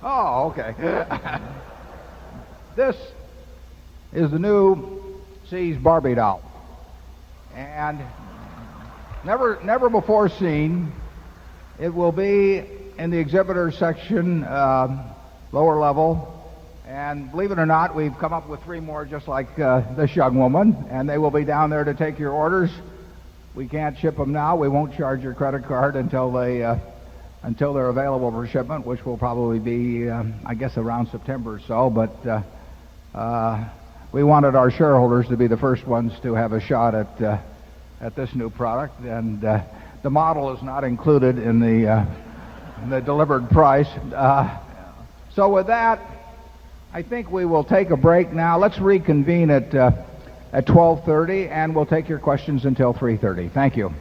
Oh, okay. This is the new See's Barbie doll. And never before seen. It will be in the exhibitor section, lower level. And believe it or not, we've come up with 3 more just like this young woman, and they will be down there to take your orders. We can't ship them now. We won't charge your credit card until they're available for shipment, which will probably be, I guess, around September or so. But we wanted our shareholders to be the first ones to have a shot at this new product, and the model is not included in the delivered price. So with that, I think we will take a break now. Let's reconvene at 12:30, and we'll take your questions until 3:30. Thank you.